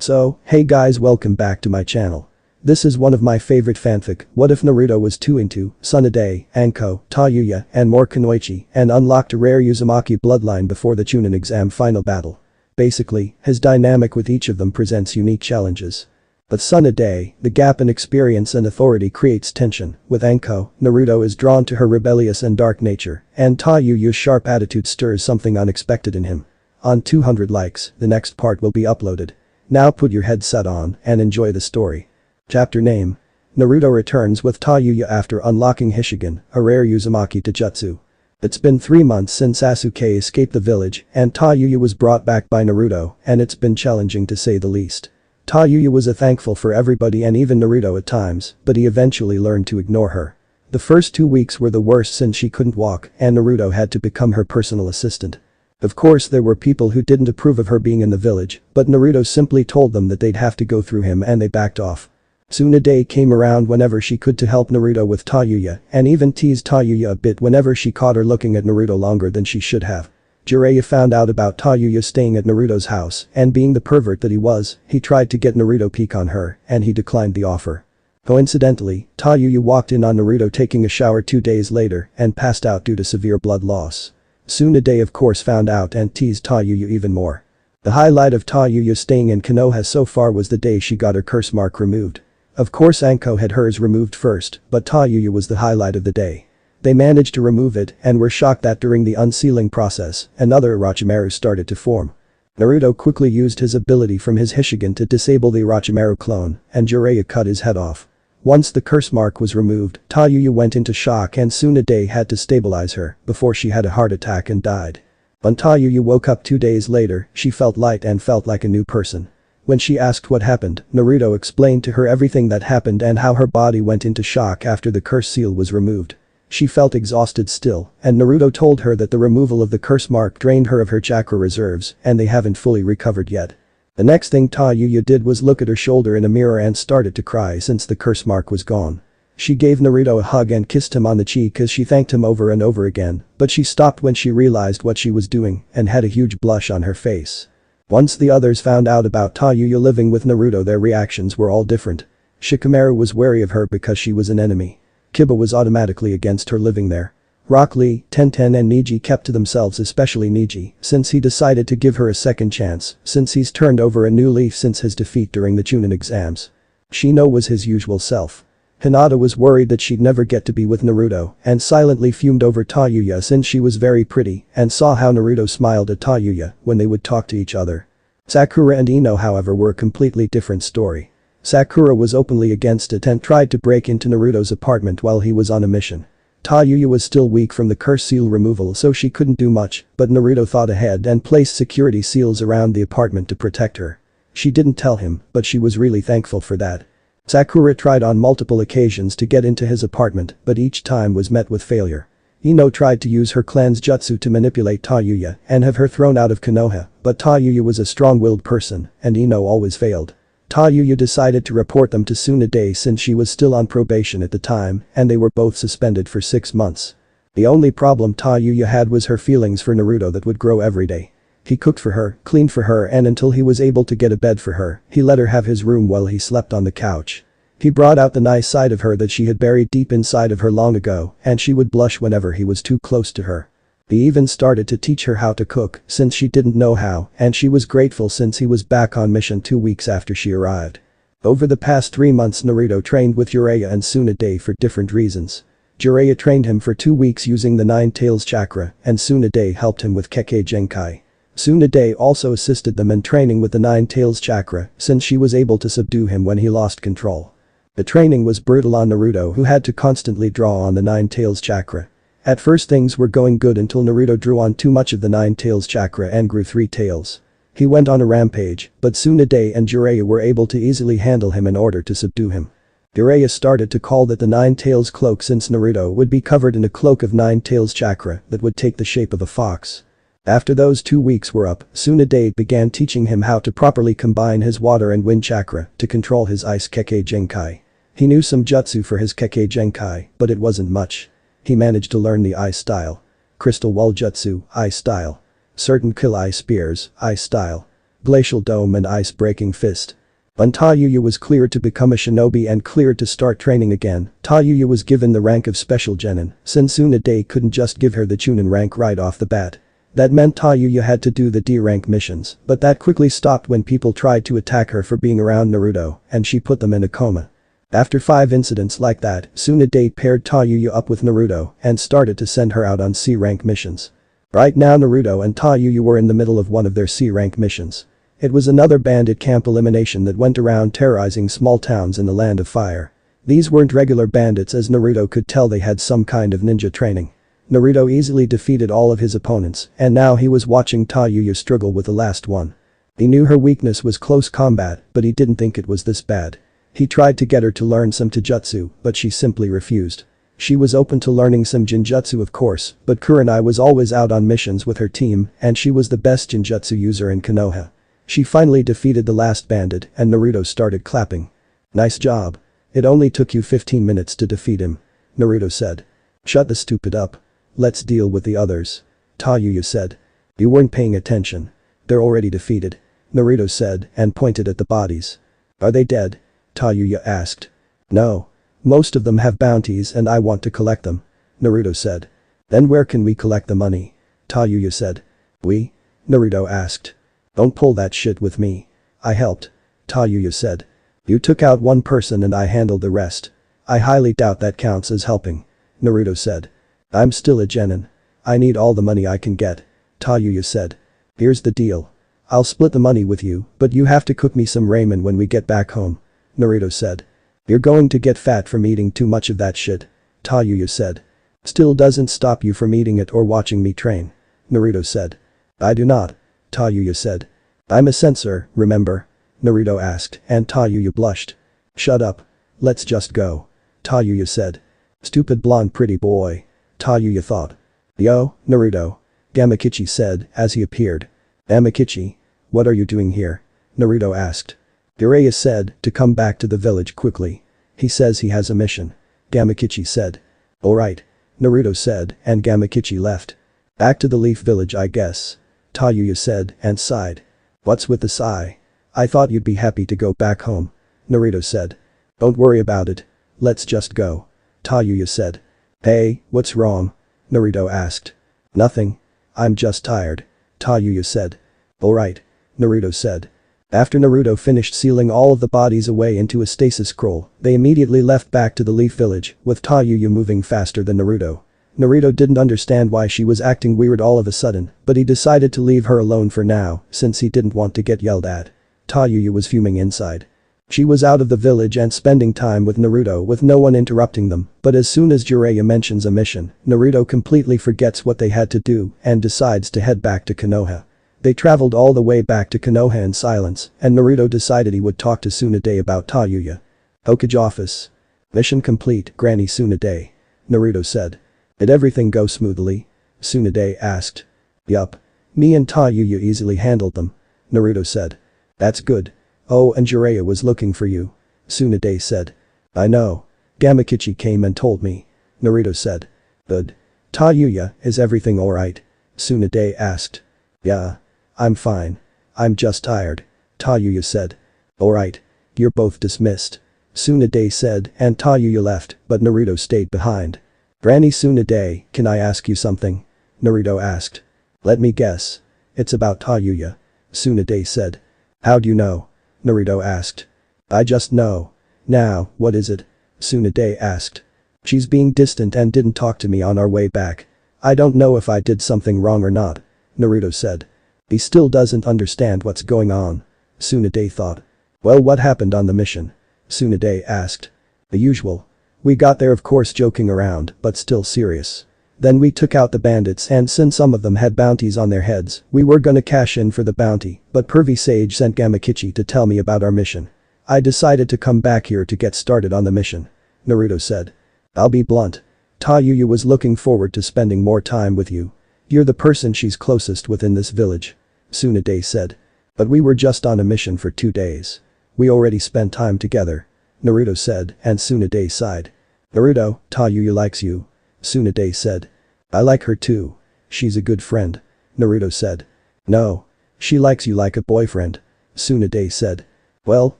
So, hey guys, welcome back to my channel. This is one of my favorite fanfic. What if Naruto was too into Tsunade, Anko, Tayuya and More kunoichi and unlocked a rare Uzumaki bloodline before the Chunin exam final battle? Basically, his dynamic with each of them presents unique challenges. But Tsunade, the gap in experience and authority creates tension. With Anko, Naruto is drawn to her rebellious and dark nature, and Tayuya's sharp attitude stirs something unexpected in him. On 200 likes, the next part will be uploaded. Now put your headset on and enjoy the story. Chapter name. Naruto returns with Tayuya after unlocking Hishigan, a rare Uzumaki Taijutsu. It's been 3 months since Sasuke escaped the village and Tayuya was brought back by Naruto, and it's been challenging to say the least. Tayuya was thankful for everybody and even Naruto at times, but he eventually learned to ignore her. The first 2 weeks were the worst since she couldn't walk and Naruto had to become her personal assistant. Of course there were people who didn't approve of her being in the village, but Naruto simply told them that they'd have to go through him and they backed off. Tsunade came around whenever she could to help Naruto with Tayuya and even teased Tayuya a bit whenever she caught her looking at Naruto longer than she should have. Jiraiya found out about Tayuya staying at Naruto's house and being the pervert that he was, he tried to get Naruto peek on her and he declined the offer. Coincidentally, Tayuya walked in on Naruto taking a shower 2 days later and passed out due to severe blood loss. Tsunade of course found out and teased Tayuya even more. The highlight of Tayuya staying in Konoha so far was the day she got her curse mark removed. Of course Anko had hers removed first, but Tayuya was the highlight of the day. They managed to remove it and were shocked that during the unsealing process, another Orochimaru started to form. Naruto quickly used his ability from his Hishigan to disable the Orochimaru clone, and Jiraiya cut his head off. Once the curse mark was removed, Tayuya went into shock and Tsunade had to stabilize her before she had a heart attack and died. When Tayuya woke up 2 days later, she felt light and felt like a new person. When she asked what happened, Naruto explained to her everything that happened and how her body went into shock after the curse seal was removed. She felt exhausted still, and Naruto told her that the removal of the curse mark drained her of her chakra reserves and they haven't fully recovered yet. The next thing Tayuya did was look at her shoulder in a mirror and started to cry since the curse mark was gone. She gave Naruto a hug and kissed him on the cheek as she thanked him over and over again, but she stopped when she realized what she was doing and had a huge blush on her face. Once the others found out about Tayuya living with Naruto, their reactions were all different. Shikamaru was wary of her because she was an enemy. Kiba was automatically against her living there. Rock Lee, Tenten and Neji kept to themselves, especially Neji, since he decided to give her a second chance since he's turned over a new leaf since his defeat during the Chunin exams. Shino was his usual self. Hinata was worried that she'd never get to be with Naruto and silently fumed over Tayuya since she was very pretty and saw how Naruto smiled at Tayuya when they would talk to each other. Sakura and Ino however were a completely different story. Sakura was openly against it and tried to break into Naruto's apartment while he was on a mission. Tayuya was still weak from the curse seal removal so she couldn't do much, but Naruto thought ahead and placed security seals around the apartment to protect her. She didn't tell him, but she was really thankful for that. Sakura tried on multiple occasions to get into his apartment, but each time was met with failure. Ino tried to use her clan's jutsu to manipulate Tayuya and have her thrown out of Konoha, but Tayuya was a strong-willed person, and Ino always failed. Tayuya decided to report them to Tsunade since she was still on probation at the time and they were both suspended for 6 months. The only problem Tayuya had was her feelings for Naruto that would grow every day. He cooked for her, cleaned for her, and until he was able to get a bed for her, he let her have his room while he slept on the couch. He brought out the nice side of her that she had buried deep inside of her long ago and she would blush whenever he was too close to her. He even started to teach her how to cook since she didn't know how and she was grateful since he was back on mission 2 weeks after she arrived. Over the past 3 months Naruto trained with Jiraiya and Tsunade for different reasons. Jiraiya trained him for 2 weeks using the 9 tails chakra and Tsunade helped him with Kekkei Genkai. Tsunade also assisted them in training with the 9 tails chakra since she was able to subdue him when he lost control. The training was brutal on Naruto who had to constantly draw on the 9 tails chakra. At first things were going good until Naruto drew on too much of the 9 tails chakra and grew 3 tails. He went on a rampage, but Tsunade and Jiraiya were able to easily handle him in order to subdue him. Jiraiya started to call that the 9 tails cloak since Naruto would be covered in a cloak of 9 tails chakra that would take the shape of a fox. After those 2 weeks were up, Tsunade began teaching him how to properly combine his water and wind chakra to control his ice Kekkei Genkai. He knew some jutsu for his Kekkei Genkai, but it wasn't much. He managed to learn the ice style. Crystal Wall Jutsu, ice style. Certain kill ice spears, ice style. Glacial Dome and Ice-Breaking Fist. When Tayuya was cleared to become a shinobi and cleared to start training again, Tayuya was given the rank of Special Genin, since Tsunade couldn't just give her the Chunin rank right off the bat. That meant Tayuya had to do the D-rank missions, but that quickly stopped when people tried to attack her for being around Naruto, and she put them in a coma. After 5 incidents like that, Tsunade paired Tayuya up with Naruto and started to send her out on C-rank missions. Right now Naruto and Tayuya were in the middle of one of their C-rank missions. It was another bandit camp elimination that went around terrorizing small towns in the Land of Fire. These weren't regular bandits, as Naruto could tell they had some kind of ninja training. Naruto easily defeated all of his opponents, and now he was watching Tayuya struggle with the last one. He knew her weakness was close combat, but he didn't think it was this bad. He tried to get her to learn some taijutsu, but she simply refused. She was open to learning some jinjutsu of course, but Kurenai was always out on missions with her team, and she was the best jinjutsu user in Konoha. She finally defeated the last bandit, and Naruto started clapping. "Nice job. It only took you 15 minutes to defeat him," Naruto said. "Shut the stupid up. Let's deal with the others," Tayuya said. "You weren't paying attention. They're already defeated," Naruto said and pointed at the bodies. "Are they dead?" Tayuya asked. "No. Most of them have bounties and I want to collect them," Naruto said. "Then where can we collect the money?" Tayuya said. "We?" Naruto asked. "Don't pull that shit with me. I helped," Tayuya said. "You took out one person and I handled the rest. I highly doubt that counts as helping," Naruto said. "I'm still a genin. I need all the money I can get," Tayuya said. "Here's the deal. I'll split the money with you, but you have to cook me some ramen when we get back home," Naruto said. "You're going to get fat from eating too much of that shit," Tayuya said. "Still doesn't stop you from eating it or watching me train," Naruto said. "I do not," Tayuya said. "I'm a censor, remember?" Naruto asked, and Tayuya blushed. "Shut up. Let's just go," Tayuya said. "Stupid blonde pretty boy," Tayuya thought. "Yo, Naruto," Gamakichi said as he appeared. "Gamakichi? What are you doing here?" Naruto asked. Jiraiya said to come back to the village quickly. "He says he has a mission," Gamakichi said. "Alright," Naruto said, and Gamakichi left. "Back to the Leaf Village I guess," Tayuya said and sighed. "What's with the sigh? I thought you'd be happy to go back home," Naruto said. "Don't worry about it. Let's just go," Tayuya said. "Hey, what's wrong?" Naruto asked. "Nothing. I'm just tired," Tayuya said. "Alright," Naruto said. After Naruto finished sealing all of the bodies away into a stasis scroll, they immediately left back to the Leaf Village, with Tayuya moving faster than Naruto. Naruto didn't understand why she was acting weird all of a sudden, but he decided to leave her alone for now, since he didn't want to get yelled at. Tayuya was fuming inside. She was out of the village and spending time with Naruto with no one interrupting them, but as soon as Jiraiya mentions a mission, Naruto completely forgets what they had to do and decides to head back to Konoha. They traveled all the way back to Konoha in silence, and Naruto decided he would talk to Tsunade about Tayuya. "Hokage office. Mission complete, Granny Tsunade," Naruto said. "Did everything go smoothly?" Tsunade asked. "Yup. Me and Tayuya easily handled them," Naruto said. "That's good. Oh, and Jiraiya was looking for you," Tsunade said. "I know. Gamakichi came and told me," Naruto said. "Good. Tayuya, is everything alright?" Tsunade asked. "Yeah. I'm fine. I'm just tired," Tayuya said. "Alright. You're both dismissed," Tsunade said, and Tayuya left, but Naruto stayed behind. "Granny Tsunade, can I ask you something?" Naruto asked. "Let me guess. It's about Tayuya," Tsunade said. "How do you know?" Naruto asked. "I just know." "Now, what is it?" Tsunade asked. "She's being distant and didn't talk to me on our way back. I don't know if I did something wrong or not," Naruto said. He still doesn't understand what's going on, Tsunade thought. "Well, what happened on the mission?" Tsunade asked. "The usual. We got there of course joking around, but still serious. Then we took out the bandits, and since some of them had bounties on their heads, we were gonna cash in for the bounty, but Pervy Sage sent Gamakichi to tell me about our mission. I decided to come back here to get started on the mission," Naruto said. "I'll be blunt. Tayuya was looking forward to spending more time with you. You're the person she's closest with in this village," Tsunade said. "But we were just on a mission for 2 days. We already spent time together," Naruto said, and Tsunade sighed. "Naruto, Tayuya likes you," Tsunade said. "I like her too. She's a good friend," Naruto said. "No. She likes you like a boyfriend. Tsunade said. Well,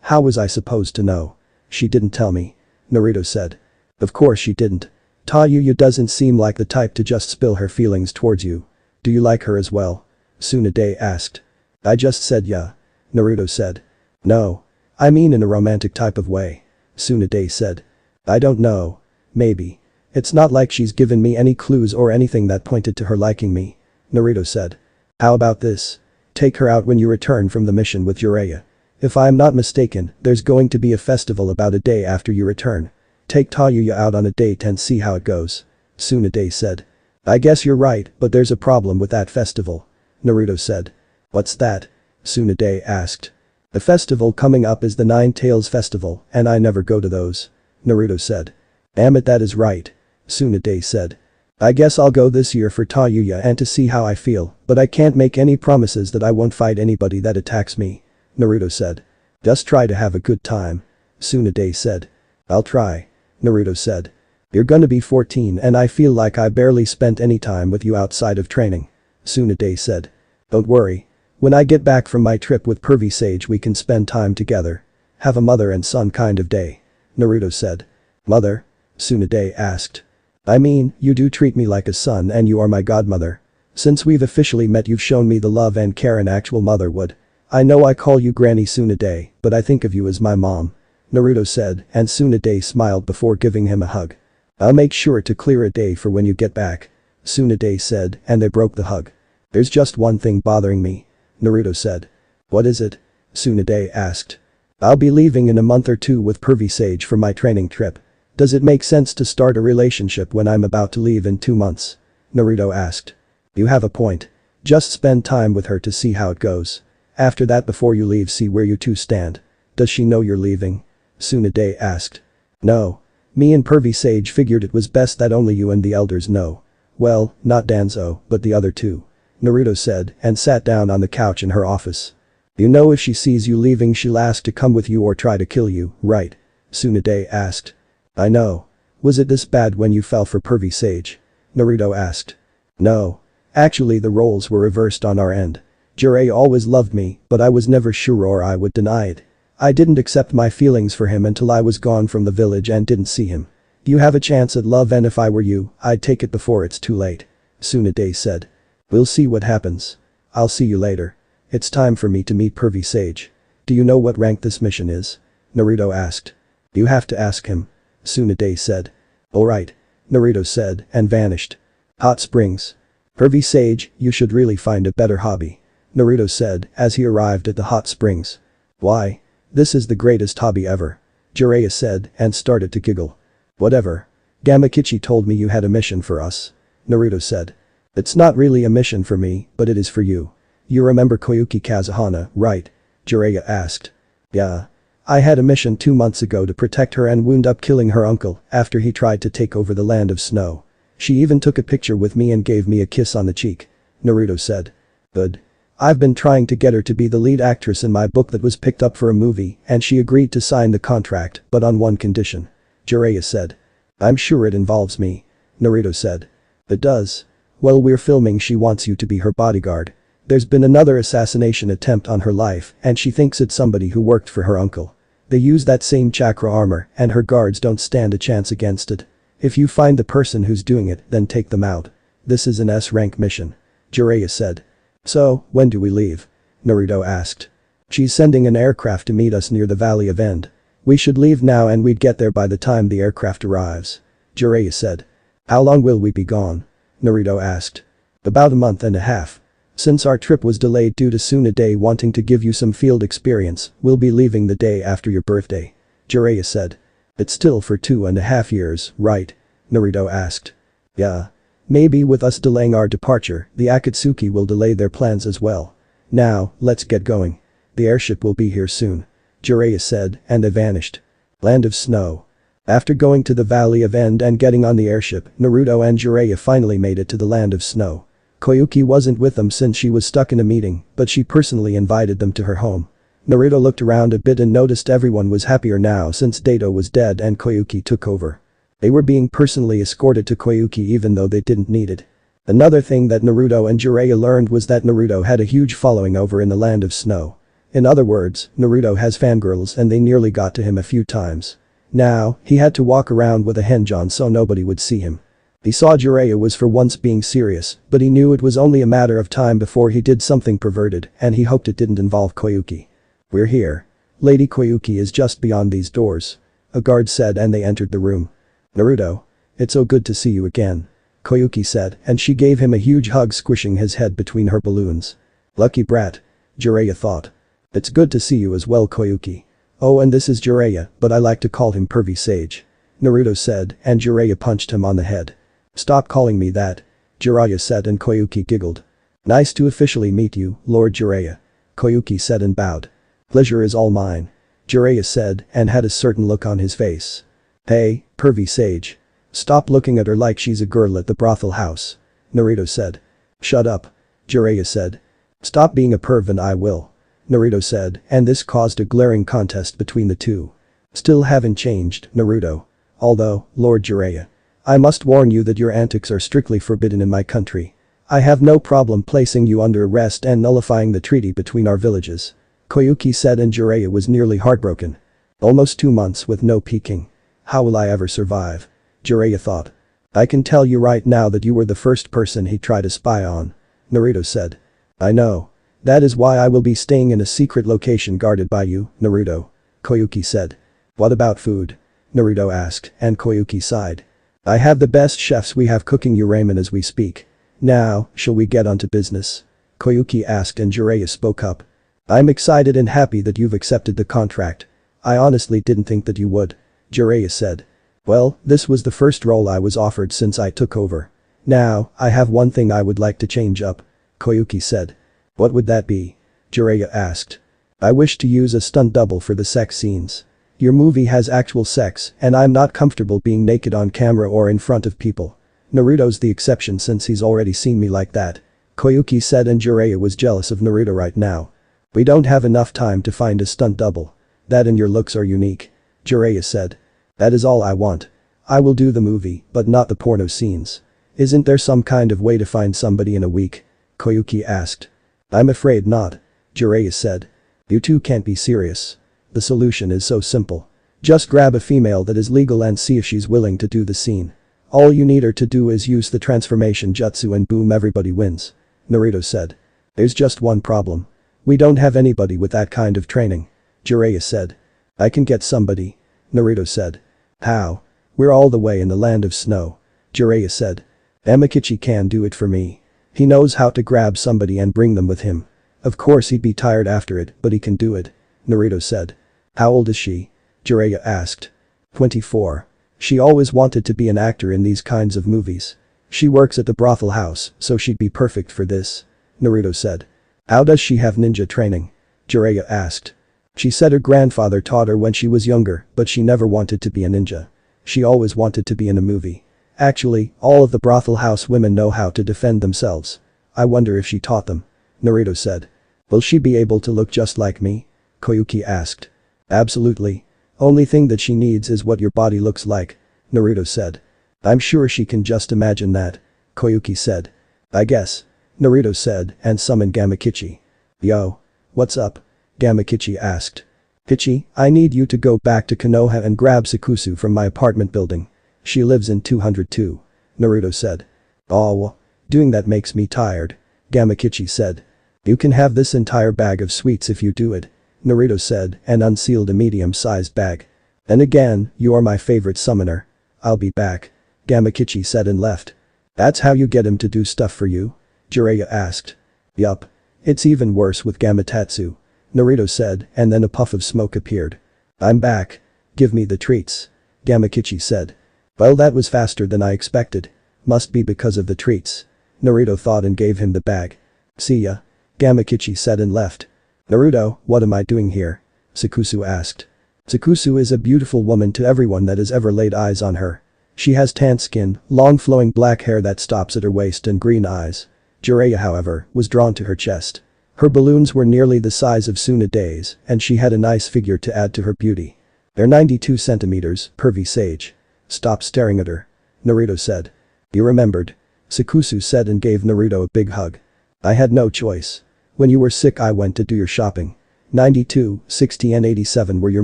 how was I supposed to know? She didn't tell me. Naruto said. Of course she didn't. Tayuya doesn't seem like the type to just spill her feelings towards you. Do you like her as well? Tsunade asked. I just said yeah. Naruto said. No. I mean in a romantic type of way. Tsunade said. I don't know. Maybe. It's not like she's given me any clues or anything that pointed to her liking me. Naruto said. How about this? Take her out when you return from the mission with Jiraiya. If I'm not mistaken, there's going to be a festival about a day after you return. Take Tayuya out on a date and see how it goes. Tsunade said. I guess you're right, but there's a problem with that festival. Naruto said. What's that? Tsunade asked. The festival coming up is the Nine Tails Festival, and I never go to those. Naruto said. Damn it, that is right. Tsunade said. I guess I'll go this year for Tayuya and to see how I feel, but I can't make any promises that I won't fight anybody that attacks me. Naruto said. Just try to have a good time. Tsunade said. I'll try. Naruto said. You're gonna be 14 and I feel like I barely spent any time with you outside of training. Tsunade said. Don't worry. When I get back from my trip with Pervy Sage we can spend time together. Have a mother and son kind of day. Naruto said. Mother? Tsunade asked. I mean, you do treat me like a son and you are my godmother. Since we've officially met you've shown me the love and care an actual mother would. I know I call you Granny Tsunade, but I think of you as my mom. Naruto said, and Tsunade smiled before giving him a hug. I'll make sure to clear a day for when you get back. Tsunade said, and they broke the hug. There's just one thing bothering me. Naruto said. What is it? Tsunade asked. I'll be leaving in a month or two with Pervy Sage for my training trip. Does it make sense to start a relationship when I'm about to leave in 2 months? Naruto asked. You have a point. Just spend time with her to see how it goes. After that before you leave see where you two stand. Does she know you're leaving? Tsunade asked. No. Me and Pervy Sage figured it was best that only you and the elders know. Well, not Danzo, but the other two. Naruto said and sat down on the couch in her office. You know if she sees you leaving she'll ask to come with you or try to kill you, right? Tsunade asked. I know. Was it this bad when you fell for Pervy Sage? Naruto asked. No. Actually the roles were reversed on our end. Jiraiya always loved me, but I was never sure or I would deny it. I didn't accept my feelings for him until I was gone from the village and didn't see him. You have a chance at love and if I were you, I'd take it before it's too late. Tsunade said. We'll see what happens. I'll see you later. It's time for me to meet Pervy Sage. Do you know what rank this mission is? Naruto asked. You have to ask him. Tsunade said. Alright. Naruto said and vanished. Hot springs. Pervy Sage, you should really find a better hobby. Naruto said as he arrived at the hot springs. Why? This is the greatest hobby ever. Jiraiya said and started to giggle. Whatever. Gamakichi told me you had a mission for us. Naruto said. It's not really a mission for me, but it is for you. You remember Koyuki Kazuhana, right? Jiraiya asked. Yeah. I had a mission 2 months ago to protect her and wound up killing her uncle after he tried to take over the land of snow. She even took a picture with me and gave me a kiss on the cheek. Naruto said. Good. I've been trying to get her to be the lead actress in my book that was picked up for a movie and she agreed to sign the contract, but on one condition. Jiraiya said. I'm sure it involves me. Naruto said. It does. While we're filming she wants you to be her bodyguard. There's been another assassination attempt on her life and she thinks it's somebody who worked for her uncle. They use that same chakra armor and her guards don't stand a chance against it. If you find the person who's doing it, then take them out. This is an S-rank mission. Jiraiya said. So, when do we leave? Naruto asked. She's sending an aircraft to meet us near the Valley of End. We should leave now and we'd get there by the time the aircraft arrives. Jiraiya said. How long will we be gone? Naruto asked. About a month and a half. Since our trip was delayed due to Tsunade wanting to give you some field experience, we'll be leaving the day after your birthday. Jiraiya said. It's still for 2.5 years, right? Naruto asked. Yeah. Maybe with us delaying our departure, the Akatsuki will delay their plans as well. Now, let's get going. The airship will be here soon. Jiraiya said and they vanished. Land of Snow. After going to the Valley of End and getting on the airship, Naruto and Jiraiya finally made it to the Land of Snow. Koyuki wasn't with them since she was stuck in a meeting, but she personally invited them to her home. Naruto looked around a bit and noticed everyone was happier now since Dato was dead and Koyuki took over. They were being personally escorted to Koyuki even though they didn't need it. Another thing that Naruto and Jiraiya learned was that Naruto had a huge following over in the land of snow. In other words, Naruto has fangirls and they nearly got to him a few times. Now, he had to walk around with a henjon so nobody would see him. He saw Jiraiya was for once being serious, but he knew it was only a matter of time before he did something perverted and he hoped it didn't involve Koyuki. "We're here. Lady Koyuki is just beyond these doors," a guard said and they entered the room. "Naruto. It's so good to see you again," Koyuki said and she gave him a huge hug squishing his head between her balloons. "Lucky brat," Jiraiya thought. "It's good to see you as well, Koyuki. Oh, and this is Jiraiya, but I like to call him Pervy Sage," Naruto said and Jiraiya punched him on the head. "Stop calling me that," Jiraiya said and Koyuki giggled. "Nice to officially meet you, Lord Jiraiya," Koyuki said and bowed. "Pleasure is all mine," Jiraiya said and had a certain look on his face. "Hey, Pervy Sage. Stop looking at her like she's a girl at the brothel house," Naruto said. "Shut up," Jiraiya said. "Stop being a perv and I will," Naruto said and this caused a glaring contest between the two. "Still haven't changed, Naruto. Although, Lord Jiraiya. I must warn you that your antics are strictly forbidden in my country. I have no problem placing you under arrest and nullifying the treaty between our villages," Koyuki said and Jiraiya was nearly heartbroken. "Almost 2 months with no peeking. How will I ever survive?" Jiraiya thought. "I can tell you right now that you were the first person he tried to spy on," Naruto said. "I know. That is why I will be staying in a secret location guarded by you, Naruto," Koyuki said. "What about food?" Naruto asked and Koyuki sighed. "I have the best chefs we have cooking your ramen as we speak. Now, shall we get onto business?" Koyuki asked and Jiraiya spoke up. "I'm excited and happy that you've accepted the contract. I honestly didn't think that you would," Jiraiya said. "Well, this was the first role I was offered since I took over. Now, I have one thing I would like to change up," Koyuki said. "What would that be?" Jiraiya asked. "I wish to use a stunt double for the sex scenes. Your movie has actual sex and I'm not comfortable being naked on camera or in front of people. Naruto's the exception since he's already seen me like that," Koyuki said and Jiraiya was jealous of Naruto right now. "We don't have enough time to find a stunt double. That and your looks are unique," Jiraiya said. "That is all I want. I will do the movie, but not the porno scenes. Isn't there some kind of way to find somebody in a week?" Koyuki asked. "I'm afraid not," Jiraiya said. "You two can't be serious. The solution is so simple. Just grab a female that is legal and see if she's willing to do the scene. All you need her to do is use the transformation jutsu and boom, everybody wins," Naruto said. "There's just one problem. We don't have anybody with that kind of training," Jiraiya said. "I can get somebody," Naruto said. "How?" "We're all the way in the land of snow," Jiraiya said. "Amakichi can do it for me. He knows how to grab somebody and bring them with him. Of course he'd be tired after it, but he can do it," Naruto said. "How old is she?" Jiraiya asked. 24. She always wanted to be an actor in these kinds of movies. She works at the brothel house, so she'd be perfect for this," Naruto said. "How does she have ninja training?" Jiraiya asked. "She said her grandfather taught her when she was younger, but she never wanted to be a ninja. She always wanted to be in a movie. Actually, all of the brothel house women know how to defend themselves. I wonder if she taught them," Naruto said. "Will she be able to look just like me?" Koyuki asked. "Absolutely. Only thing that she needs is what your body looks like," Naruto said. "I'm sure she can just imagine that," Koyuki said. "I guess," Naruto said and summoned Gamakichi. "Yo. What's up?" Gamakichi asked. "Kichi, I need you to go back to Konoha and grab Sakusu from my apartment building. She lives in 202, Naruto said. "Oh, doing that makes me tired," Gamakichi said. "You can have this entire bag of sweets if you do it," Naruto said and unsealed a medium-sized bag. "And again, you are my favorite summoner. I'll be back," Gamakichi said and left. "That's how you get him to do stuff for you?" Jiraiya asked. "Yup. It's even worse with Gamatatsu," Naruto said and then a puff of smoke appeared. "I'm back. Give me the treats," Gamakichi said. "Well, that was faster than I expected. Must be because of the treats," Naruto thought and gave him the bag. "See ya," Gamakichi said and left. "Naruto, what am I doing here?" Sakusu asked. Sakusu is a beautiful woman to everyone that has ever laid eyes on her. She has tan skin, long flowing black hair that stops at her waist and green eyes. Jiraiya, however, was drawn to her chest. Her balloons were nearly the size of Tsunade's and she had a nice figure to add to her beauty. "They're 92 centimeters, Pervy Sage. Stop staring at her," Naruto said. "You remembered?" Sakusu said and gave Naruto a big hug. I had no choice. When you were sick I went to do your shopping. 92, 60 and 87 were your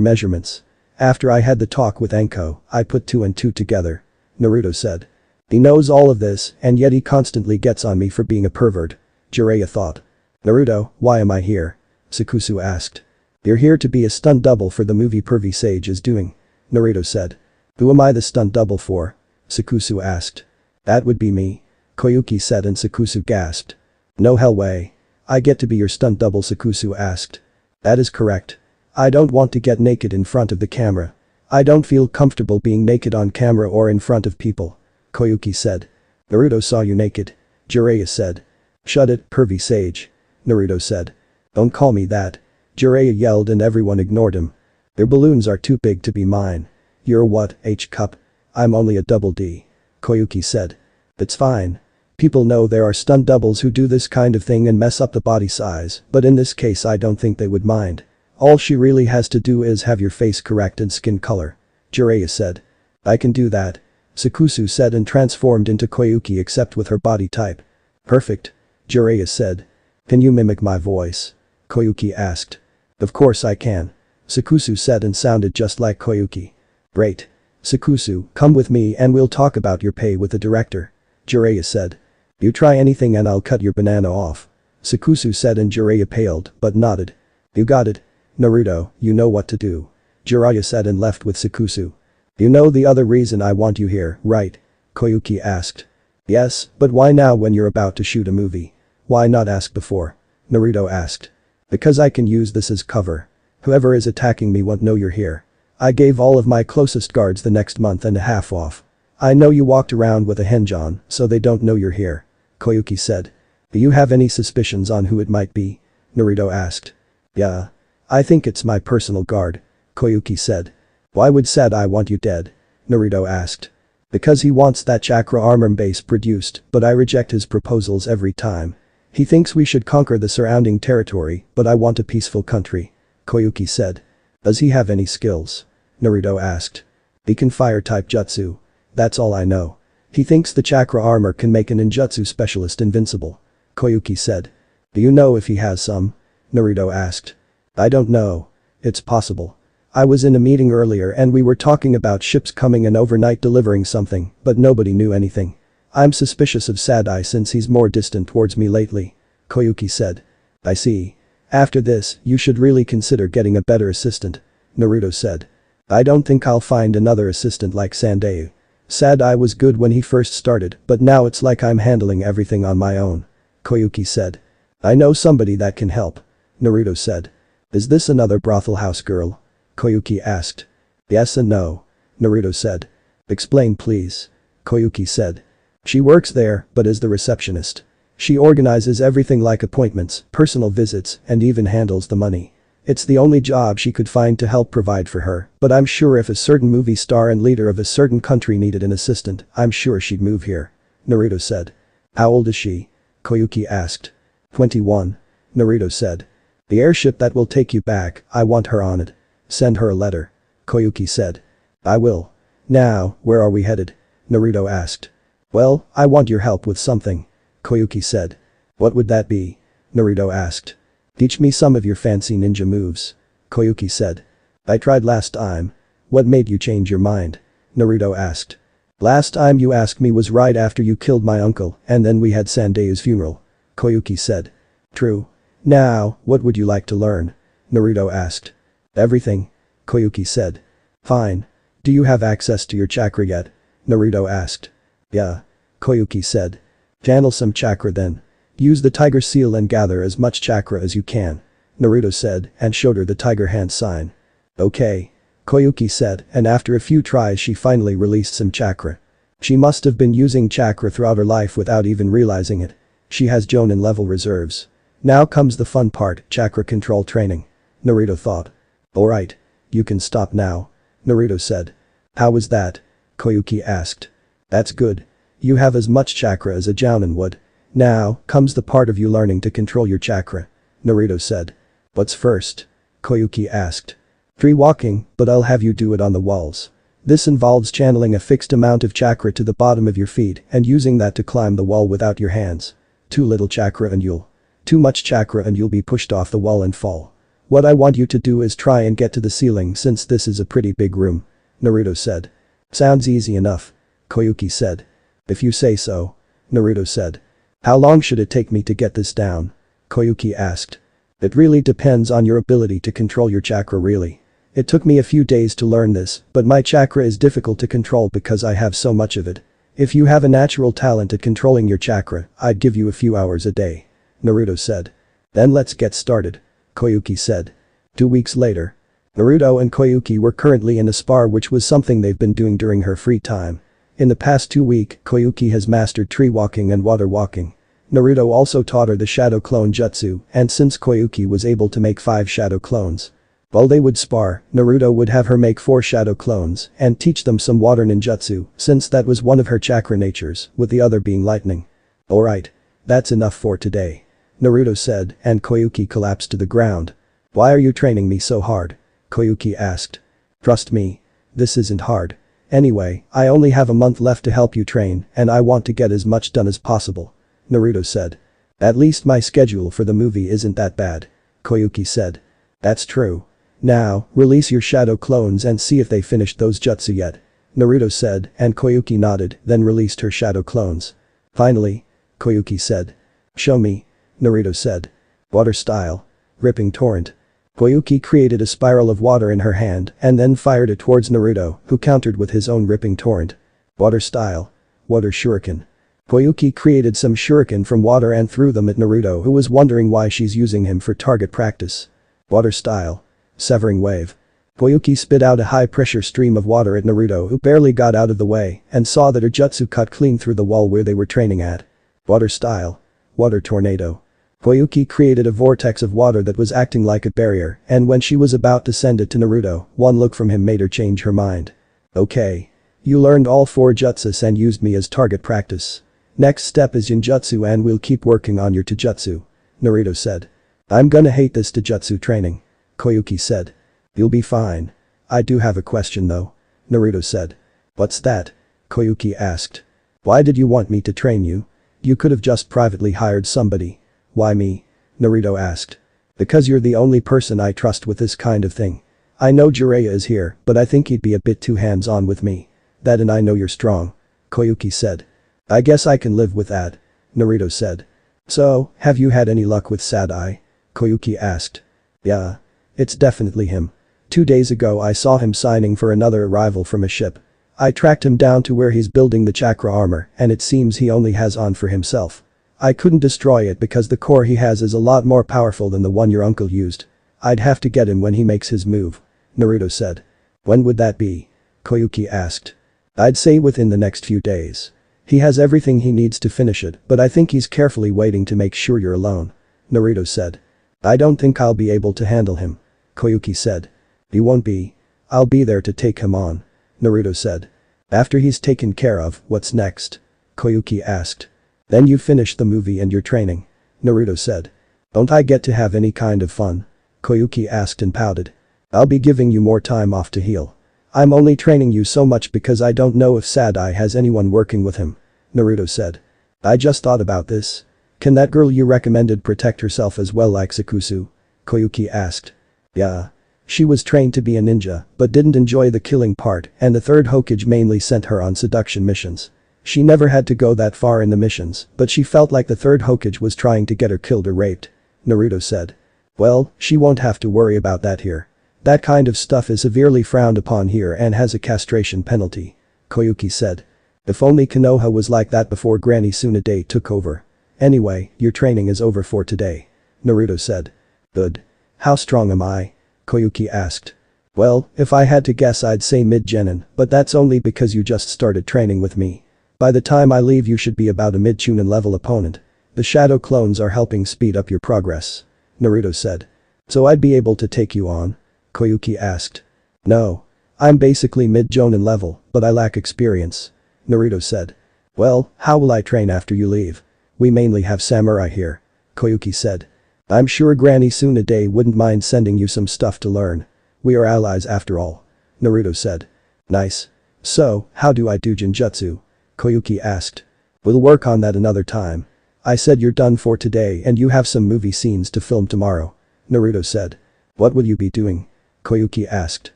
measurements. After I had the talk with Anko, I put 2 and 2 together. Naruto said. He knows all of this and yet he constantly gets on me for being a pervert. Jiraiya thought. Naruto, why am I here? Sakusu asked. You're here to be a stunt double for the movie Pervy Sage is doing. Naruto said. Who am I the stunt double for? Sakusu asked. That would be me. Koyuki said and Sakusu gasped. No hell way. I get to be your stunt double, Sakusu asked. That is correct. I don't want to get naked in front of the camera. I don't feel comfortable being naked on camera or in front of people. Koyuki said. Naruto saw you naked. Jiraiya said. Shut it, Pervy Sage. Naruto said. Don't call me that. Jiraiya yelled and everyone ignored him. Their balloons are too big to be mine. You're what, H-cup? I'm only a double D. Koyuki said. It's fine. People know there are stunt doubles who do this kind of thing and mess up the body size, but in this case I don't think they would mind. All she really has to do is have your face correct and skin color. Jiraiya said. I can do that. Sakusu said and transformed into Koyuki except with her body type. Perfect. Jiraiya said. Can you mimic my voice? Koyuki asked. Of course I can. Sakusu said and sounded just like Koyuki. Great. Sakusu, come with me and we'll talk about your pay with the director. Jiraiya said. You try anything and I'll cut your banana off. Sakusu said and Jiraiya paled, but nodded. You got it. Naruto, you know what to do. Jiraiya said and left with Sakusu. You know the other reason I want you here, right? Koyuki asked. Yes, but why now when you're about to shoot a movie? Why not ask before? Naruto asked. Because I can use this as cover. Whoever is attacking me won't know you're here. I gave all of my closest guards the next month and a half off. I know you walked around with a hinge on, so they don't know you're here. Koyuki said. Do you have any suspicions on who it might be? Naruto asked. Yeah. I think it's my personal guard. Koyuki said. Why would Sadai want you dead? Naruto asked. Because he wants that chakra armor base produced, but I reject his proposals every time. He thinks we should conquer the surrounding territory, but I want a peaceful country. Koyuki said. Does he have any skills? Naruto asked. He can fire type jutsu. That's all I know. He thinks the chakra armor can make an ninjutsu specialist invincible. Koyuki said. Do you know if he has some? Naruto asked. I don't know. It's possible. I was in a meeting earlier and we were talking about ships coming and overnight delivering something, but nobody knew anything. I'm suspicious of Sadai since he's more distant towards me lately. Koyuki said. I see. After this, you should really consider getting a better assistant. Naruto said. I don't think I'll find another assistant like Sandayu. Sadai was good when he first started, but now it's like I'm handling everything on my own. Koyuki said. I know somebody that can help. Naruto said. Is this another brothel house girl? Koyuki asked. Yes and no. Naruto said. Explain please. Koyuki said. She works there, but is the receptionist. She organizes everything like appointments, personal visits, and even handles the money. It's the only job she could find to help provide for her, but I'm sure if a certain movie star and leader of a certain country needed an assistant, I'm sure she'd move here. Naruto said. How old is she? Koyuki asked. 21. Naruto said. The airship that will take you back, I want her on it. Send her a letter. Koyuki said. I will. Now, where are we headed? Naruto asked. Well, I want your help with something. Koyuki said. What would that be? Naruto asked. Teach me some of your fancy ninja moves. Koyuki said. I tried last time. What made you change your mind? Naruto asked. Last time you asked me was right after you killed my uncle and then we had Sandayu's funeral. Koyuki said. True. Now, what would you like to learn? Naruto asked. Everything. Koyuki said. Fine. Do you have access to your chakra yet? Naruto asked. Yeah. Koyuki said. Channel some chakra then. Use the tiger seal and gather as much chakra as you can. Naruto said and showed her the tiger hand sign. Okay. Koyuki said and after a few tries she finally released some chakra. She must have been using chakra throughout her life without even realizing it. She has Jonin level reserves. Now comes the fun part, chakra control training. Naruto thought. Alright. You can stop now. Naruto said. How was that? Koyuki asked. That's good. You have as much chakra as a Jounin would. Now, comes the part of you learning to control your chakra. Naruto said. What's first? Koyuki asked. Tree walking, but I'll have you do it on the walls. This involves channeling a fixed amount of chakra to the bottom of your feet and using that to climb the wall without your hands. Too little chakra and you'll. Too much chakra and you'll be pushed off the wall and fall. What I want you to do is try and get to the ceiling since this is a pretty big room. Naruto said. Sounds easy enough. Koyuki said. If you say so. Naruto said. How long should it take me to get this down? Koyuki asked. It really depends on your ability to control your chakra really. It took me a few days to learn this, but my chakra is difficult to control because I have so much of it. If you have a natural talent at controlling your chakra, I'd give you a few hours a day. Naruto said. Then let's get started. Koyuki said. 2 weeks later. Naruto and Koyuki were currently in a spar, which was something they've been doing during her free time. In the past 2 weeks, Koyuki has mastered tree walking and water walking. Naruto also taught her the shadow clone jutsu, and since Koyuki was able to make 5 shadow clones. While they would spar, Naruto would have her make 4 shadow clones and teach them some water ninjutsu since that was one of her chakra natures, with the other being lightning. Alright. That's enough for today. Naruto said, and Koyuki collapsed to the ground. Why are you training me so hard? Koyuki asked. Trust me. This isn't hard. Anyway, I only have a month left to help you train and I want to get as much done as possible. Naruto said. At least my schedule for the movie isn't that bad. Koyuki said. That's true. Now, release your shadow clones and see if they finished those jutsu yet. Naruto said, and Koyuki nodded, then released her shadow clones. Finally. Koyuki said. Show me. Naruto said. Water style. Ripping torrent. Koyuki created a spiral of water in her hand and then fired it towards Naruto, who countered with his own ripping torrent. Water style. Water shuriken. Koyuki created some shuriken from water and threw them at Naruto, who was wondering why she's using him for target practice. Water style. Severing wave. Koyuki spit out a high-pressure stream of water at Naruto, who barely got out of the way and saw that her jutsu cut clean through the wall where they were training at. Water style. Water tornado. Koyuki created a vortex of water that was acting like a barrier, and when she was about to send it to Naruto, one look from him made her change her mind. Okay. You learned all 4 jutsus and used me as target practice. Next step is Jinjutsu and we'll keep working on your Taijutsu. Naruto said. I'm gonna hate this Taijutsu training. Koyuki said. You'll be fine. I do have a question though. Naruto said. What's that? Koyuki asked. Why did you want me to train you? You could have just privately hired somebody. Why me? Naruto asked. Because you're the only person I trust with this kind of thing. I know Jiraiya is here, but I think he'd be a bit too hands-on with me. That and I know you're strong. Koyuki said. I guess I can live with that. Naruto said. So, have you had any luck with Sad-Eye? Koyuki asked. Yeah. It's definitely him. 2 days ago I saw him signing for another arrival from a ship. I tracked him down to where he's building the chakra armor and it seems he only has on for himself. I couldn't destroy it because the core he has is a lot more powerful than the one your uncle used. I'd have to get him when he makes his move. Naruto said. When would that be? Koyuki asked. I'd say within the next few days. He has everything he needs to finish it, but I think he's carefully waiting to make sure you're alone. Naruto said. I don't think I'll be able to handle him. Koyuki said. You won't be. I'll be there to take him on. Naruto said. After he's taken care of, what's next? Koyuki asked. Then you finish the movie and your training. Naruto said. Don't I get to have any kind of fun? Koyuki asked and pouted. I'll be giving you more time off to heal. I'm only training you so much because I don't know if Sad-Eye has anyone working with him. Naruto said. I just thought about this. Can that girl you recommended protect herself as well like Sakusu? Koyuki asked. Yeah. She was trained to be a ninja, but didn't enjoy the killing part and the third Hokage mainly sent her on seduction missions. She never had to go that far in the missions, but she felt like the third Hokage was trying to get her killed or raped. Naruto said. Well, she won't have to worry about that here. That kind of stuff is severely frowned upon here and has a castration penalty. Koyuki said. If only Konoha was like that before Granny Tsunade took over. Anyway, your training is over for today. Naruto said. Good. How strong am I? Koyuki asked. Well, if I had to guess I'd say mid-genin, but that's only because you just started training with me. By the time I leave you should be about a mid-chunin level opponent. The shadow clones are helping speed up your progress. Naruto said. So I'd be able to take you on? Koyuki asked. No. I'm basically mid-jonin level, but I lack experience. Naruto said. Well, how will I train after you leave? We mainly have samurai here. Koyuki said. I'm sure Granny Tsunade wouldn't mind sending you some stuff to learn. We are allies after all. Naruto said. Nice. So, how do I do Genjutsu? Koyuki asked. We'll work on that another time. I said you're done for today and you have some movie scenes to film tomorrow. Naruto said. What will you be doing? Koyuki asked.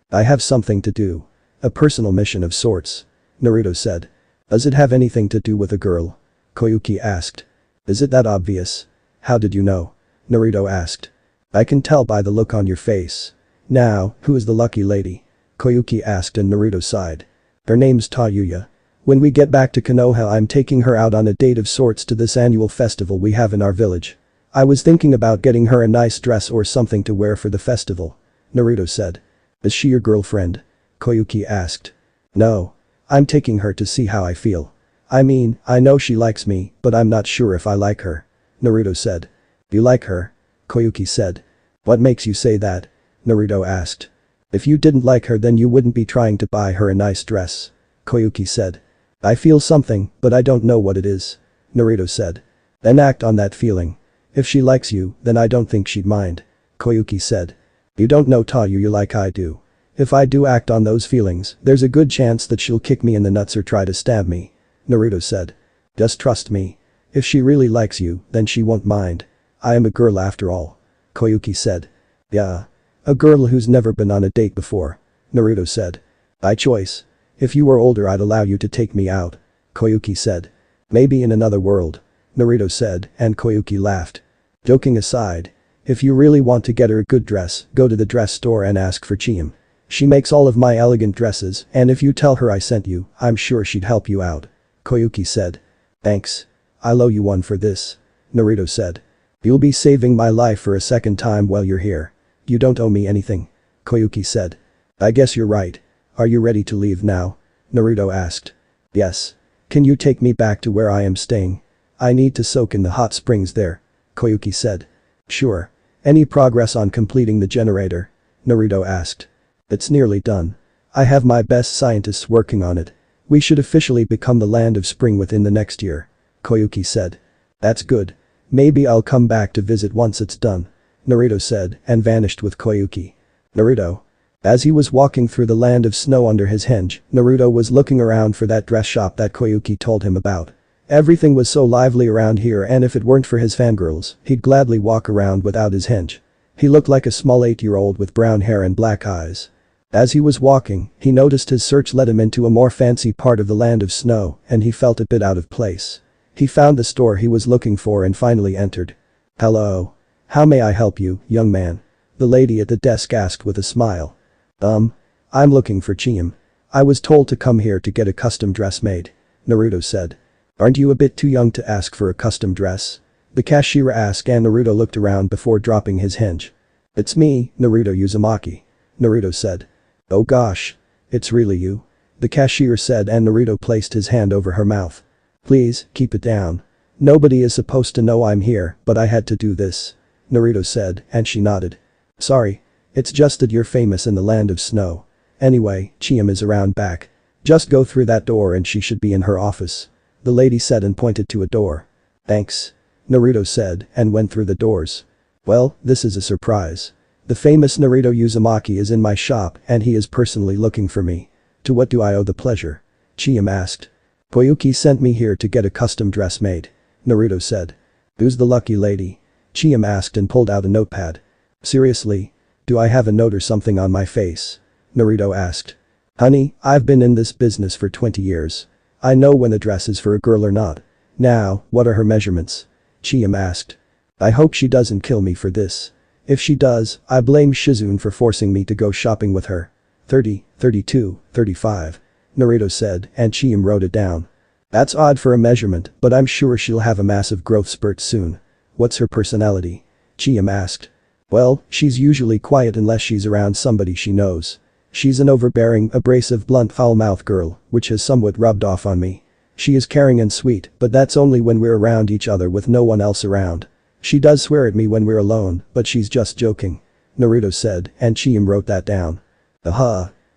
I have something to do. A personal mission of sorts. Naruto said. Does it have anything to do with a girl? Koyuki asked. Is it that obvious? How did you know? Naruto asked. I can tell by the look on your face. Now, who is the lucky lady? Koyuki asked and Naruto sighed. Her name's Tayuya. When we get back to Konoha I'm taking her out on a date of sorts to this annual festival we have in our village. I was thinking about getting her a nice dress or something to wear for the festival. Naruto said. Is she your girlfriend? Koyuki asked. No. I'm taking her to see how I feel. I mean, I know she likes me, but I'm not sure if I like her. Naruto said. You like her? Koyuki said. What makes you say that? Naruto asked. If you didn't like her then you wouldn't be trying to buy her a nice dress. Koyuki said. I feel something, but I don't know what it is. Naruto said. Then act on that feeling. If she likes you, then I don't think she'd mind. Koyuki said. You don't know Tayuya like I do. If I do act on those feelings, there's a good chance that she'll kick me in the nuts or try to stab me. Naruto said. Just trust me. If she really likes you, then she won't mind. I am a girl after all. Koyuki said. Yeah. A girl who's never been on a date before. Naruto said. By choice. If you were older I'd allow you to take me out. Koyuki said. Maybe in another world. Naruto said, and Koyuki laughed. Joking aside. If you really want to get her a good dress, go to the dress store and ask for Chiem. She makes all of my elegant dresses, and if you tell her I sent you, I'm sure she'd help you out. Koyuki said. Thanks. I'll owe you one for this. Naruto said. You'll be saving my life for a second time while you're here. You don't owe me anything. Koyuki said. I guess you're right. Are you ready to leave now? Naruto asked. Yes. Can you take me back to where I am staying? I need to soak in the hot springs there. Koyuki said. Sure. Any progress on completing the generator? Naruto asked. It's nearly done. I have my best scientists working on it. We should officially become the land of spring within the next year. Koyuki said. That's good. Maybe I'll come back to visit once it's done. Naruto said and vanished with Koyuki. Naruto. As he was walking through the land of snow under his henge, Naruto was looking around for that dress shop that Koyuki told him about. Everything was so lively around here and if it weren't for his fangirls, he'd gladly walk around without his henge. He looked like a small 8-year-old with brown hair and black eyes. As he was walking, he noticed his search led him into a more fancy part of the land of snow and he felt a bit out of place. He found the store he was looking for and finally entered. Hello. How may I help you, young man? The lady at the desk asked with a smile. I'm looking for Chiem. I was told to come here to get a custom dress made. Naruto said. Aren't you a bit too young to ask for a custom dress? The cashier asked and Naruto looked around before dropping his henge. It's me, Naruto Uzumaki. Naruto said. Oh gosh. It's really you. The cashier said and Naruto placed his hand over her mouth. Please, keep it down. Nobody is supposed to know I'm here, but I had to do this. Naruto said and she nodded. Sorry. It's just that you're famous in the land of snow. Anyway, Chiem is around back. Just go through that door and she should be in her office. The lady said and pointed to a door. Thanks. Naruto said and went through the doors. Well, this is a surprise. The famous Naruto Uzumaki is in my shop and he is personally looking for me. To what do I owe the pleasure? Chiem asked. Koyuki sent me here to get a custom dress made. Naruto said. Who's the lucky lady? Chiem asked and pulled out a notepad. Seriously? Do I have a note or something on my face? Naruto asked. Honey, I've been in this business for 20 years. I know when a dress is for a girl or not. Now, what are her measurements? Chiem asked. I hope she doesn't kill me for this. If she does, I blame Shizune for forcing me to go shopping with her. 30, 32, 35. Naruto said and Chiem wrote it down. That's odd for a measurement, but I'm sure she'll have a massive growth spurt soon. What's her personality? Chiem asked. Well, she's usually quiet unless she's around somebody she knows. She's an overbearing, abrasive, blunt, foul-mouthed girl, which has somewhat rubbed off on me. She is caring and sweet, but that's only when we're around each other with no one else around. She does swear at me when we're alone, but she's just joking. Naruto said and Chiem wrote that down.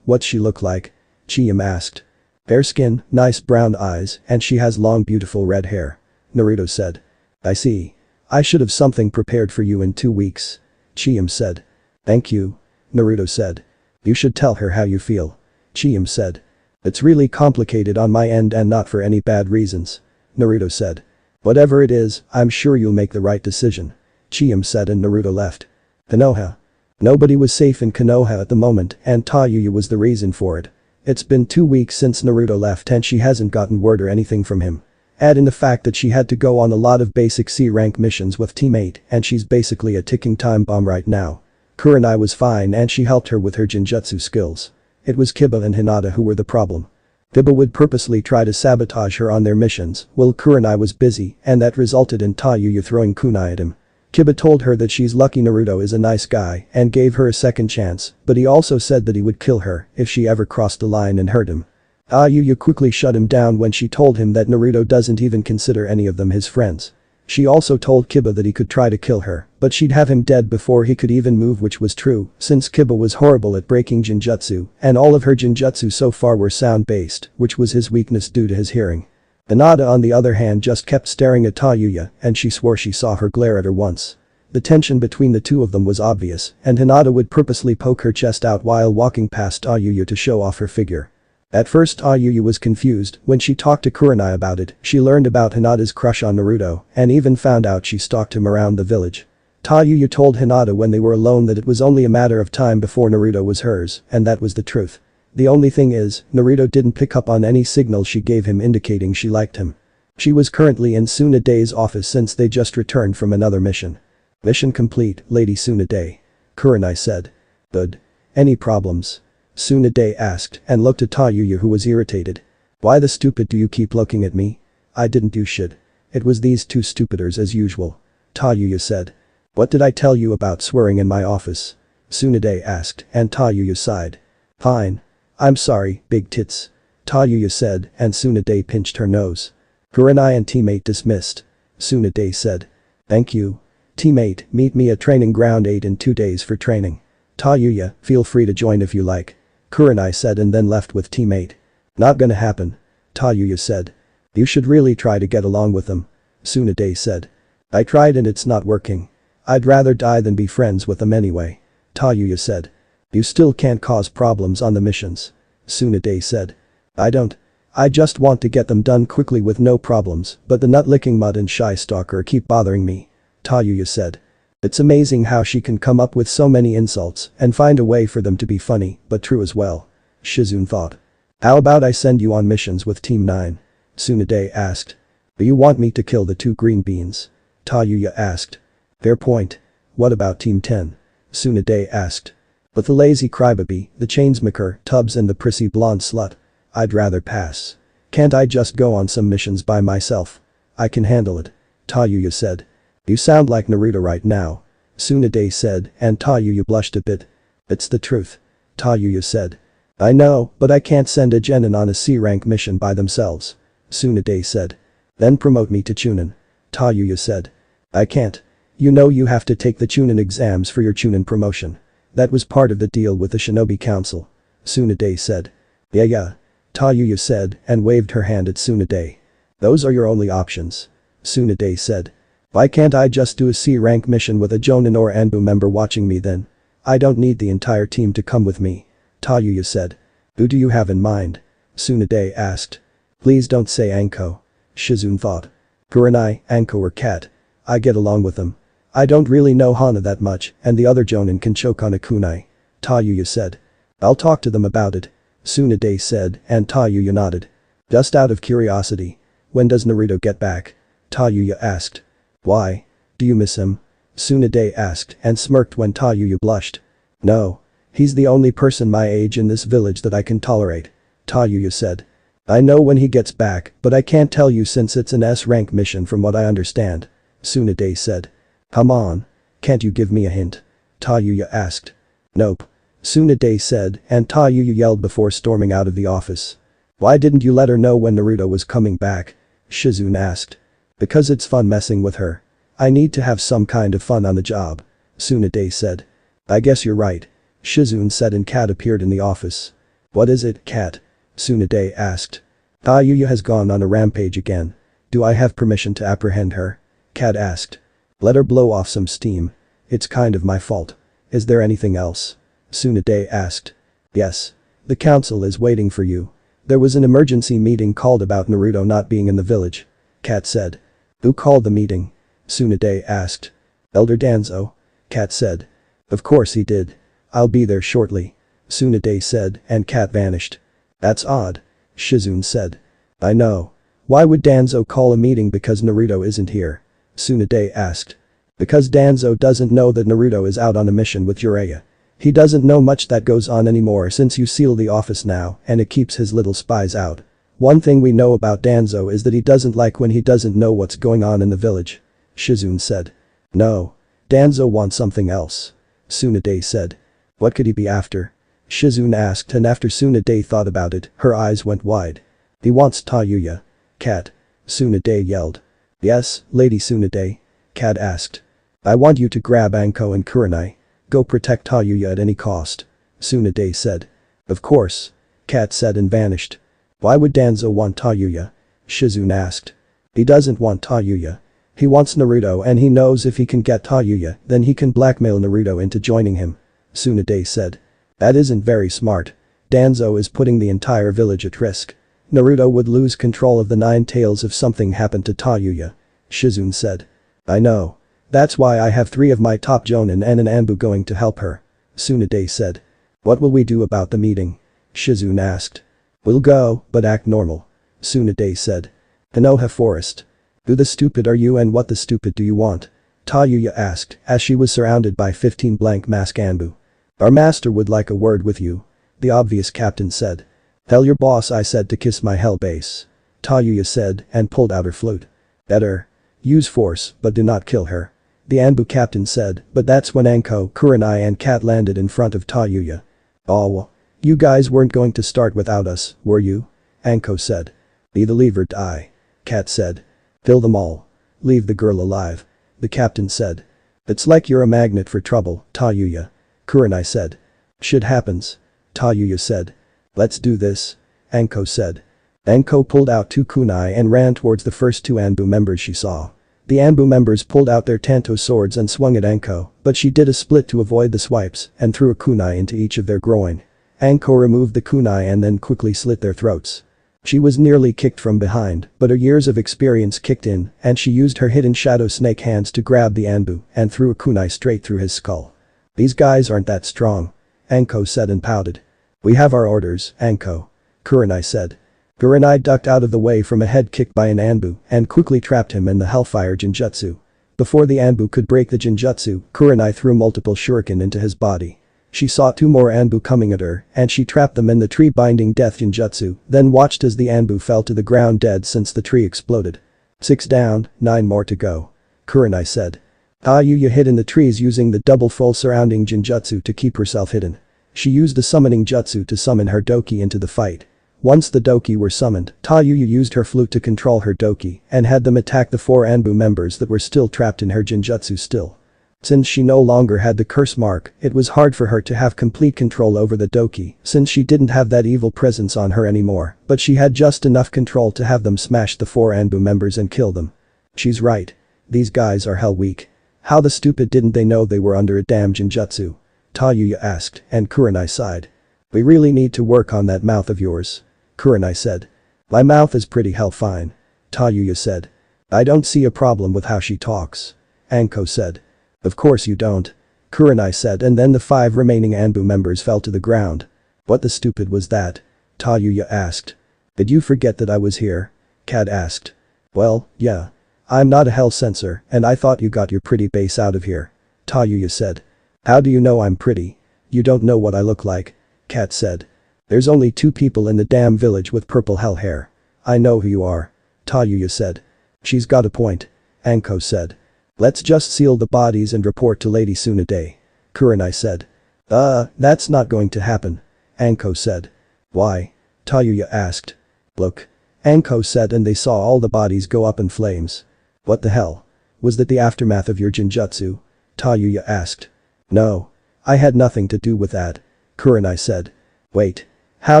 What's she look like? Chiem asked. Fair skin, nice brown eyes, and she has long beautiful red hair. Naruto said. I see. I should have something prepared for you in 2 weeks. Chiem said. Thank you. Naruto said. You should tell her how you feel. Chiem said. It's really complicated on my end and not for any bad reasons. Naruto said. Whatever it is, I'm sure you'll make the right decision. Chiyam said and Naruto left. Konoha. Nobody was safe in Konoha at the moment and Tayuya was the reason for it. It's been 2 weeks since Naruto left and she hasn't gotten word or anything from him. Add in the fact that she had to go on a lot of basic C-rank missions with Team 8 and she's basically a ticking time bomb right now. Kurenai was fine and she helped her with her genjutsu skills. It was Kiba and Hinata who were the problem. Kiba would purposely try to sabotage her on their missions while Kurenai was busy and that resulted in Tayuya throwing kunai at him. Kiba told her that she's lucky Naruto is a nice guy and gave her a second chance, but he also said that he would kill her if she ever crossed the line and hurt him. Tayuya quickly shut him down when she told him that Naruto doesn't even consider any of them his friends. She also told Kiba that he could try to kill her, but she'd have him dead before he could even move, which was true since Kiba was horrible at breaking genjutsu and all of her genjutsu so far were sound-based, which was his weakness due to his hearing. Hinata on the other hand just kept staring at Tayuya and she swore she saw her glare at her once. The tension between the two of them was obvious and Hinata would purposely poke her chest out while walking past Tayuya to show off her figure. At first Tayuya was confused. When she talked to Kurenai about it, she learned about Hinata's crush on Naruto and even found out she stalked him around the village. Tayuya told Hinata when they were alone that it was only a matter of time before Naruto was hers, and that was the truth. The only thing is, Naruto didn't pick up on any signal she gave him indicating she liked him. She was currently in Tsunade's office since they just returned from another mission. Mission complete, Lady Tsunade. Kurenai said. Good. Any problems? Tsunade asked and looked at Tayuya who was irritated. Why the stupid do you keep looking at me? I didn't do shit. It was these two stupiders as usual. Tayuya said. What did I tell you about swearing in my office? Tsunade asked and Tayuya sighed. Fine. I'm sorry, big tits. Tayuya said and Tsunade pinched her nose. Kurenai and teammate dismissed. Tsunade said. Thank you. Teammate, meet me at training ground 8 in 2 days for training. Tayuya, feel free to join if you like. Kurenai said and then left with teammate. Not gonna happen. Tayuya said. You should really try to get along with them. Tsunade said. I tried and it's not working. I'd rather die than be friends with them anyway. Tayuya said. You still can't cause problems on the missions. Tsunade said. I just want to get them done quickly with no problems, but the nut-licking mud and shy stalker keep bothering me. Tayuya said. It's amazing how she can come up with so many insults and find a way for them to be funny, but true as well. Shizune thought. How about I send you on missions with Team 9? Tsunade asked. Do you want me to kill the 2 green beans? Tayuya asked. Fair point. What about Team 10? Tsunade asked. But the lazy crybaby, the chainsmaker, Tubbs and the prissy blonde slut. I'd rather pass. Can't I just go on some missions by myself? I can handle it. Tayuya said. You sound like Naruto right now. Tsunade said and Tayuya blushed a bit. It's the truth. Tayuya said. I know, but I can't send a genin on a C-rank mission by themselves. Tsunade said. Then promote me to Chunin. Tayuya said. I can't. You know you have to take the Chunin exams for your Chunin promotion. That was part of the deal with the Shinobi Council. Tsunade said. Yeah. Tayuya said and waved her hand at Tsunade. Those are your only options. Tsunade said. Why can't I just do a C-rank mission with a Jonin or Anbu member watching me then? I don't need the entire team to come with me. Tayuya said. Who do you have in mind? Tsunade asked. Please don't say Anko. Shizune thought. Kurenai, Anko or Kat. I get along with them. I don't really know Hana that much and the other Jonin can choke on a kunai. Tayuya said. I'll talk to them about it. Tsunade said and Tayuya nodded. Just out of curiosity. When does Naruto get back? Tayuya asked. Why? Do you miss him? Tsunade asked and smirked when Tayuya blushed. No. He's the only person my age in this village that I can tolerate. Tayuya said. I know when he gets back, but I can't tell you since it's an S-rank mission from what I understand. Tsunade said. Come on. Can't you give me a hint? Tayuya asked. Nope. Tsunade said and Tayuya yelled before storming out of the office. Why didn't you let her know when Naruto was coming back? Shizune asked. Because it's fun messing with her. I need to have some kind of fun on the job. Tsunade said. I guess you're right. Shizune said and Kat appeared in the office. What is it, Kat? Tsunade asked. Tayuya has gone on a rampage again. Do I have permission to apprehend her? Kat asked. Let her blow off some steam. It's kind of my fault. Is there anything else? Tsunade asked. Yes. The council is waiting for you. There was an emergency meeting called about Naruto not being in the village. Kat said. Who called the meeting? Tsunade asked. Elder Danzo. Kat said. Of course he did. I'll be there shortly. Tsunade said, and Kat vanished. That's odd. Shizune said. I know. Why would Danzo call a meeting because Naruto isn't here? Tsunade asked. Because Danzo doesn't know that Naruto is out on a mission with Jiraiya. He doesn't know much that goes on anymore since you seal the office now and it keeps his little spies out. One thing we know about Danzo is that he doesn't like when he doesn't know what's going on in the village. Shizune said. No. Danzo wants something else. Tsunade said. What could he be after? Shizune asked, and after Tsunade thought about it, her eyes went wide. He wants Tayuya. Kat. Tsunade yelled. Yes, Lady Tsunade? Kat asked. I want you to grab Anko and Kurenai. Go protect Tayuya at any cost. Tsunade said. Of course. Kat said and vanished. Why would Danzo want Tayuya? Shizune asked. He doesn't want Tayuya. He wants Naruto and he knows if he can get Tayuya, then he can blackmail Naruto into joining him. Tsunade said. That isn't very smart. Danzo is putting the entire village at risk. Naruto would lose control of the Nine Tails if something happened to Tayuya. Shizune said. I know. That's why I have 3 of my top jonin and an Anbu going to help her. Tsunade said. What will we do about the meeting? Shizune asked. We'll go, but act normal. Tsunade said. Konoha Forest. Who the stupid are you and what the stupid do you want? Tayuya asked as she was surrounded by 15 blank mask Anbu. Our master would like a word with you. The obvious captain said. Tell your boss I said to kiss my hell base. Tayuya said and pulled out her flute. Better. Use force, but do not kill her. The Anbu captain said, but that's when Anko, Kurenai and Kat landed in front of Tayuya. Oh. You guys weren't going to start without us, were you? Anko said. Either leave or die. Kat said. Kill them all. Leave the girl alive. The captain said. It's like you're a magnet for trouble, Tayuya. Kurenai said. Shit happens. Tayuya said. Let's do this. Anko said. Anko pulled out 2 kunai and ran towards the first 2 Anbu members she saw. The Anbu members pulled out their Tanto swords and swung at Anko, but she did a split to avoid the swipes and threw a kunai into each of their groin. Anko removed the kunai and then quickly slit their throats. She was nearly kicked from behind, but her years of experience kicked in and she used her hidden shadow snake hands to grab the Anbu and threw a kunai straight through his skull. These guys aren't that strong. Anko said and pouted. We have our orders, Anko. Kurenai said. Kurenai ducked out of the way from a head kick by an Anbu and quickly trapped him in the Hellfire Jinjutsu. Before the Anbu could break the Jinjutsu, Kurenai threw multiple shuriken into his body. She saw 2 more Anbu coming at her and she trapped them in the tree-binding death Jinjutsu, then watched as the Anbu fell to the ground dead since the tree exploded. 6 down, 9 more to go. Kurenai said. Tayuya hid in the trees using the double full surrounding Jinjutsu to keep herself hidden. She used the summoning jutsu to summon her Doki into the fight. Once the Doki were summoned, Tayuya used her flute to control her Doki and had them attack the 4 Anbu members that were still trapped in her Jinjutsu still. Since she no longer had the curse mark, it was hard for her to have complete control over the Doki since she didn't have that evil presence on her anymore, but she had just enough control to have them smash the 4 Anbu members and kill them. She's right. These guys are hell weak. How the stupid didn't they know they were under a damn Jinjutsu? Tayuya asked, and Kurenai sighed. We really need to work on that mouth of yours. Kurenai said. My mouth is pretty hell fine. Tayuya said. I don't see a problem with how she talks. Anko said. Of course you don't. Kurenai said, and then the 5 remaining Anbu members fell to the ground. What the stupid was that? Tayuya asked. Did you forget that I was here? Kat asked. Well, yeah. I'm not a hell censor and I thought you got your pretty base out of here. Tayuya said. How do you know I'm pretty? You don't know what I look like. Kat said. There's only 2 people in the damn village with purple hell hair. I know who you are. Tayuya said. She's got a point. Anko said. Let's just seal the bodies and report to Lady Tsunade. Kurenai said. That's not going to happen. Anko said. Why? Tayuya asked. Look. Anko said, and they saw all the bodies go up in flames. What the hell? Was that the aftermath of your Jinjutsu? Tayuya asked. No. I had nothing to do with that. Kurenai said. Wait. How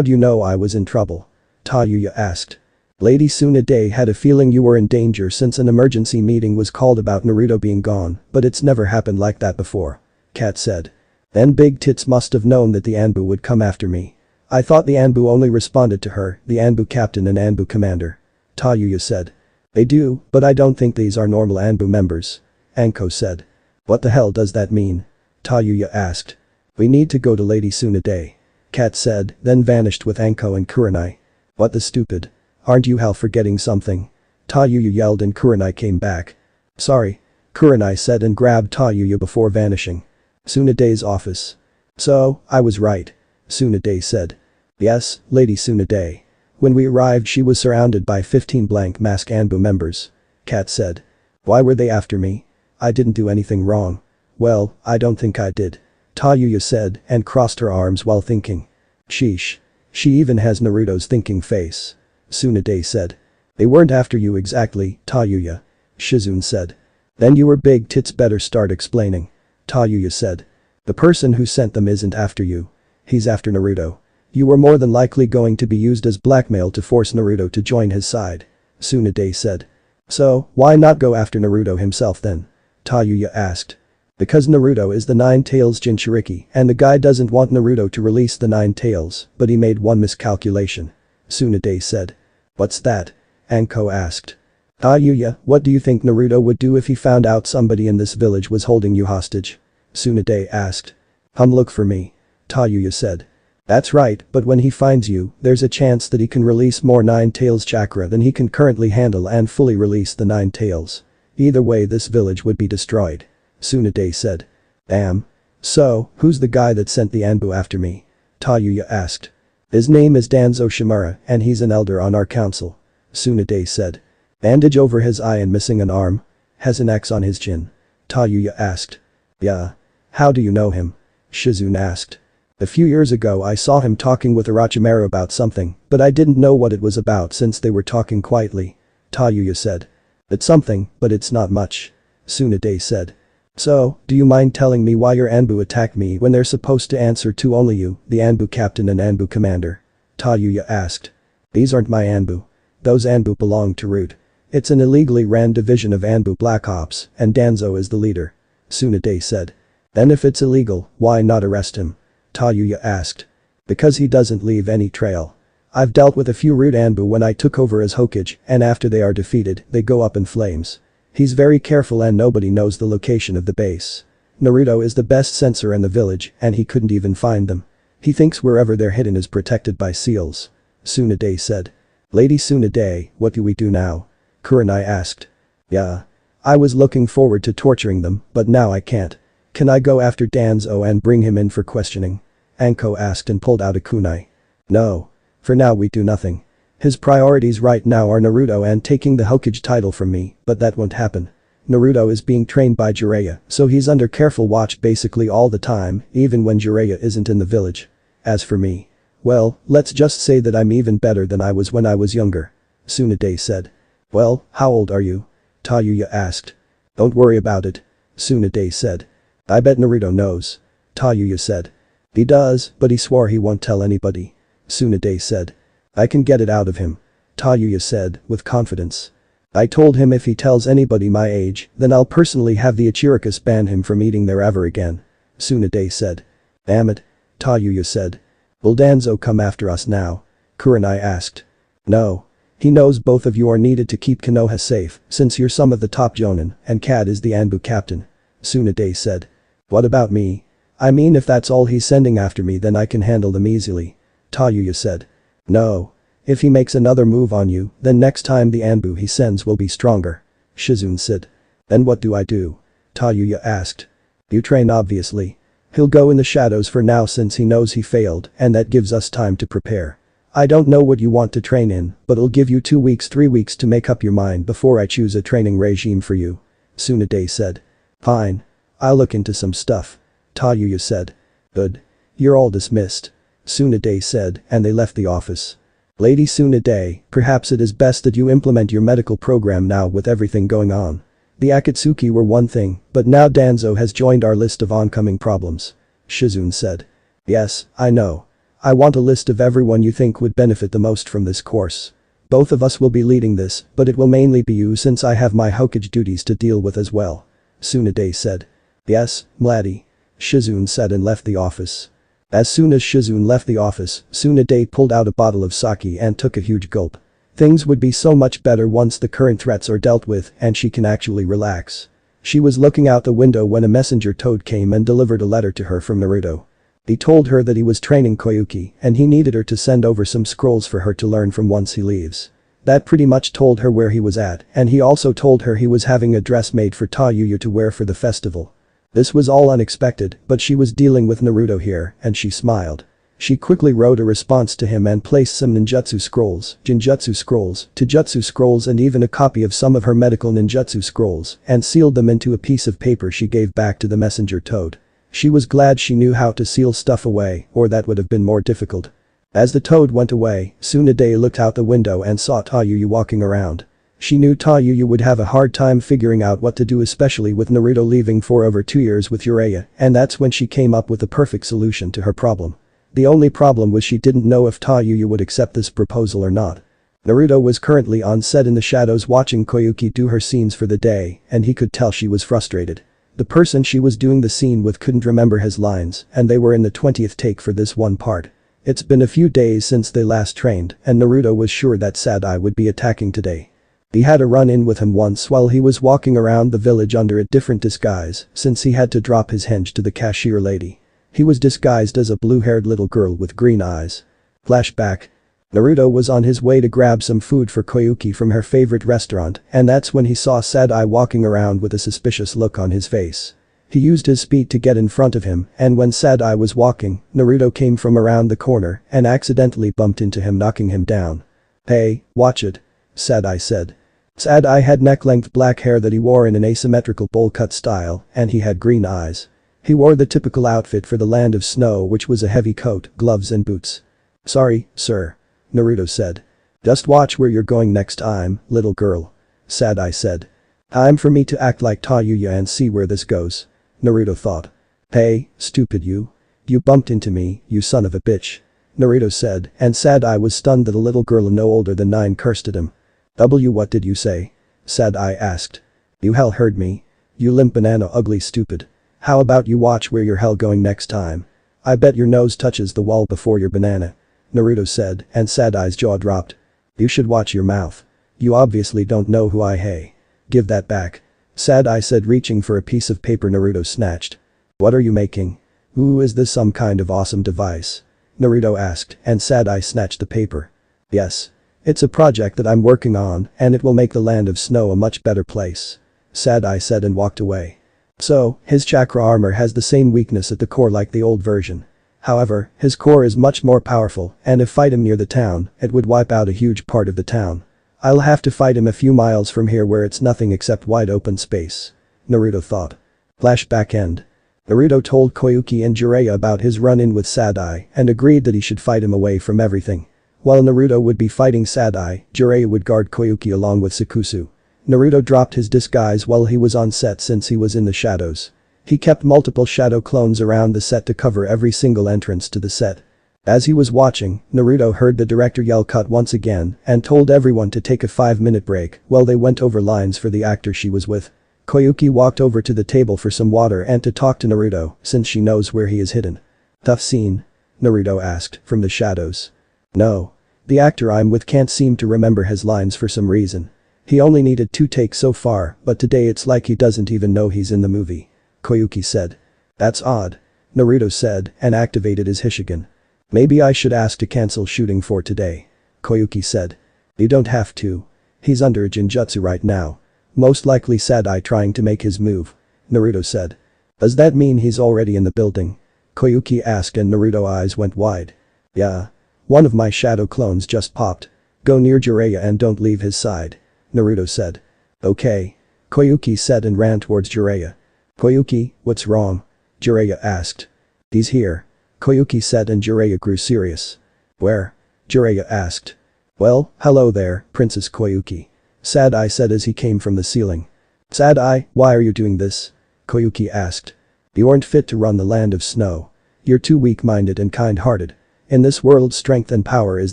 do you know I was in trouble? Tayuya asked. Lady Tsunade had a feeling you were in danger since an emergency meeting was called about Naruto being gone, but it's never happened like that before. Kat said. Then Big Tits must have known that the Anbu would come after me. I thought the Anbu only responded to her, the Anbu captain and Anbu commander. Tayuya said. They do, but I don't think these are normal Anbu members. Anko said. What the hell does that mean? Tayuya asked. We need to go to Lady Tsunade. Kat said, then vanished with Anko and Kurenai. What the stupid. Aren't you hell forgetting something? Tayuya yelled and Kurenai came back. Sorry. Kurenai said and grabbed Tayuya before vanishing. Tsunade's office. So, I was right. Tsunade said. Yes, Lady Tsunade. When we arrived she was surrounded by 15 blank mask Anbu members. Kat said. Why were they after me? I didn't do anything wrong. Well, I don't think I did. Tayuya said and crossed her arms while thinking. Sheesh. She even has Naruto's thinking face. Tsunade said. They weren't after you exactly, Tayuya. Shizune said. Then your big tits better start explaining. Tayuya said. The person who sent them isn't after you. He's after Naruto. You were more than likely going to be used as blackmail to force Naruto to join his side. Tsunade said. So, why not go after Naruto himself then? Tayuya asked. Because Naruto is the Nine Tails Jinchuriki and the guy doesn't want Naruto to release the Nine Tails, but he made one miscalculation. Tsunade said. What's that? Anko asked. Tayuya, what do you think Naruto would do if he found out somebody in this village was holding you hostage? Tsunade asked. Look for me. Tayuya said. That's right, but when he finds you, there's a chance that he can release more Nine Tails chakra than he can currently handle and fully release the Nine Tails. Either way this village would be destroyed. Tsunade said. Damn. So, who's the guy that sent the Anbu after me? Tayuya asked. His name is Danzo Shimura and he's an elder on our council. Tsunade said. Bandage over his eye and missing an arm? Has an X on his chin. Tayuya asked. Yeah. How do you know him? Shizune asked. A few years ago I saw him talking with Orochimaru about something, but I didn't know what it was about since they were talking quietly. Tayuya said. It's something, but it's not much. Tsunade said. So, do you mind telling me why your Anbu attacked me when they're supposed to answer to only you, the Anbu captain and Anbu commander? Tayuya asked. These aren't my Anbu. Those Anbu belong to Root. It's an illegally ran division of Anbu Black Ops, and Danzo is the leader. Tsunade said. Then if it's illegal, why not arrest him? Tayuya asked. Because he doesn't leave any trail. I've dealt with a few Root Anbu when I took over as Hokage, and after they are defeated, they go up in flames. He's very careful and nobody knows the location of the base. Naruto is the best censor in the village and he couldn't even find them. He thinks wherever they're hidden is protected by seals. Tsunade said. Lady Tsunade, what do we do now? Kurenai asked. Yeah. I was looking forward to torturing them, but now I can't. Can I go after Danzo and bring him in for questioning? Anko asked and pulled out a kunai. No. For now we do nothing. His priorities right now are Naruto and taking the Hokage title from me, but that won't happen. Naruto is being trained by Jiraiya, so he's under careful watch basically all the time, even when Jiraiya isn't in the village. As for me. Well, let's just say that I'm even better than I was when I was younger. Tsunade said. Well, how old are you? Tayuya asked. Don't worry about it. Tsunade said. I bet Naruto knows. Tayuya said. He does, but he swore he won't tell anybody. Tsunade said. I can get it out of him. Tayuya said, with confidence. I told him if he tells anybody my age, then I'll personally have the Ichirikas ban him from eating there ever again. Tsunade said. Damn it. Tayuya said. Will Danzo come after us now? Kurenai asked. No. He knows both of you are needed to keep Konoha safe, since you're some of the top jonin, and Kat is the Anbu captain. Tsunade said. What about me? I mean if that's all he's sending after me then I can handle them easily. Tayuya said. No. If he makes another move on you, then next time the Anbu he sends will be stronger. Shizune said. Then what do I do? Tayuya asked. You train obviously. He'll go in the shadows for now since he knows he failed and that gives us time to prepare. I don't know what you want to train in, but I'll give you 2 weeks 3 weeks to make up your mind before I choose a training regime for you. Tsunade said. Fine. I'll look into some stuff. Tayuya said. Good. You're all dismissed. Tsunade said and they left the office. Lady Tsunade, perhaps it is best that you implement your medical program now with everything going on. The Akatsuki were one thing, but now Danzo has joined our list of oncoming problems. Shizune said. Yes, I know. I want a list of everyone you think would benefit the most from this course. Both of us will be leading this, but it will mainly be you since I have my Hokage duties to deal with as well. Tsunade said. Yes, Mladen. Shizune said and left the office. As soon as Shizune left the office, Tsunade pulled out a bottle of sake and took a huge gulp. Things would be so much better once the current threats are dealt with and she can actually relax. She was looking out the window when a messenger toad came and delivered a letter to her from Naruto. He told her that he was training Koyuki and he needed her to send over some scrolls for her to learn from once he leaves. That pretty much told her where he was at, and he also told her he was having a dress made for Tayuya to wear for the festival. This was all unexpected, but she was dealing with Naruto here and she smiled. She quickly wrote a response to him and placed some ninjutsu scrolls, jinjutsu scrolls, taijutsu scrolls and even a copy of some of her medical ninjutsu scrolls and sealed them into a piece of paper she gave back to the messenger toad. She was glad she knew how to seal stuff away, or that would have been more difficult. As the toad went away, Tsunade looked out the window and saw Tayuya walking around. She knew Tayuya would have a hard time figuring out what to do, especially with Naruto leaving for over 2 years with Jiraiya, and that's when she came up with the perfect solution to her problem. The only problem was she didn't know if Tayuya would accept this proposal or not. Naruto was currently on set in the shadows watching Koyuki do her scenes for the day, and he could tell she was frustrated. The person she was doing the scene with couldn't remember his lines, and they were in the 20th take for this one part. It's been a few days since they last trained, and Naruto was sure that Sad-Eye would be attacking today. He had a run-in with him once while he was walking around the village under a different disguise, since he had to drop his henge to the cashier lady. He was disguised as a blue-haired little girl with green eyes. Flashback. Naruto was on his way to grab some food for Koyuki from her favorite restaurant, and that's when he saw Sad-Eye walking around with a suspicious look on his face. He used his speed to get in front of him, and when Sad-Eye was walking, Naruto came from around the corner and accidentally bumped into him, knocking him down. "Hey, watch it," Sad-Eye said. Sad-Eye had neck-length black hair that he wore in an asymmetrical bowl-cut style, and he had green eyes. He wore the typical outfit for the land of snow, which was a heavy coat, gloves and boots. "Sorry, sir," Naruto said. "Just watch where you're going next time, little girl," Sad-Eye said. "Time for me to act like Tayuya and see where this goes," Naruto thought. "Hey, stupid you. You bumped into me, you son of a bitch," Naruto said, and Sad-Eye was stunned that a little girl no older than 9 cursed at him. What did you say?" Sad-Eye asked. "You hell heard me. You limp banana ugly stupid. How about you watch where you're hell going next time? I bet your nose touches the wall before your banana," Naruto said, and Sad-Eye's jaw dropped. "You should watch your mouth. You obviously don't know who I hey. Give that back," Sad-Eye said, reaching for a piece of paper Naruto snatched. "What are you making? Ooh, is this some kind of awesome device?" Naruto asked, and Sad-Eye snatched the paper. "Yes. It's a project that I'm working on, and it will make the land of snow a much better place," Sad-Eye said and walked away. So, his chakra armor has the same weakness at the core like the old version. However, his core is much more powerful, and if fight him near the town, it would wipe out a huge part of the town. I'll have to fight him a few miles from here where it's nothing except wide open space, Naruto thought. Flashback end. Naruto told Koyuki and Jiraiya about his run-in with Sad-Eye and agreed that he should fight him away from everything. While Naruto would be fighting Sad-Eye, Jiraiya would guard Koyuki along with Sakusu. Naruto dropped his disguise while he was on set since he was in the shadows. He kept multiple shadow clones around the set to cover every single entrance to the set. As he was watching, Naruto heard the director yell cut once again and told everyone to take a 5-minute break while they went over lines for the actor she was with. Koyuki walked over to the table for some water and to talk to Naruto since she knows where he is hidden. "Tough scene?" Naruto asked from the shadows. "No. The actor I'm with can't seem to remember his lines for some reason. He only needed 2 takes so far, but today it's like he doesn't even know he's in the movie," Koyuki said. "That's odd," Naruto said and activated his Hishigan. "Maybe I should ask to cancel shooting for today," Koyuki said. "You don't have to. He's under a Jinjutsu right now. Most likely Sad-Eye trying to make his move," Naruto said. "Does that mean he's already in the building?" Koyuki asked and Naruto's eyes went wide. "Yeah. One of my shadow clones just popped. Go near Jiraiya and don't leave his side," Naruto said. "Okay," Koyuki said and ran towards Jiraiya. "Koyuki, what's wrong?" Jiraiya asked. "He's here," Koyuki said and Jiraiya grew serious. "Where?" Jiraiya asked. "Well, hello there, Princess Koyuki," Sad-Eye said as he came from the ceiling. "Sad-Eye, why are you doing this?" Koyuki asked. "You aren't fit to run the land of snow. You're too weak-minded and kind-hearted. In this world, strength and power is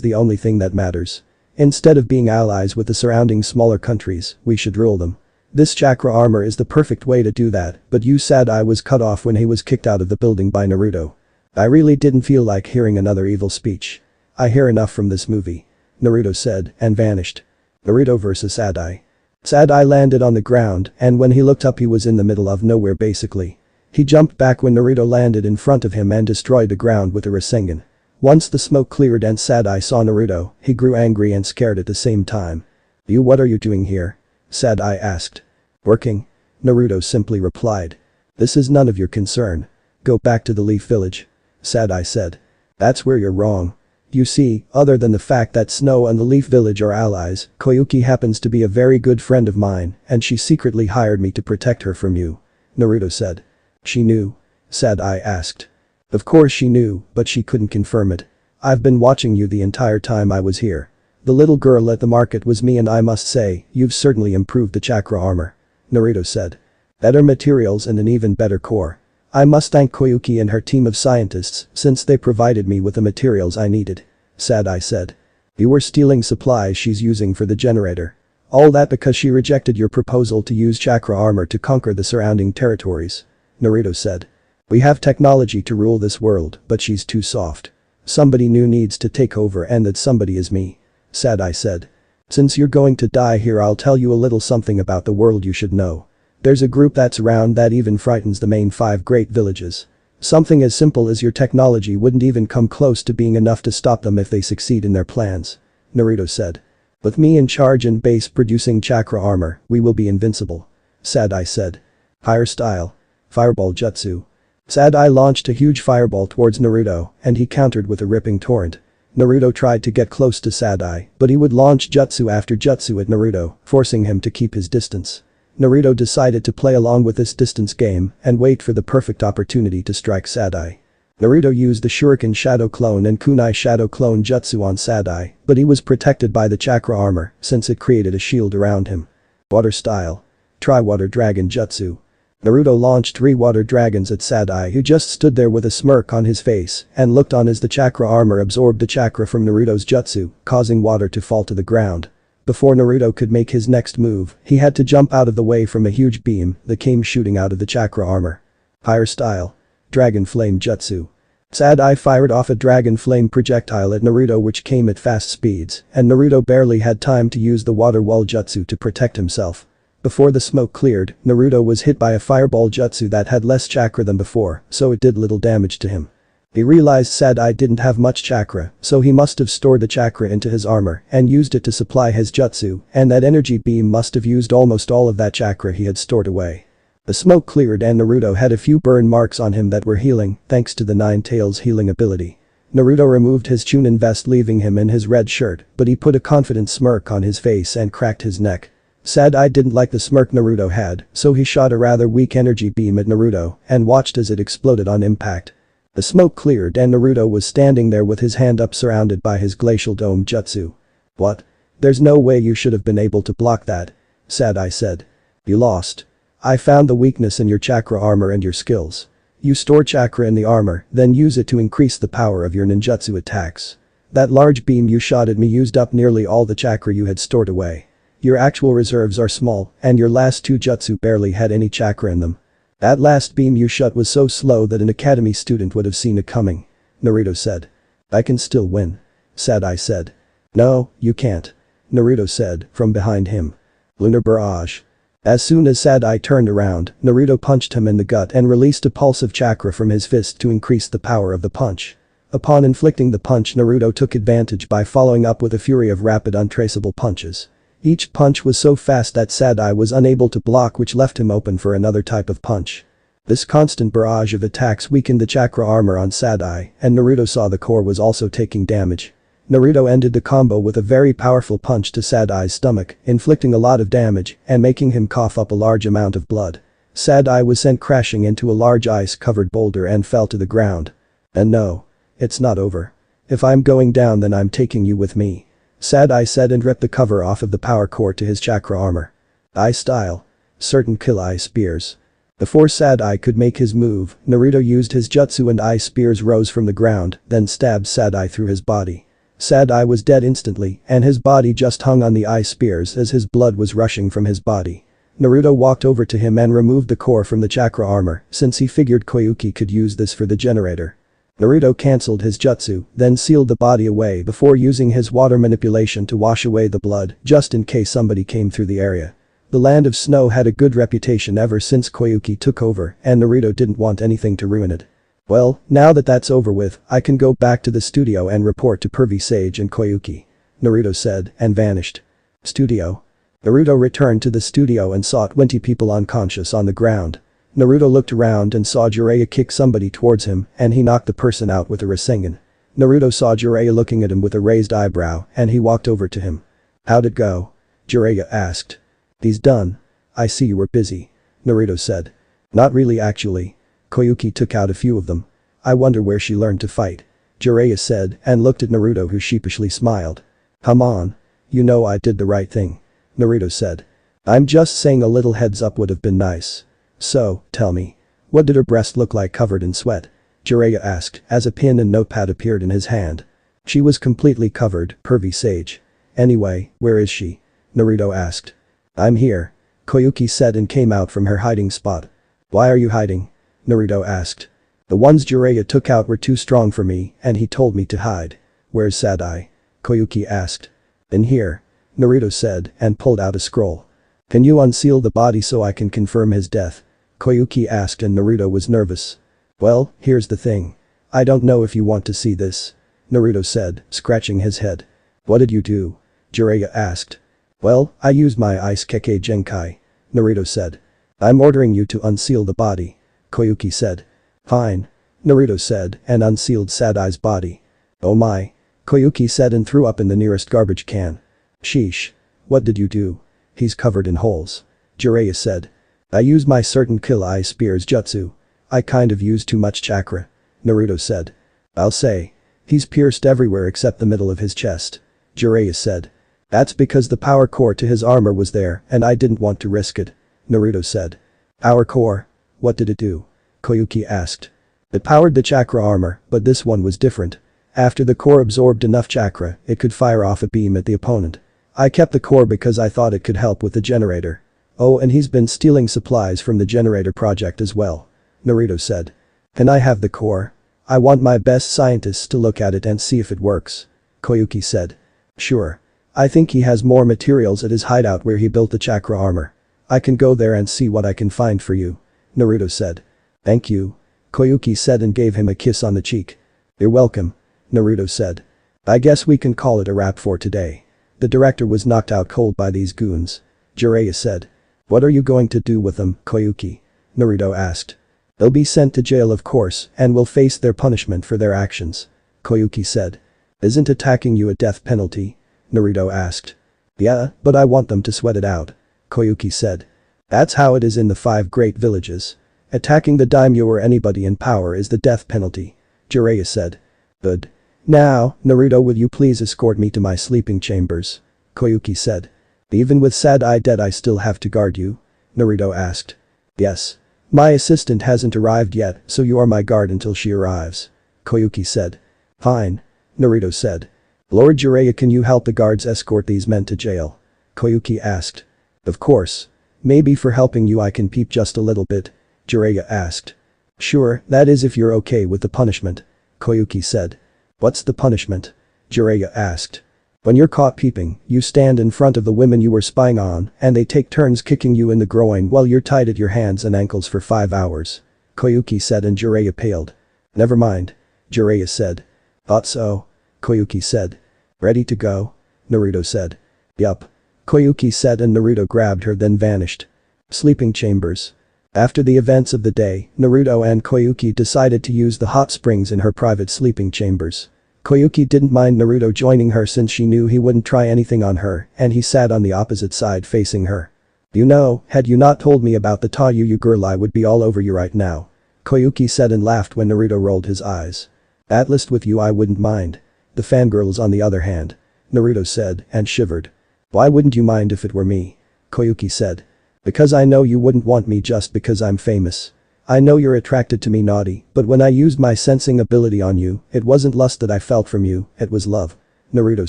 the only thing that matters. Instead of being allies with the surrounding smaller countries, we should rule them. This chakra armor is the perfect way to do that, but you Sad-Eye was cut off when he was kicked out of the building by Naruto. I really didn't feel like hearing another evil speech. I hear enough from this movie. Naruto said and vanished. Naruto vs Sadai. Sadai landed on the ground and when he looked up he was in the middle of nowhere basically. He jumped back when Naruto landed in front of him and destroyed the ground with a Rasengan. Once the smoke cleared and Sadai saw Naruto, he grew angry and scared at the same time. What are you doing here? Sadai asked. Working. Naruto simply replied. This is none of your concern. Go back to the Leaf Village. Sadai said. That's where you're wrong. You see, other than the fact that Snow and the Leaf Village are allies, Koyuki happens to be a very good friend of mine and she secretly hired me to protect her from you. Naruto said. She knew? Sadai asked. Of course she knew, but she couldn't confirm it. I've been watching you the entire time I was here. The little girl at the market was me and I must say, you've certainly improved the chakra armor. Naruto said. Better materials and an even better core. I must thank Koyuki and her team of scientists since they provided me with the materials I needed. Sadai said. You were stealing supplies she's using for the generator. All that because she rejected your proposal to use chakra armor to conquer the surrounding territories. Naruto said. We have technology to rule this world, but she's too soft. Somebody new needs to take over and that somebody is me. Sadai said. Since you're going to die here I'll tell you a little something about the world you should know. There's a group that's around that even frightens the main 5 great villages. Something as simple as your technology wouldn't even come close to being enough to stop them if they succeed in their plans. Naruto said. With me in charge and base producing chakra armor, we will be invincible. Sadai said. Higher style. Fireball jutsu. Sadai launched a huge fireball towards Naruto and he countered with a ripping torrent. Naruto tried to get close to Sadai, but he would launch jutsu after jutsu at Naruto, forcing him to keep his distance. Naruto decided to play along with this distance game and wait for the perfect opportunity to strike Sadai. Naruto used the Shuriken Shadow Clone and Kunai Shadow Clone jutsu on Sadai, but he was protected by the chakra armor since it created a shield around him. Water style. Try Water Dragon jutsu. Naruto launched 3 water dragons at Sadai who just stood there with a smirk on his face and looked on as the chakra armor absorbed the chakra from Naruto's jutsu, causing water to fall to the ground. Before Naruto could make his next move, he had to jump out of the way from a huge beam that came shooting out of the chakra armor. Higher style. Dragon Flame jutsu. Sadai fired off a dragon flame projectile at Naruto which came at fast speeds, and Naruto barely had time to use the water wall jutsu to protect himself. Before the smoke cleared, Naruto was hit by a fireball jutsu that had less chakra than before, so it did little damage to him. He realized Sadai didn't have much chakra, so he must have stored the chakra into his armor and used it to supply his jutsu, and that energy beam must have used almost all of that chakra he had stored away. The smoke cleared and Naruto had a few burn marks on him that were healing thanks to the Nine Tails healing ability. Naruto removed his Chunin vest leaving him in his red shirt, but he put a confident smirk on his face and cracked his neck. Sadai didn't like the smirk Naruto had, so he shot a rather weak energy beam at Naruto and watched as it exploded on impact. The smoke cleared and Naruto was standing there with his hand up surrounded by his glacial dome jutsu. What? There's no way you should have been able to block that. Sadai said. You lost. I found the weakness in your chakra armor and your skills. You store chakra in the armor, then use it to increase the power of your ninjutsu attacks. That large beam you shot at me used up nearly all the chakra you had stored away. Your actual reserves are small, and your last 2 jutsu barely had any chakra in them. That last beam you shot was so slow that an academy student would have seen it coming. Naruto said. I can still win. Sadai said. No, you can't. Naruto said, from behind him. Lunar Barrage. As soon as Sadai turned around, Naruto punched him in the gut and released a pulse of chakra from his fist to increase the power of the punch. Upon inflicting the punch Naruto took advantage by following up with a fury of rapid untraceable punches. Each punch was so fast that Sadai was unable to block which left him open for another type of punch. This constant barrage of attacks weakened the chakra armor on Sadai and Naruto saw the core was also taking damage. Naruto ended the combo with a very powerful punch to Sadai's stomach, inflicting a lot of damage and making him cough up a large amount of blood. Sadai was sent crashing into a large ice-covered boulder and fell to the ground. And no. It's not over. If I'm going down then I'm taking you with me. Sadai said and ripped the cover off of the power core to his chakra armor. Eye style. Certain kill eye spears. Before Sadai could make his move, Naruto used his jutsu and eye spears rose from the ground, then stabbed Sadai through his body. Sadai was dead instantly, and his body just hung on the eye spears as his blood was rushing from his body. Naruto walked over to him and removed the core from the chakra armor, since he figured Koyuki could use this for the generator. Naruto cancelled his jutsu, then sealed the body away before using his water manipulation to wash away the blood, just in case somebody came through the area. The land of snow had a good reputation ever since Koyuki took over, and Naruto didn't want anything to ruin it. Well, now that that's over with, I can go back to the studio and report to Pervy Sage and Koyuki, Naruto said, and vanished. Studio. Naruto returned to the studio and saw 20 people unconscious on the ground. Naruto looked around and saw Jiraiya kick somebody towards him, and he knocked the person out with a Rasengan. Naruto saw Jiraiya looking at him with a raised eyebrow, and he walked over to him. How'd it go? Jiraiya asked. He's done. I see you were busy, Naruto said. Not really actually. Koyuki took out a few of them. I wonder where she learned to fight, Jiraiya said and looked at Naruto, who sheepishly smiled. Come on. You know I did the right thing, Naruto said. I'm just saying a little heads up would have been nice. So, tell me. What did her breast look like covered in sweat? Jiraiya asked as a pen and notepad appeared in his hand. She was completely covered, Pervy Sage. Anyway, where is she? Naruto asked. I'm here, Koyuki said and came out from her hiding spot. Why are you hiding? Naruto asked. The ones Jiraiya took out were too strong for me and he told me to hide. Where's Sadai? Koyuki asked. In here, Naruto said and pulled out a scroll. Can you unseal the body so I can confirm his death? Koyuki asked and Naruto was nervous. Well, here's the thing. I don't know if you want to see this, Naruto said, scratching his head. What did you do? Jiraiya asked. Well, I used my Ice Keke Genkai, Naruto said. I'm ordering you to unseal the body, Koyuki said. Fine, Naruto said and unsealed Sadai's body. Oh my, Koyuki said and threw up in the nearest garbage can. Sheesh. What did you do? He's covered in holes, Jiraiya said. I used my certain kill eye spears jutsu. I kind of used too much chakra, Naruto said. I'll say. He's pierced everywhere except the middle of his chest, Jiraiya said. That's because the power core to his armor was there and I didn't want to risk it, Naruto said. Power core? What did it do? Koyuki asked. It powered the chakra armor, but this one was different. After the core absorbed enough chakra, it could fire off a beam at the opponent. I kept the core because I thought it could help with the generator. Oh, and he's been stealing supplies from the generator project as well, Naruto said. Can I have the core? I want my best scientists to look at it and see if it works, Koyuki said. Sure. I think he has more materials at his hideout where he built the chakra armor. I can go there and see what I can find for you, Naruto said. Thank you, Koyuki said and gave him a kiss on the cheek. You're welcome, Naruto said. I guess we can call it a wrap for today. The director was knocked out cold by these goons, Jiraiya said. What are you going to do with them, Koyuki? Naruto asked. They'll be sent to jail of course and will face their punishment for their actions, Koyuki said. Isn't attacking you a death penalty? Naruto asked. Yeah, but I want them to sweat it out, Koyuki said. That's how it is in the 5 great villages. Attacking the daimyo or anybody in power is the death penalty, Jiraiya said. Good. Now, Naruto, will you please escort me to my sleeping chambers? Koyuki said. Even with Sadai dead I still have to guard you? Naruto asked. Yes. My assistant hasn't arrived yet, so you are my guard until she arrives, Koyuki said. Fine, Naruto said. Lord Jiraiya, can you help the guards escort these men to jail? Koyuki asked. Of course. Maybe for helping you I can peep just a little bit, Jiraiya asked. Sure, that is if you're okay with the punishment, Koyuki said. What's the punishment? Jiraiya asked. When you're caught peeping, you stand in front of the women you were spying on and they take turns kicking you in the groin while you're tied at your hands and ankles for 5 hours, Koyuki said and Jiraiya paled. Never mind, Jiraiya said. Thought so, Koyuki said. Ready to go? Naruto said. Yup, Koyuki said and Naruto grabbed her then vanished. Sleeping chambers. After the events of the day, Naruto and Koyuki decided to use the hot springs in her private sleeping chambers. Koyuki didn't mind Naruto joining her since she knew he wouldn't try anything on her and he sat on the opposite side facing her. You know, had you not told me about the Tayuya girl I would be all over you right now, Koyuki said and laughed when Naruto rolled his eyes. At least with you I wouldn't mind. The fangirls on the other hand, Naruto said and shivered. Why wouldn't you mind if it were me? Koyuki said. Because I know you wouldn't want me just because I'm famous. I know you're attracted to me naughty, but when I used my sensing ability on you, it wasn't lust that I felt from you, it was love, Naruto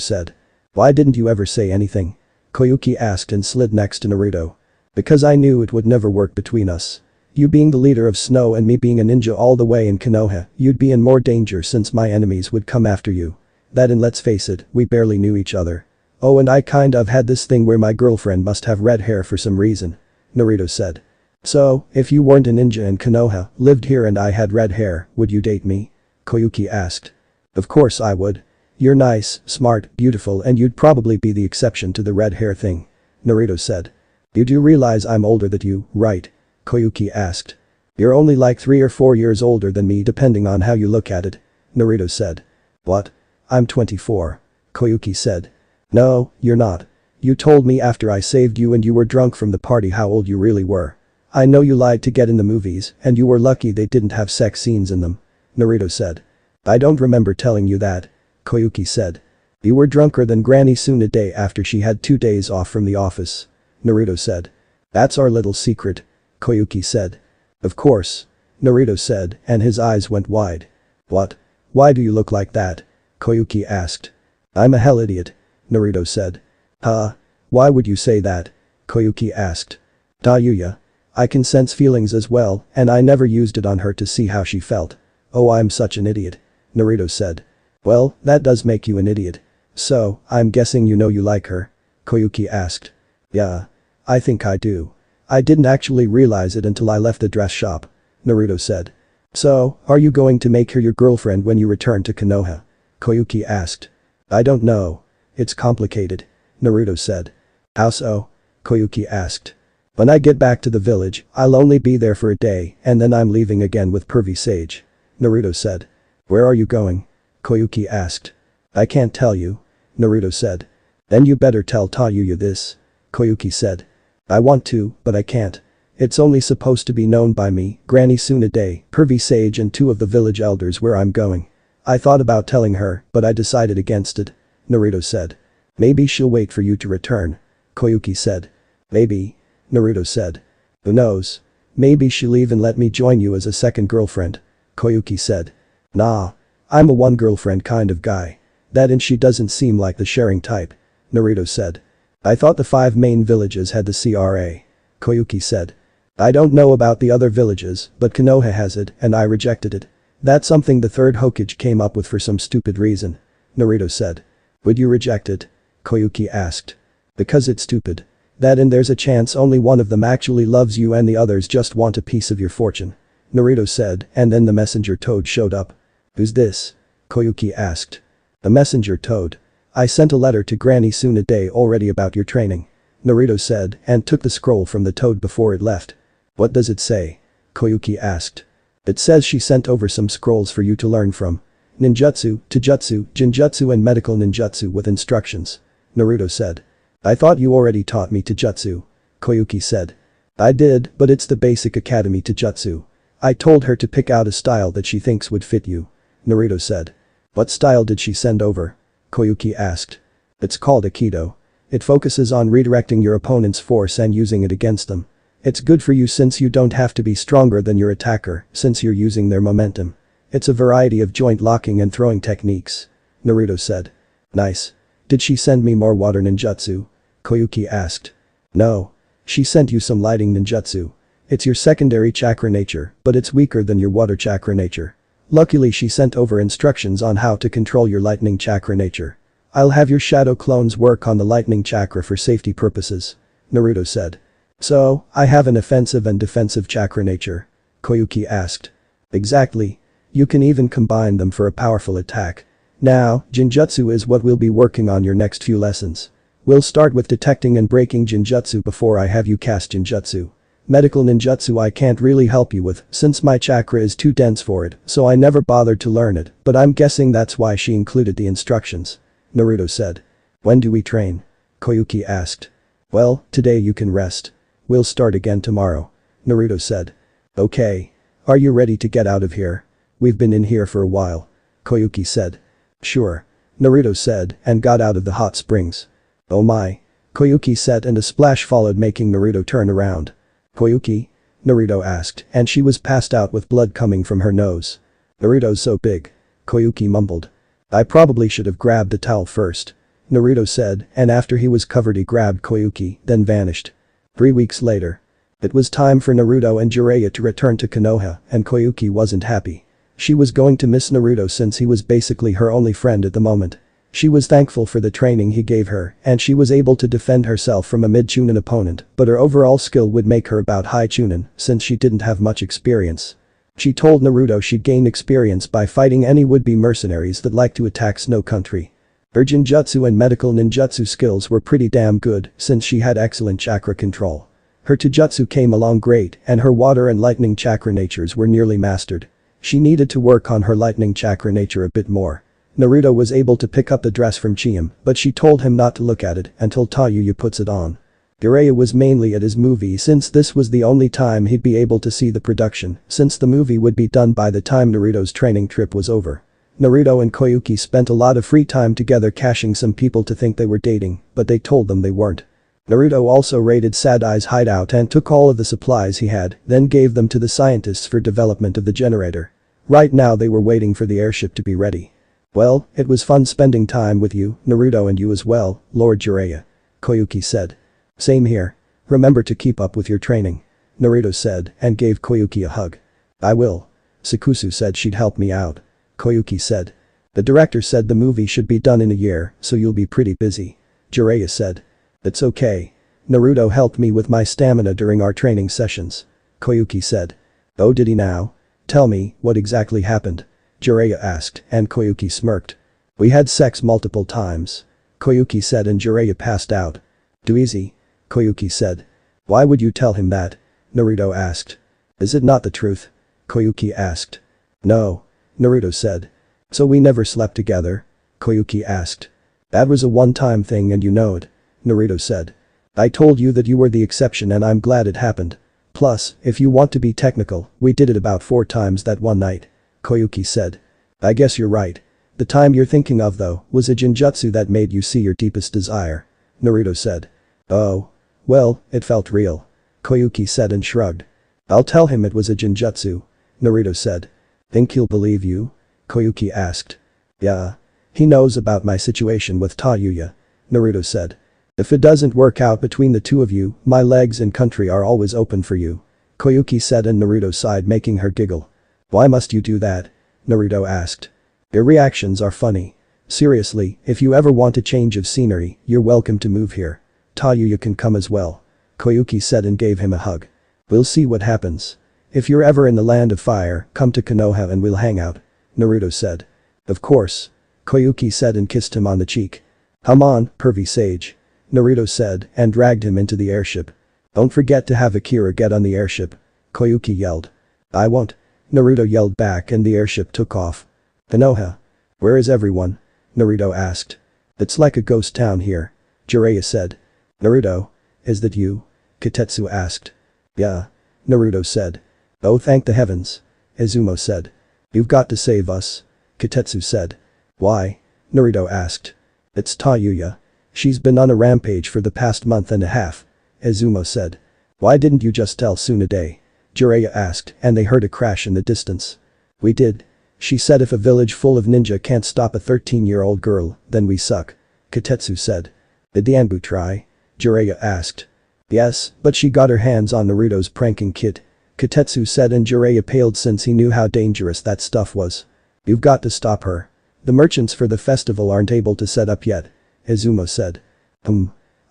said. Why didn't you ever say anything? Koyuki asked and slid next to Naruto. Because I knew it would never work between us. You being the leader of Snow and me being a ninja all the way in Konoha, you'd be in more danger since my enemies would come after you. That and let's face it, we barely knew each other. Oh, and I kind of had this thing where my girlfriend must have red hair for some reason," Naruto said. "So, if you weren't a ninja in Konoha, lived here and I had red hair, would you date me?" Koyuki asked. "Of course I would. You're nice, smart, beautiful and you'd probably be the exception to the red hair thing," Naruto said. "You do realize I'm older than you, right?" Koyuki asked. "You're only like 3 or 4 years older than me depending on how you look at it," Naruto said. "What? I'm 24. Koyuki said. "No, you're not. You told me after I saved you and you were drunk from the party how old you really were. I know you lied to get in the movies and you were lucky they didn't have sex scenes in them," Naruto said. "I don't remember telling you that," Koyuki said. "You were drunker than Granny Tsunade after she had 2 days off from the office," Naruto said. "That's our little secret," Koyuki said. "Of course," Naruto said and his eyes went wide. "What? Why do you look like that?" Koyuki asked. "I'm a hell idiot," Naruto said. "Huh? Why would you say that?" Koyuki asked. "Tayuya. I can sense feelings as well and I never used it on her to see how she felt." "Oh, I'm such an idiot," Naruto said. "Well, that does make you an idiot. So, I'm guessing you know you like her?" Koyuki asked. "Yeah. I think I do. I didn't actually realize it until I left the dress shop," Naruto said. "So, are you going to make her your girlfriend when you return to Konoha?" Koyuki asked. "I don't know. It's complicated," Naruto said. "How so?" Koyuki asked. "When I get back to the village, I'll only be there for a day and then I'm leaving again with Pervy Sage," Naruto said. "Where are you going?" Koyuki asked. "I can't tell you," Naruto said. "Then you better tell Tayuya this," Koyuki said. "I want to, but I can't. It's only supposed to be known by me, Granny Tsunade, Pervy Sage and 2 of the village elders where I'm going. I thought about telling her, but I decided against it," Naruto said. "Maybe she'll wait for you to return," Koyuki said. "Maybe," Naruto said. "Who knows? Maybe she'll even let me join you as a second girlfriend," Koyuki said. "Nah. I'm a one girlfriend kind of guy. That and she doesn't seem like the sharing type," Naruto said. "I thought the 5 main villages had the CRA," Koyuki said. "I don't know about the other villages, but Konoha has it and I rejected it. That's something the 3rd Hokage came up with for some stupid reason," Naruto said. "Would you reject it?" Koyuki asked. "Because it's stupid. That and there's a chance only one of them actually loves you and the others just want a piece of your fortune," Naruto said and then the messenger toad showed up. "Who's this?" Koyuki asked. "The messenger toad. I sent a letter to Granny Tsunade already about your training," Naruto said and took the scroll from the toad before it left. "What does it say?" Koyuki asked. "It says she sent over some scrolls for you to learn from. Ninjutsu, Taijutsu, Jinjutsu and medical ninjutsu with instructions," Naruto said. "I thought you already taught me Taijutsu," Koyuki said. "I did, but it's the basic academy Taijutsu. I told her to pick out a style that she thinks would fit you," Naruto said. "What style did she send over?" Koyuki asked. "It's called Aikido. It focuses on redirecting your opponent's force and using it against them. It's good for you since you don't have to be stronger than your attacker since you're using their momentum. It's a variety of joint locking and throwing techniques," Naruto said. "Nice. Did she send me more water ninjutsu?" Koyuki asked. "No. She sent you some lighting ninjutsu. It's your secondary chakra nature, but it's weaker than your water chakra nature. Luckily she sent over instructions on how to control your lightning chakra nature. I'll have your shadow clones work on the lightning chakra for safety purposes," Naruto said. "So, I have an offensive and defensive chakra nature?" Koyuki asked. "Exactly. You can even combine them for a powerful attack. Now, Jinjutsu is what we'll be working on your next few lessons. We'll start with detecting and breaking Jinjutsu before I have you cast Jinjutsu. Medical ninjutsu I can't really help you with since my chakra is too dense for it, so I never bothered to learn it, but I'm guessing that's why she included the instructions," Naruto said. "When do we train?" Koyuki asked. "Well, today you can rest. We'll start again tomorrow," Naruto said. "Okay. Are you ready to get out of here? We've been in here for a while," Koyuki said. "Sure," Naruto said and got out of the hot springs. "Oh my," Koyuki said and a splash followed making Naruto turn around. "Koyuki?" Naruto asked and she was passed out with blood coming from her nose. "Naruto's so big," Koyuki mumbled. "I probably should have grabbed the towel first," Naruto said and after he was covered he grabbed Koyuki, then vanished. 3 weeks later. It was time for Naruto and Jiraiya to return to Konoha, and Koyuki wasn't happy. She was going to miss Naruto since he was basically her only friend at the moment. She was thankful for the training he gave her, and she was able to defend herself from a mid-chunin opponent, but her overall skill would make her about high chunin, since she didn't have much experience. She told Naruto she'd gain experience by fighting any would-be mercenaries that like to attack Snow Country. Her Jinjutsu and medical ninjutsu skills were pretty damn good since she had excellent chakra control. Her Taijutsu came along great and her water and lightning chakra natures were nearly mastered. She needed to work on her lightning chakra nature a bit more. Naruto was able to pick up the dress from Chiem, but she told him not to look at it until Tayuya puts it on. Jiraiya was mainly at his movie since this was the only time he'd be able to see the production, since the movie would be done by the time Naruto's training trip was over. Naruto and Koyuki spent a lot of free time together cashing some people to think they were dating, but they told them they weren't. Naruto also raided Sadai's hideout and took all of the supplies he had, then gave them to the scientists for development of the generator. Right now they were waiting for the airship to be ready. Well, it was fun spending time with you, Naruto, and you as well, Lord Jiraiya. Koyuki said. Same here. Remember to keep up with your training. Naruto said and gave Koyuki a hug. I will. Sakusu said she'd help me out. Koyuki said. The director said the movie should be done in a year, so you'll be pretty busy. Jiraiya said. That's okay. Naruto helped me with my stamina during our training sessions. Koyuki said. Oh, did he now? Tell me, what exactly happened? Jiraiya asked, and Koyuki smirked. We had sex multiple times. Koyuki said, and Jiraiya passed out. Too easy. Koyuki said. Why would you tell him that? Naruto asked. Is it not the truth? Koyuki asked. No. Naruto said. So we never slept together? Koyuki asked. That was a one-time thing and you know it. Naruto said. I told you that you were the exception and I'm glad it happened. Plus, if you want to be technical, we did it about 4 times that one night. Koyuki said. I guess you're right. The time you're thinking of though, was a Jinjutsu that made you see your deepest desire. Naruto said. Oh. Well, it felt real. Koyuki said and shrugged. I'll tell him it was a Jinjutsu. Naruto said. Think he'll believe you? Koyuki asked. Yeah. He knows about my situation with Tayuya. Naruto said. If it doesn't work out between the two of you, my legs and country are always open for you. Koyuki said and Naruto sighed, making her giggle. Why must you do that? Naruto asked. Your reactions are funny. Seriously, if you ever want a change of scenery, you're welcome to move here. Tayuya can come as well. Koyuki said and gave him a hug. We'll see what happens. If you're ever in the land of fire, come to Konoha and we'll hang out. Naruto said. Of course. Koyuki said and kissed him on the cheek. Come on, pervy sage. Naruto said and dragged him into the airship. Don't forget to have Akira get on the airship. Koyuki yelled. I won't. Naruto yelled back and the airship took off. Konoha. Where is everyone? Naruto asked. It's like a ghost town here. Jiraiya said. Naruto. Is that you? Kitetsu asked. Yeah. Naruto said. Oh, thank the heavens. Izumo said. You've got to save us. Kitetsu said. Why? Naruto asked. It's Tayuya. She's been on a rampage for the past month and a half. Izumo said. Why didn't you just tell Tsunade? Jiraiya asked and they heard a crash in the distance. We did. She said if a village full of ninja can't stop a 13-year-old girl, then we suck. Kitetsu said. Did the Anbu try? Jiraiya asked. Yes, but she got her hands on Naruto's pranking kit. Kitetsu said and Jiraiya paled since he knew how dangerous that stuff was. You've got to stop her. The merchants for the festival aren't able to set up yet. Izumo said.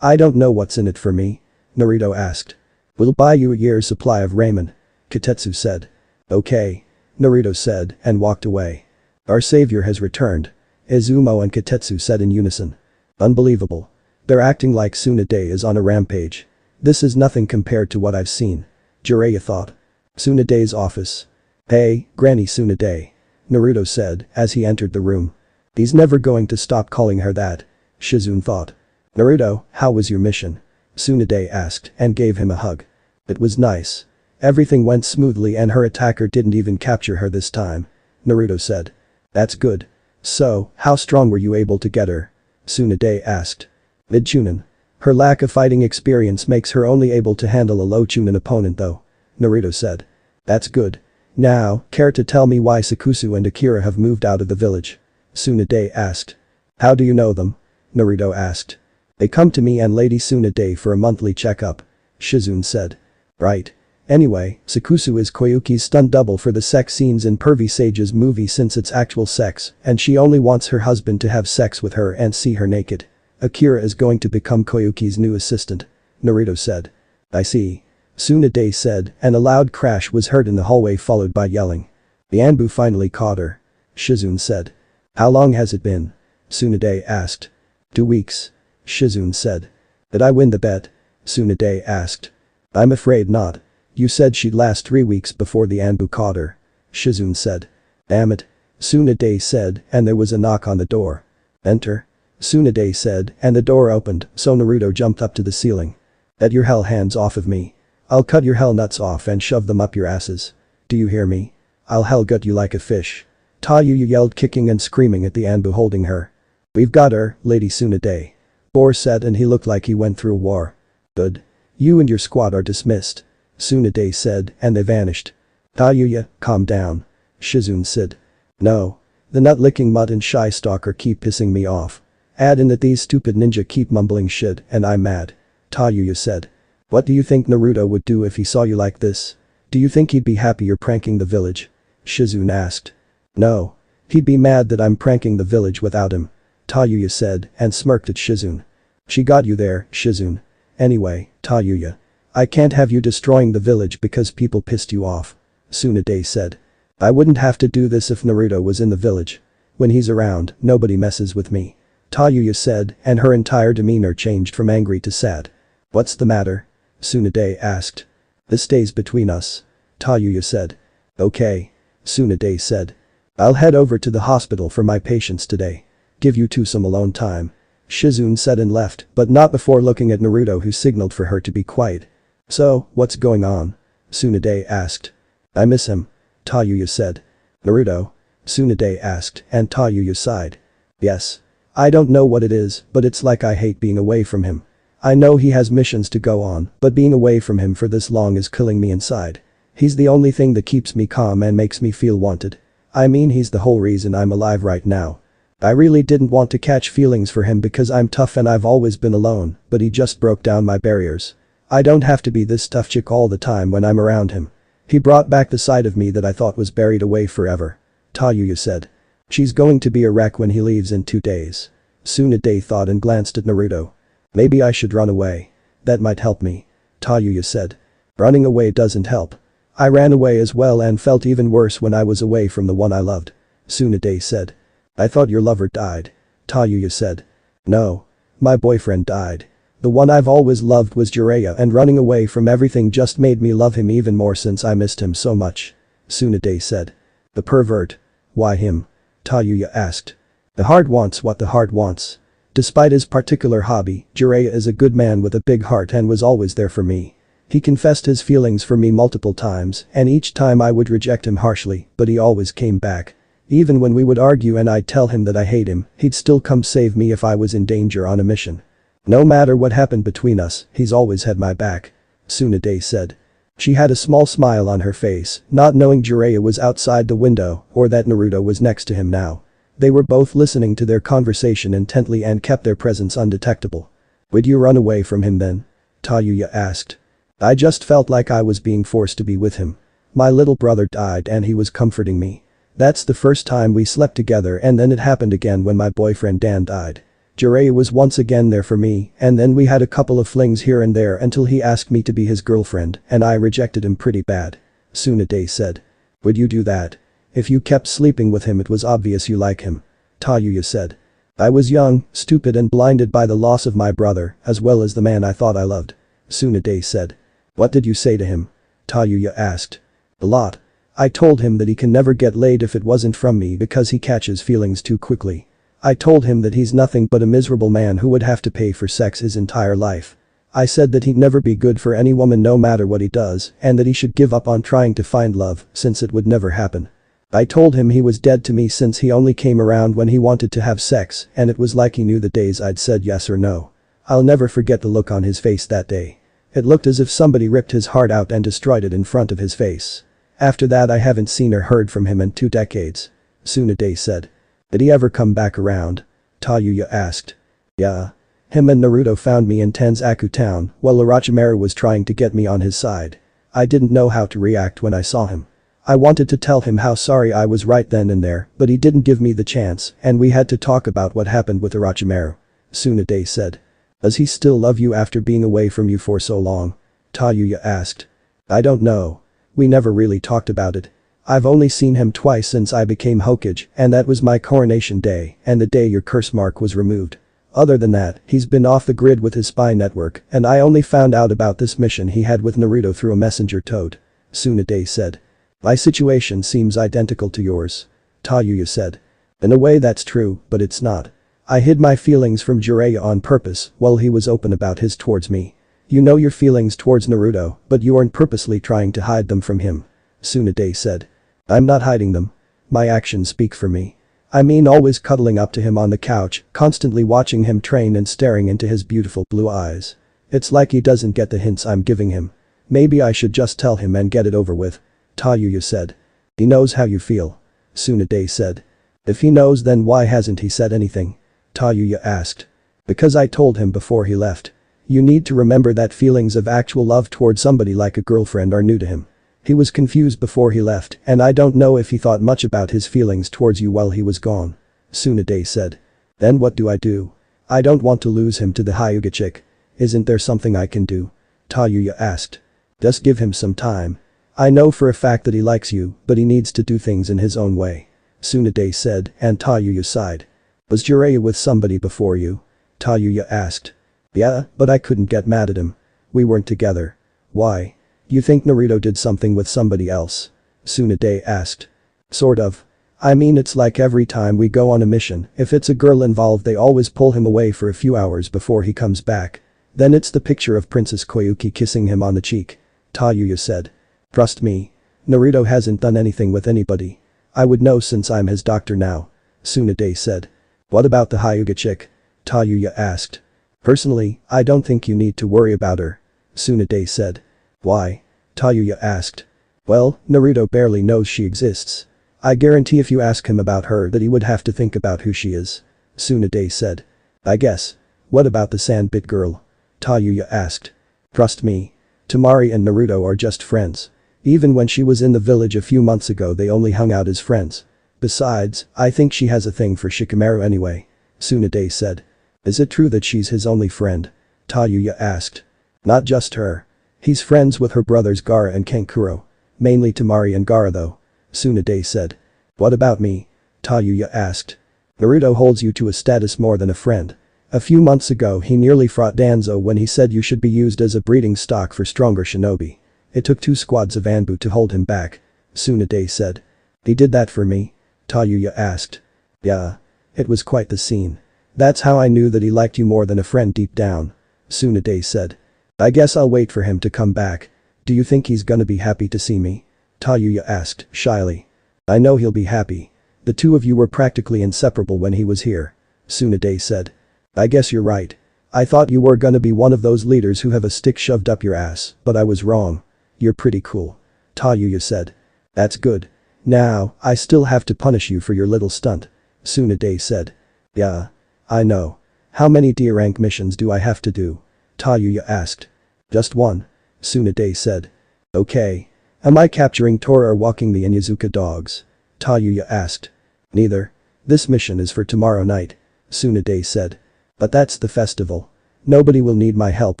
I don't know what's in it for me. Naruto asked. We'll buy you a year's supply of ramen. Kitetsu said. Okay. Naruto said and walked away. Our savior has returned. Izumo and Kitetsu said in unison. Unbelievable. They're acting like Tsunade is on a rampage. This is nothing compared to what I've seen. Jiraiya thought. Tsunade's office. Hey, Granny Tsunade. Naruto said as he entered the room. He's never going to stop calling her that. Shizune thought. Naruto, how was your mission? Tsunade asked and gave him a hug. It was nice. Everything went smoothly and her attacker didn't even capture her this time. Naruto said. That's good. So, how strong were you able to get her? Tsunade asked. Mid-chunin. Her lack of fighting experience makes her only able to handle a low-chunin opponent though. Naruto said. That's good. Now, care to tell me why Sakusu and Akira have moved out of the village? Tsunade asked. How do you know them? Naruto asked. They come to me and Lady Tsunade for a monthly checkup. Shizune said. Right. Anyway, Sakusu is Koyuki's stunt double for the sex scenes in Pervy Sage's movie since it's actual sex, and she only wants her husband to have sex with her and see her naked. Akira is going to become Koyuki's new assistant. Naruto said. I see. Tsunade said, and a loud crash was heard in the hallway followed by yelling. The Anbu finally caught her. Shizune said. How long has it been? Tsunade asked. 2 weeks. Shizune said. Did I win the bet? Tsunade asked. I'm afraid not. You said she'd last 3 weeks before the Anbu caught her. Shizune said. Damn it. Tsunade said, and there was a knock on the door. Enter. Tsunade said, and the door opened, so Naruto jumped up to the ceiling. Get your hell hands off of me. I'll cut your hell nuts off and shove them up your asses. Do you hear me? I'll hell gut you like a fish. Tayuya yelled, kicking and screaming at the Anbu holding her. We've got her, Lady Tsunade. Bor said, and he looked like he went through a war. Good. You and your squad are dismissed. Tsunade said, and they vanished. Tayuya, calm down. Shizune said. No. The nut-licking mutt and shy stalker keep pissing me off. Add in that these stupid ninja keep mumbling shit and I'm mad. Tayuya said. What do you think Naruto would do if he saw you like this? Do you think he'd be happy you're pranking the village? Shizune asked. No. He'd be mad that I'm pranking the village without him. Tayuya said and smirked at Shizune. She got you there, Shizune. Anyway, Tayuya. I can't have you destroying the village because people pissed you off. Tsunade said. I wouldn't have to do this if Naruto was in the village. When he's around, nobody messes with me. Tayuya said, and her entire demeanor changed from angry to sad. What's the matter? Tsunade asked. This stays between us. Tayuya said. Okay. Tsunade said. I'll head over to the hospital for my patients today. Give you two some alone time. Shizune said and left, but not before looking at Naruto, who signaled for her to be quiet. So, what's going on? Tsunade asked. I miss him. Tayuya said. Naruto? Tsunade asked, and Tayuya sighed. Yes. I don't know what it is, but it's like I hate being away from him. I know he has missions to go on, but being away from him for this long is killing me inside. He's the only thing that keeps me calm and makes me feel wanted. I mean, he's the whole reason I'm alive right now. I really didn't want to catch feelings for him because I'm tough and I've always been alone, but he just broke down my barriers. I don't have to be this tough chick all the time when I'm around him. He brought back the side of me that I thought was buried away forever. Tayuya said. She's going to be a wreck when he leaves in 2 days. Tsunade thought and glanced at Naruto. Maybe I should run away. That might help me. Tayuya said. Running away doesn't help. I ran away as well and felt even worse when I was away from the one I loved. Tsunade said. I thought your lover died. Tayuya said. No. My boyfriend died. The one I've always loved was Jiraiya, and running away from everything just made me love him even more since I missed him so much. Tsunade said. The pervert. Why him? Tayuya asked. The heart wants what the heart wants. Despite his particular hobby, Jiraiya is a good man with a big heart and was always there for me. He confessed his feelings for me multiple times, and each time I would reject him harshly, but he always came back. Even when we would argue and I'd tell him that I hate him, he'd still come save me if I was in danger on a mission. No matter what happened between us, he's always had my back. Tsunade said. She had a small smile on her face, not knowing Jiraiya was outside the window or that Naruto was next to him now. They were both listening to their conversation intently and kept their presence undetectable. Would you run away from him then? Tayuya asked. I just felt like I was being forced to be with him. My little brother died and he was comforting me. That's the first time we slept together, and then it happened again when my boyfriend Dan died. Jiraiya was once again there for me, and then we had a couple of flings here and there until he asked me to be his girlfriend, and I rejected him pretty bad. Tsunade said. Would you do that? If you kept sleeping with him, it was obvious you like him. Tayuya said. I was young, stupid and blinded by the loss of my brother, as well as the man I thought I loved. Tsunade said. What did you say to him? Tayuya asked. A lot. I told him that he can never get laid if it wasn't from me because he catches feelings too quickly. I told him that he's nothing but a miserable man who would have to pay for sex his entire life. I said that he'd never be good for any woman no matter what he does, and that he should give up on trying to find love since it would never happen. I told him he was dead to me since he only came around when he wanted to have sex, and it was like he knew the days I'd said yes or no. I'll never forget the look on his face that day. It looked as if somebody ripped his heart out and destroyed it in front of his face. After that I haven't seen or heard from him in 2 decades. Tsunade said. Did he ever come back around? Tayuya asked. Yeah. Him and Naruto found me in Tanzaku town while Orochimaru was trying to get me on his side. I didn't know how to react when I saw him. I wanted to tell him how sorry I was right then and there, but he didn't give me the chance and we had to talk about what happened with Orochimaru. Tsunade said. Does he still love you after being away from you for so long? Tayuya asked. I don't know. We never really talked about it. I've only seen him twice since I became Hokage, and that was my coronation day and the day your curse mark was removed. Other than that, he's been off the grid with his spy network, and I only found out about this mission he had with Naruto through a messenger toad. Tsunade said. My situation seems identical to yours. Tayuya said. In a way that's true, but it's not. I hid my feelings from Jiraiya on purpose while he was open about his towards me. You know your feelings towards Naruto, but you aren't purposely trying to hide them from him. Tsunade said. I'm not hiding them. My actions speak for me. I mean always cuddling up to him on the couch, constantly watching him train and staring into his beautiful blue eyes. It's like he doesn't get the hints I'm giving him. Maybe I should just tell him and get it over with. Tayuya said. He knows how you feel. Tsunade said. If he knows, then why hasn't he said anything? Tayuya asked. Because I told him before he left. You need to remember that feelings of actual love towards somebody like a girlfriend are new to him. He was confused before he left, and I don't know if he thought much about his feelings towards you while he was gone. Tsunade said. Then what do? I don't want to lose him to the Hyuga chick. Isn't there something I can do? Tayuya asked. Just give him some time. I know for a fact that he likes you, but he needs to do things in his own way. Tsunade said, and Tayuya sighed. Was Jiraiya with somebody before you? Tayuya asked. Yeah, but I couldn't get mad at him. We weren't together. Why? You think Naruto did something with somebody else? Tsunade asked. Sort of. I mean, it's like every time we go on a mission, if it's a girl involved they always pull him away for a few hours before he comes back. Then it's the picture of Princess Koyuki kissing him on the cheek. Tayuya said. Trust me. Naruto hasn't done anything with anybody. I would know since I'm his doctor now. Tsunade said. What about the Hyuga chick? Tayuya asked. Personally, I don't think you need to worry about her. Tsunade said. Why? Tayuya asked. Well, Naruto barely knows she exists. I guarantee if you ask him about her that he would have to think about who she is. Tsunade said. I guess. What about the sandbit girl? Tayuya asked. Trust me. Temari and Naruto are just friends. Even when she was in the village a few months ago they only hung out as friends. Besides, I think she has a thing for Shikamaru anyway. Tsunade said. Is it true that she's his only friend? Tayuya asked. Not just her. He's friends with her brothers Gaara and Kankuro. Mainly Temari and Gaara though. Tsunade said. What about me? Tayuya asked. Naruto holds you to a status more than a friend. A few months ago he nearly fought Danzo when he said you should be used as a breeding stock for stronger shinobi. It took 2 squads of Anbu to hold him back. Tsunade said. He did that for me? Tayuya asked. Yeah. It was quite the scene. That's how I knew that he liked you more than a friend deep down. Tsunade said. I guess I'll wait for him to come back. Do you think he's gonna be happy to see me? Tayuya asked, shyly. I know he'll be happy. The two of you were practically inseparable when he was here. Tsunade said. I guess you're right. I thought you were gonna be one of those leaders who have a stick shoved up your ass, but I was wrong. You're pretty cool. Tayuya said. That's good. Now, I still have to punish you for your little stunt. Tsunade said. Yeah. I know. How many D-rank missions do I have to do? Tayuya asked. Just one. Tsunade said. Okay. Am I capturing Tora or walking the Inyazuka dogs? Tayuya asked. Neither. This mission is for tomorrow night. Tsunade said. But that's the festival. Nobody will need my help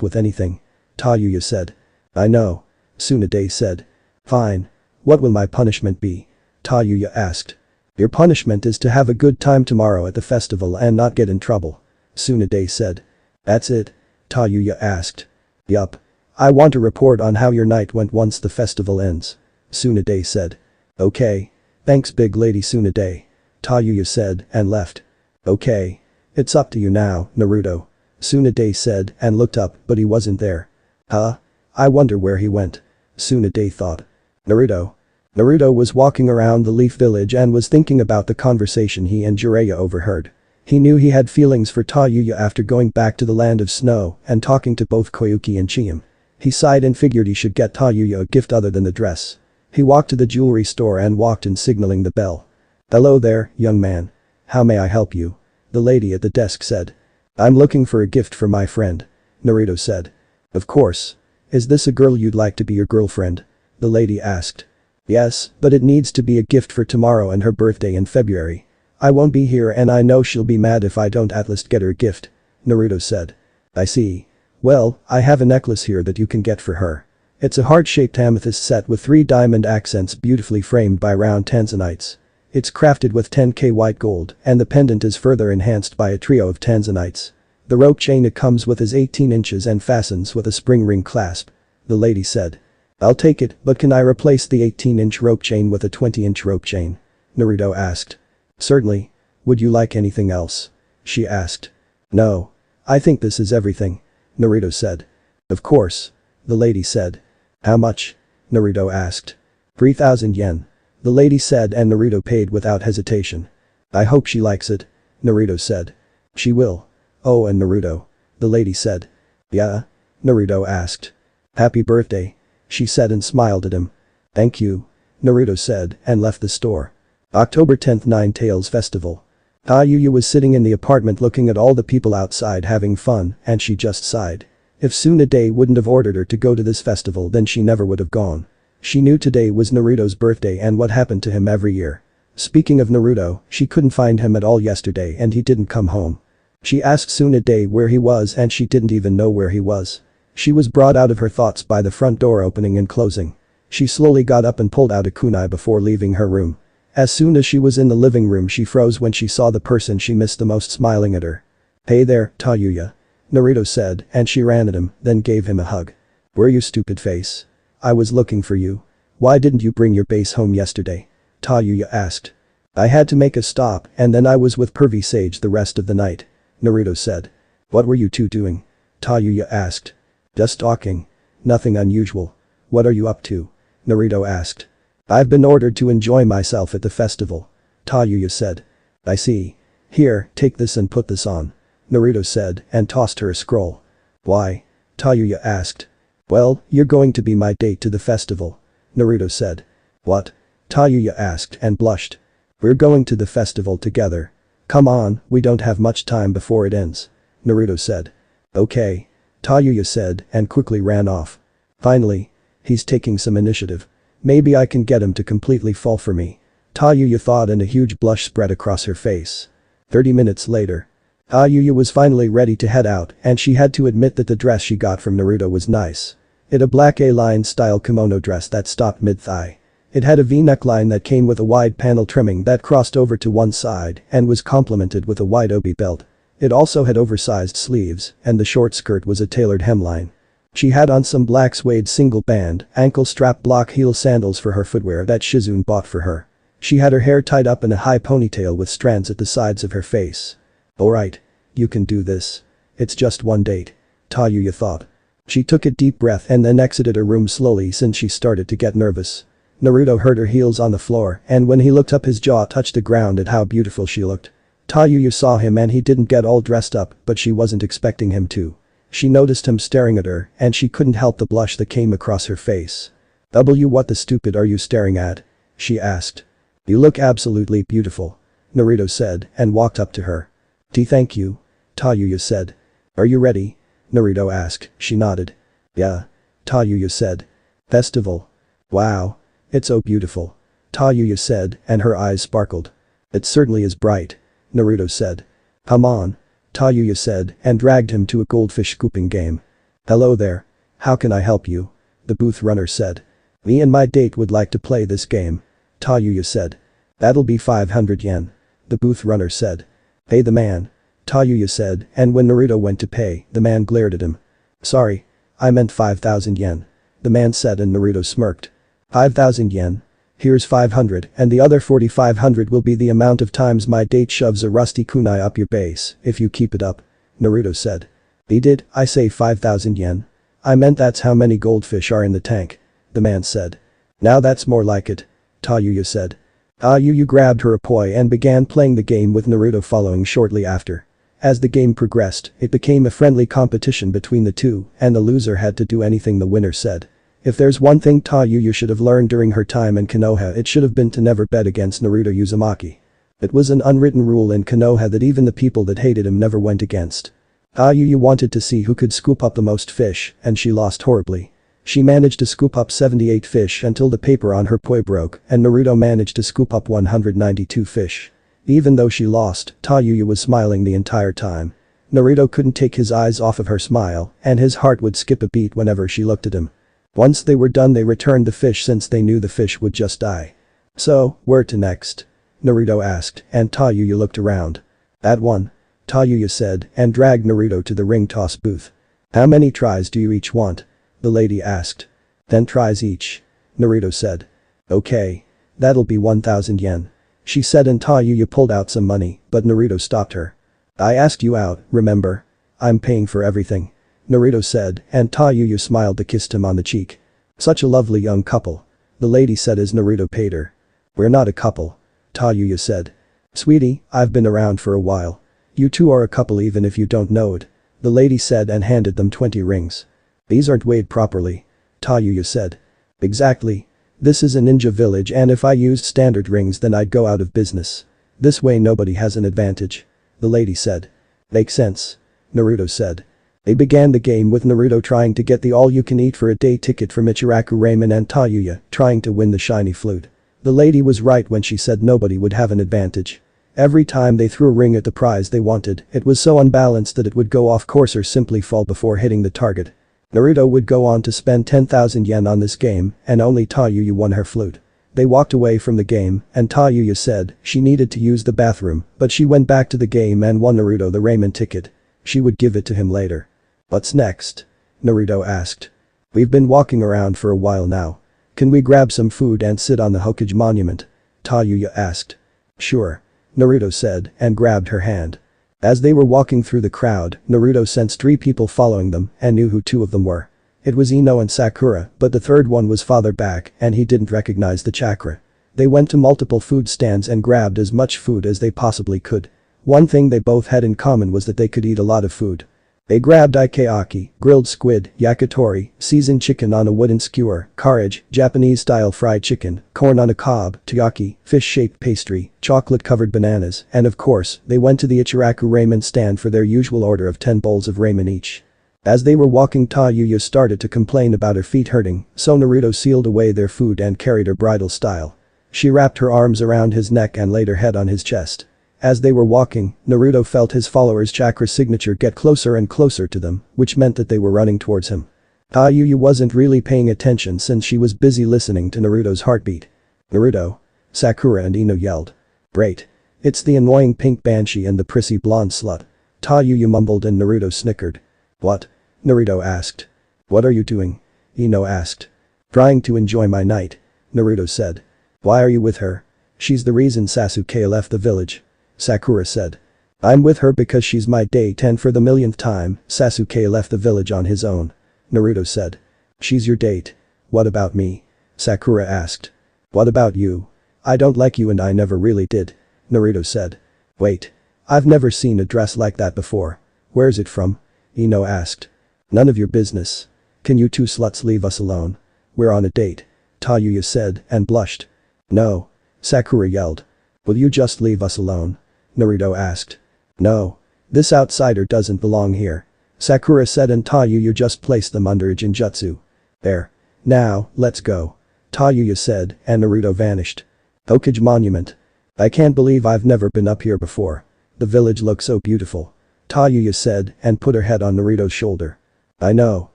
with anything. Tayuya said. I know. Tsunade said. Fine. What will my punishment be? Tayuya asked. Your punishment is to have a good time tomorrow at the festival and not get in trouble. Tsunade said. That's it? Tayuya asked. Yup. I want a report on how your night went once the festival ends. Tsunade said. Okay. Thanks big lady Tsunade. Tayuya said and left. Okay. It's up to you now, Naruto. Tsunade said and looked up but he wasn't there. Huh? I wonder where he went. Tsunade thought. Naruto. Naruto was walking around the Leaf Village and was thinking about the conversation he and Jiraiya overheard. He knew he had feelings for Tayuya after going back to the land of snow and talking to both Koyuki and Chiem. He sighed and figured he should get Tayuya a gift other than the dress. He walked to the jewelry store and walked in signaling the bell. Hello there, young man. How may I help you? The lady at the desk said. I'm looking for a gift for my friend. Naruto said. Of course. Is this a girl you'd like to be your girlfriend? The lady asked. Yes, but it needs to be a gift for tomorrow and her birthday in February. I won't be here and I know she'll be mad if I don't at least get her a gift, Naruto said. I see. Well, I have a necklace here that you can get for her. It's a heart-shaped amethyst set with 3 diamond accents beautifully framed by round tanzanites. It's crafted with 10k white gold and the pendant is further enhanced by a trio of tanzanites. The rope chain it comes with is 18 inches and fastens with a spring ring clasp. The lady said. I'll take it, but can I replace the 18-inch rope chain with a 20-inch rope chain? Naruto asked. Certainly. Would you like anything else? She asked. No. I think this is everything, Naruto said. Of course. The lady said. How much? Naruto asked. 3,000 yen. The lady said and Naruto paid without hesitation. I hope she likes it, Naruto said. She will. Oh, and Naruto. The lady said. Yeah? Naruto asked. Happy birthday, she said and smiled at him. Thank you, Naruto said and left the store. October 10th Nine Tails Festival. Tayuya was sitting in the apartment looking at all the people outside having fun and she just sighed. If Tsunade wouldn't have ordered her to go to this festival then she never would have gone. She knew today was Naruto's birthday and what happened to him every year. Speaking of Naruto, she couldn't find him at all yesterday and he didn't come home. She asked Tsunade where he was and she didn't even know where he was. She was brought out of her thoughts by the front door opening and closing. She slowly got up and pulled out a kunai before leaving her room. As soon as she was in the living room she froze when she saw the person she missed the most smiling at her. Hey there, Tayuya. Naruto said and she ran at him, then gave him a hug. Where you stupid face? I was looking for you. Why didn't you bring your base home yesterday? Tayuya asked. I had to make a stop and then I was with Pervy Sage the rest of the night, Naruto said. What were you two doing? Tayuya asked. Just talking. Nothing unusual. What are you up to? Naruto asked. I've been ordered to enjoy myself at the festival, Tayuya said. I see. Here, take this and put this on, Naruto said and tossed her a scroll. Why? Tayuya asked. Well, you're going to be my date to the festival, Naruto said. What? Tayuya asked and blushed. We're going to the festival together. Come on, we don't have much time before it ends, Naruto said. Okay. Tayuya said and quickly ran off. Finally. He's taking some initiative. Maybe I can get him to completely fall for me, Tayuya thought and a huge blush spread across her face. 30 minutes later. Tayuya was finally ready to head out and she had to admit that the dress she got from Naruto was nice. It a black A-line style kimono dress that stopped mid-thigh. It had a V-neckline that came with a wide panel trimming that crossed over to one side and was complemented with a wide obi belt. It also had oversized sleeves and the short skirt was a tailored hemline. She had on some black suede single-band, ankle-strap block heel sandals for her footwear that Shizune bought for her. She had her hair tied up in a high ponytail with strands at the sides of her face. Alright. You can do this. It's just one date, Tayuya thought. She took a deep breath and then exited her room slowly since she started to get nervous. Naruto heard her heels on the floor and when he looked up his jaw touched the ground at how beautiful she looked. Tayuya saw him and he didn't get all dressed up but she wasn't expecting him to. She noticed him staring at her and she couldn't help the blush that came across her face. What the stupid are you staring at? She asked. You look absolutely beautiful, Naruto said and walked up to her. Thank you, Tayuya said. Are you ready? Naruto asked. She nodded. Yeah, Tayuya said. Festival. Wow. It's so beautiful, Tayuya said and her eyes sparkled. It certainly is bright, Naruto said. Come on, Tayuya said and dragged him to a goldfish scooping game. Hello there. How can I help you? The booth runner said. Me and my date would like to play this game, Tayuya said. That'll be 500 yen, the booth runner said. Pay the man, Tayuya said and when Naruto went to pay, the man glared at him. Sorry. I meant 5,000 yen, the man said and Naruto smirked. 5,000 yen? Here's 500 and the other 4,500 will be the amount of times my date shoves a rusty kunai up your base if you keep it up, Naruto said. Did I say 5,000 yen? I meant that's how many goldfish are in the tank, the man said. Now that's more like it, Tayuya said. Tayuya grabbed her ipoi and began playing the game with Naruto following shortly after. As the game progressed, it became a friendly competition between the two and the loser had to do anything the winner said. If there's one thing Tayuya should have learned during her time in Konoha it should have been to never bet against Naruto Uzumaki. It was an unwritten rule in Konoha that even the people that hated him never went against. Tayuya wanted to see who could scoop up the most fish and she lost horribly. She managed to scoop up 78 fish until the paper on her poi broke and Naruto managed to scoop up 192 fish. Even though she lost, Tayuya was smiling the entire time. Naruto couldn't take his eyes off of her smile and his heart would skip a beat whenever she looked at him. Once they were done they returned the fish since they knew the fish would just die. "So, where to next?" Naruto asked and Tayuya looked around. "That one," Tayuya said and dragged Naruto to the ring toss booth. "How many tries do you each want?" the lady asked. "10 tries each," Naruto said. "Okay. That'll be 1,000 yen," she said and Tayuya pulled out some money, but Naruto stopped her. "I asked you out, remember? I'm paying for everything," Naruto said and Tayuya smiled and kissed him on the cheek. "Such a lovely young couple," the lady said as Naruto paid her. "We're not a couple," Tayuya said. "Sweetie, I've been around for a while. You two are a couple even if you don't know it," the lady said and handed them 20 rings. "These aren't weighed properly," Tayuya said. "Exactly. This is a ninja village and if I used standard rings then I'd go out of business. This way nobody has an advantage," the lady said. "Makes sense," Naruto said. They began the game with Naruto trying to get the all-you-can-eat for a day ticket from Ichiraku Ramen and Tayuya trying to win the shiny flute. The lady was right when she said nobody would have an advantage. Every time they threw a ring at the prize they wanted, it was so unbalanced that it would go off course or simply fall before hitting the target. Naruto would go on to spend 10,000 yen on this game and only Tayuya won her flute. They walked away from the game and Tayuya said she needed to use the bathroom but she went back to the game and won Naruto the ramen ticket. She would give it to him later. "What's next?" Naruto asked. "We've been walking around for a while now. Can we grab some food and sit on the Hokage monument?" Tayuya asked. "Sure," Naruto said and grabbed her hand. As they were walking through the crowd, Naruto sensed 3 people following them and knew who 2 of them were. It was Ino and Sakura, but the third one was farther back and he didn't recognize the chakra. They went to multiple food stands and grabbed as much food as they possibly could. One thing they both had in common was that they could eat a lot of food. They grabbed ikeaki, grilled squid, yakitori, seasoned chicken on a wooden skewer, karaage, Japanese-style fried chicken, corn on a cob, takoyaki, fish-shaped pastry, chocolate-covered bananas, and of course, they went to the Ichiraku ramen stand for their usual order of 10 bowls of ramen each. As they were walking Tayuya started to complain about her feet hurting, so Naruto sealed away their food and carried her bridal style. She wrapped her arms around his neck and laid her head on his chest. As they were walking, Naruto felt his followers' chakra signature get closer and closer to them, which meant that they were running towards him. Tayuya wasn't really paying attention since she was busy listening to Naruto's heartbeat. "Naruto!" Sakura and Ino yelled. "Great. It's the annoying pink banshee and the prissy blonde slut," Tayuya mumbled and Naruto snickered. "What?" Naruto asked. "What are you doing?" Ino asked. "Trying to enjoy my night," Naruto said. "Why are you with her?" "She's the reason Sasuke left the village," Sakura said. "I'm with her because she's my date and for the millionth time, Sasuke left the village on his own," Naruto said. "She's your date. What about me?" Sakura asked. "What about you? I don't like you and I never really did," Naruto said. "Wait. I've never seen a dress like that before. Where's it from?" Ino asked. "None of your business. Can you 2 sluts leave us alone? We're on a date," Tayuya said and blushed. "No," Sakura yelled. "Will you just leave us alone?" Naruto asked. "No. This outsider doesn't belong here," Sakura said and Tayuya just placed them under a genjutsu. "There. Now, let's go," Tayuya said and Naruto vanished. Hokage Monument. "I can't believe I've never been up here before. The village looks so beautiful," Tayuya said and put her head on Naruto's shoulder. "I know.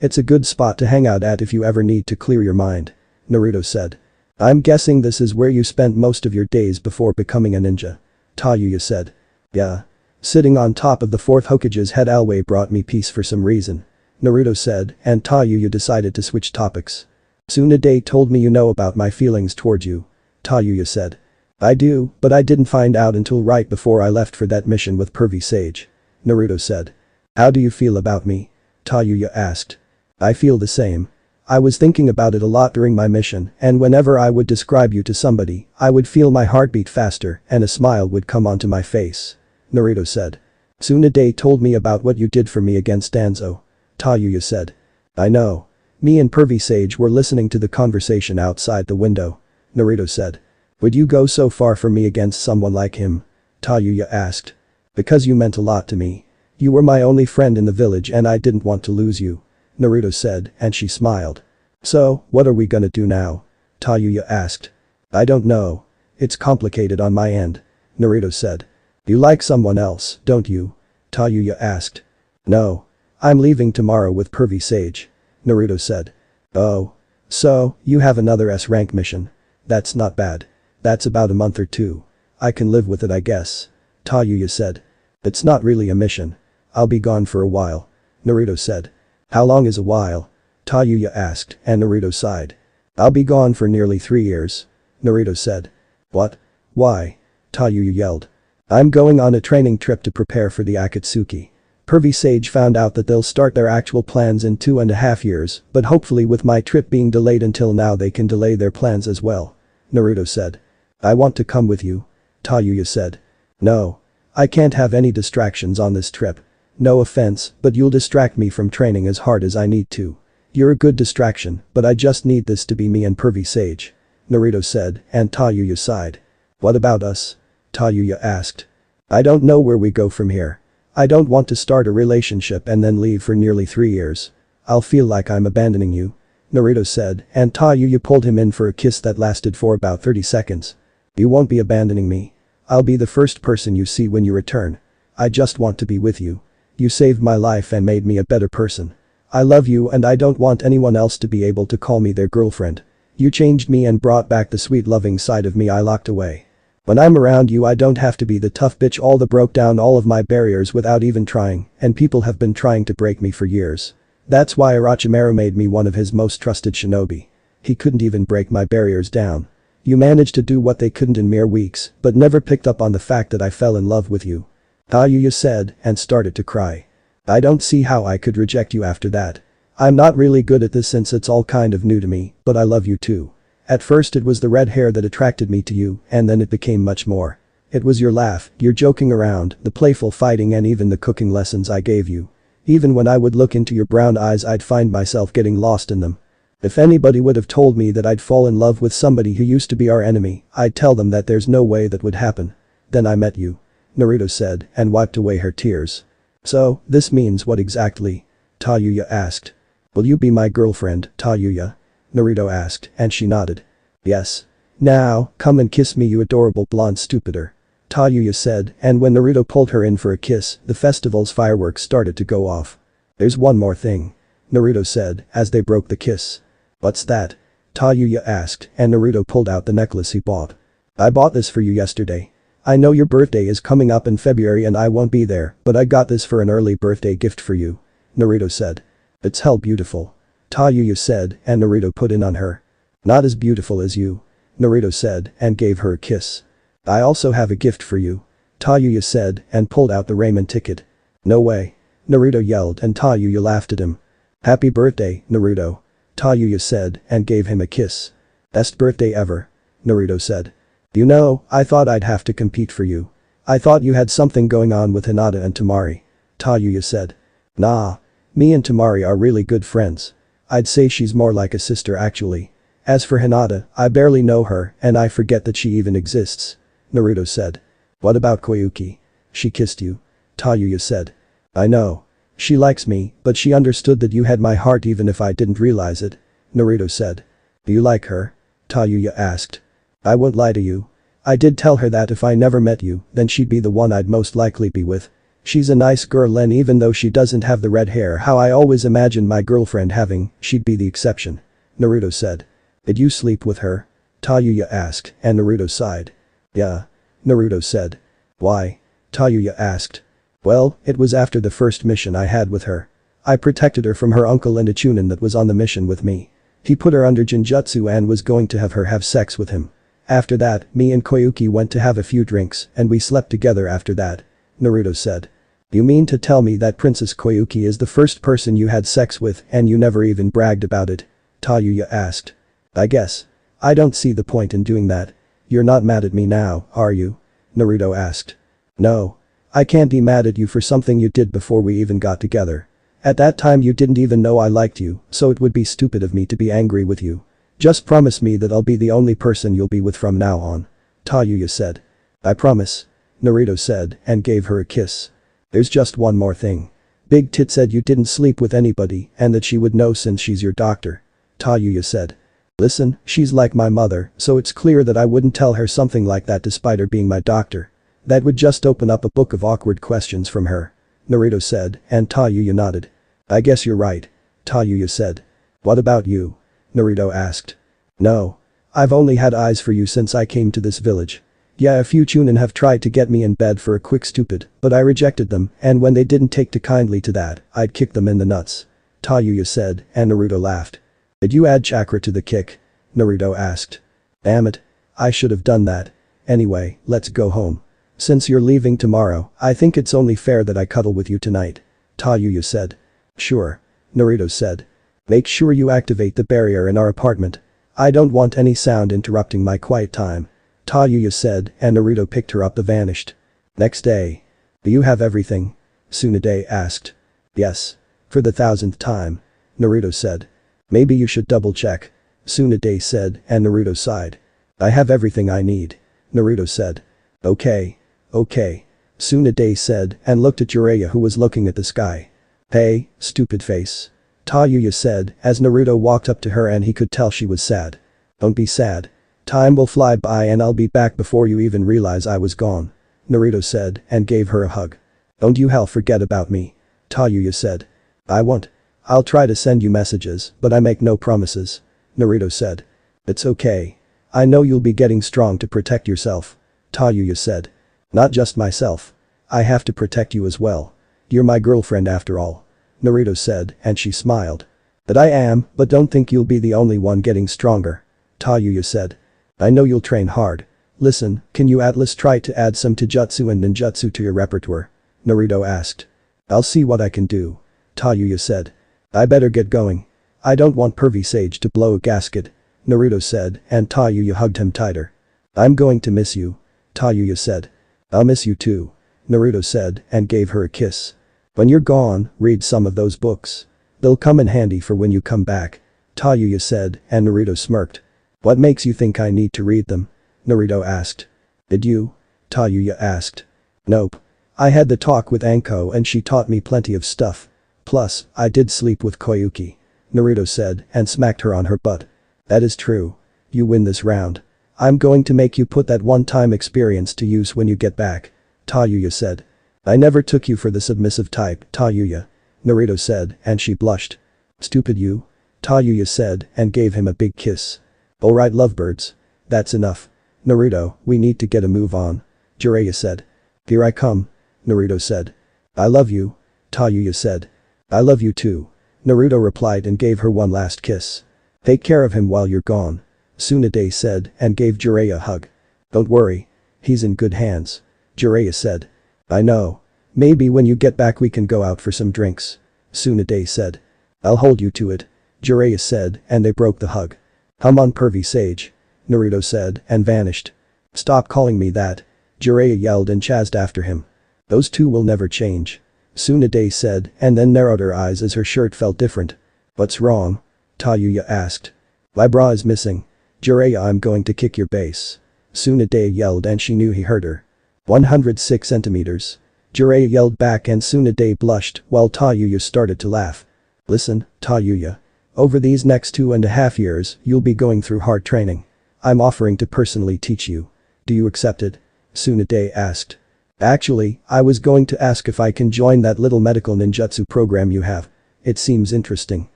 It's a good spot to hang out at if you ever need to clear your mind," Naruto said. "I'm guessing this is where you spent most of your days before becoming a ninja," Tayuya said. "Yeah. Sitting on top of the 4th Hokage's head always brought me peace for some reason," Naruto said and Tayuya decided to switch topics. "Tsunade told me you know about my feelings towards you," Tayuya said. "I do, but I didn't find out until right before I left for that mission with Pervy Sage," Naruto said. "How do you feel about me?" Tayuya asked. "I feel the same. I was thinking about it a lot during my mission and whenever I would describe you to somebody, I would feel my heartbeat faster and a smile would come onto my face," Naruto said. "Tsunade told me about what you did for me against Danzo," Tayuya said. "I know. Me and Pervy Sage were listening to the conversation outside the window," Naruto said. "Would you go so far for me against someone like him?" Tayuya asked. "Because you meant a lot to me. You were my only friend in the village and I didn't want to lose you," Naruto said and she smiled. "So, what are we gonna do now?" Tayuya asked. "I don't know. It's complicated on my end," Naruto said. "You like someone else, don't you?" Tayuya asked. "No. I'm leaving tomorrow with Pervy Sage," Naruto said. "Oh. So, you have another S-rank mission. That's not bad. That's about a month or two. I can live with it, I guess," Tayuya said. "It's not really a mission. I'll be gone for a while," Naruto said. "How long is a while?" Tayuya asked, and Naruto sighed. "I'll be gone for nearly 3 years," Naruto said. "What? Why?" Tayuya yelled. "I'm going on a training trip to prepare for the Akatsuki. Pervy Sage found out that they'll start their actual plans in 2.5 years, but hopefully with my trip being delayed until now they can delay their plans as well," Naruto said. "I want to come with you," Tayuya said. "No. I can't have any distractions on this trip. No offense, but you'll distract me from training as hard as I need to. You're a good distraction, but I just need this to be me and Pervy Sage," Naruto said, and Tayuya sighed. "What about us?" Tayuya asked. "I don't know where we go from here. I don't want to start a relationship and then leave for nearly 3 years. I'll feel like I'm abandoning you," Naruto said, and Tayuya pulled him in for a kiss that lasted for about 30 seconds. "You won't be abandoning me. I'll be the first person you see when you return. I just want to be with you. You saved my life and made me a better person. I love you and I don't want anyone else to be able to call me their girlfriend. You changed me and brought back the sweet loving side of me I locked away. When I'm around you I don't have to be the tough bitch all that broke down all of my barriers without even trying, and people have been trying to break me for years. That's why Orochimaru made me one of his most trusted shinobi. He couldn't even break my barriers down. You managed to do what they couldn't in mere weeks, but never picked up on the fact that I fell in love with you," Tayuya said and started to cry. "I don't see how I could reject you after that. I'm not really good at this since it's all kind of new to me, but I love you too. At first it was the red hair that attracted me to you, and then it became much more. It was your laugh, your joking around, the playful fighting and even the cooking lessons I gave you. Even when I would look into your brown eyes I'd find myself getting lost in them. If anybody would have told me that I'd fall in love with somebody who used to be our enemy, I'd tell them that there's no way that would happen. Then I met you," Naruto said and wiped away her tears. "So, this means what exactly?" Tayuya asked. "Will you be my girlfriend, Tayuya?" Naruto asked, and she nodded. "Yes. Now, come and kiss me you adorable blonde stupider," Tayuya said, and when Naruto pulled her in for a kiss, the festival's fireworks started to go off. "There's one more thing," Naruto said as they broke the kiss. "What's that?" Tayuya asked, and Naruto pulled out the necklace he bought. "I bought this for you yesterday. I know your birthday is coming up in February and I won't be there, but I got this for an early birthday gift for you," Naruto said. "It's hell beautiful," Tayuya said, and Naruto put in on her. "Not as beautiful as you," Naruto said and gave her a kiss. "I also have a gift for you," Tayuya said and pulled out the ramen ticket. "No way," Naruto yelled and Tayuya laughed at him. "Happy birthday, Naruto," Tayuya said and gave him a kiss. "Best birthday ever," Naruto said. "You know, I thought I'd have to compete for you. I thought you had something going on with Hinata and Temari," Tayuya said. "Nah. Me and Temari are really good friends. I'd say she's more like a sister actually. As for Hinata, I barely know her and I forget that she even exists," Naruto said. "What about Koyuki? She kissed you," Tayuya said. "I know. She likes me, but she understood that you had my heart even if I didn't realize it," Naruto said. "Do you like her?" Tayuya asked. "I won't lie to you. I did tell her that if I never met you, then she'd be the one I'd most likely be with. She's a nice girl and even though she doesn't have the red hair how I always imagined my girlfriend having, she'd be the exception," Naruto said. "Did you sleep with her?" Tayuya asked, and Naruto sighed. "Yeah," Naruto said. "Why?" Tayuya asked. "Well, it was after the first mission I had with her. I protected her from her uncle and a chunin that was on the mission with me. He put her under Jinjutsu and was going to have her have sex with him. After that, me and Koyuki went to have a few drinks and we slept together after that," Naruto said. "You mean to tell me that Princess Koyuki is the first person you had sex with and you never even bragged about it?" Tayuya asked. "I guess. I don't see the point in doing that. You're not mad at me now, are you?" Naruto asked. "No. I can't be mad at you for something you did before we even got together. At that time you didn't even know I liked you, so it would be stupid of me to be angry with you. Just promise me that I'll be the only person you'll be with from now on," Tayuya said. "I promise," Naruto said and gave her a kiss. "There's just one more thing. Big Tit said you didn't sleep with anybody and that she would know since she's your doctor," Tayuya said. Listen, she's like my mother, so it's clear that I wouldn't tell her something like that despite her being my doctor. That would just open up a book of awkward questions from her. Naruto said, and Tayuya nodded. I guess you're right. Tayuya said. What about you? Naruto asked. No. I've only had eyes for you since I came to this village. Yeah, a few chunin have tried to get me in bed for a quick stupid, but I rejected them, and when they didn't take too kindly to that, I'd kick them in the nuts. Tayuya said, and Naruto laughed. Did you add chakra to the kick? Naruto asked. Damn it. I should have done that. Anyway, let's go home. Since you're leaving tomorrow, I think it's only fair that I cuddle with you tonight. Tayuya said. Sure. Naruto said. Make sure you activate the barrier in our apartment. I don't want any sound interrupting my quiet time. Tayuya said, and Naruto picked her up and vanished. Next day. Do you have everything? Tsunade asked. Yes. For the 1000th time. Naruto said. Maybe you should double check. Tsunade said, and Naruto sighed. I have everything I need. Naruto said. Okay. Okay. Tsunade said, and looked at Jiraiya, who was looking at the sky. Hey, stupid face. Tayuya said, as Naruto walked up to her, and he could tell she was sad. Don't be sad. Time will fly by and I'll be back before you even realize I was gone. Naruto said, and gave her a hug. Don't you hell forget about me. Tayuya said. I won't. I'll try to send you messages, but I make no promises. Naruto said. It's okay. I know you'll be getting strong to protect yourself. Tayuya said. Not just myself. I have to protect you as well. You're my girlfriend after all. Naruto said, and she smiled. That I am, but don't think you'll be the only one getting stronger. Tayuya said. I know you'll train hard. Listen, can you at least try to add some taijutsu and ninjutsu to your repertoire? Naruto asked. I'll see what I can do. Tayuya said. I better get going. I don't want Pervy Sage to blow a gasket. Naruto said, and Tayuya hugged him tighter. I'm going to miss you. Tayuya said. I'll miss you too. Naruto said, and gave her a kiss. When you're gone, read some of those books. They'll come in handy for when you come back. Tayuya said, and Naruto smirked. What makes you think I need to read them? Naruto asked. Did you? Tayuya asked. Nope. I had the talk with Anko and she taught me plenty of stuff. Plus, I did sleep with Koyuki. Naruto said, and smacked her on her butt. That is true. You win this round. I'm going to make you put that one-time experience to use when you get back. Tayuya said. I never took you for the submissive type, Tayuya. Naruto said, and she blushed. Stupid you. Tayuya said, and gave him a big kiss. Alright lovebirds. That's enough. Naruto, we need to get a move on. Jiraiya said. Here I come. Naruto said. I love you. Tayuya said. I love you too. Naruto replied and gave her one last kiss. Take care of him while you're gone. Tsunade said, and gave Jiraiya a hug. Don't worry. He's in good hands. Jiraiya said. I know. Maybe when you get back we can go out for some drinks. Tsunade said. I'll hold you to it. Jiraiya said, and they broke the hug. Come on Pervy Sage. Naruto said, and vanished. Stop calling me that. Jiraiya yelled and chased after him. Those two will never change. Tsunade said, and then narrowed her eyes as her shirt felt different. What's wrong? Tayuya asked. My bra is missing. Jiraiya, I'm going to kick your base. Tsunade yelled and she knew he heard her. 106 centimeters. Jiraiya yelled back and Tsunade blushed while Tayuya started to laugh. Listen, Tayuya. Over these next 2.5 years, you'll be going through hard training. I'm offering to personally teach you. Do you accept it? Tsunade asked. Actually, I was going to ask if I can join that little medical ninjutsu program you have. It seems interesting.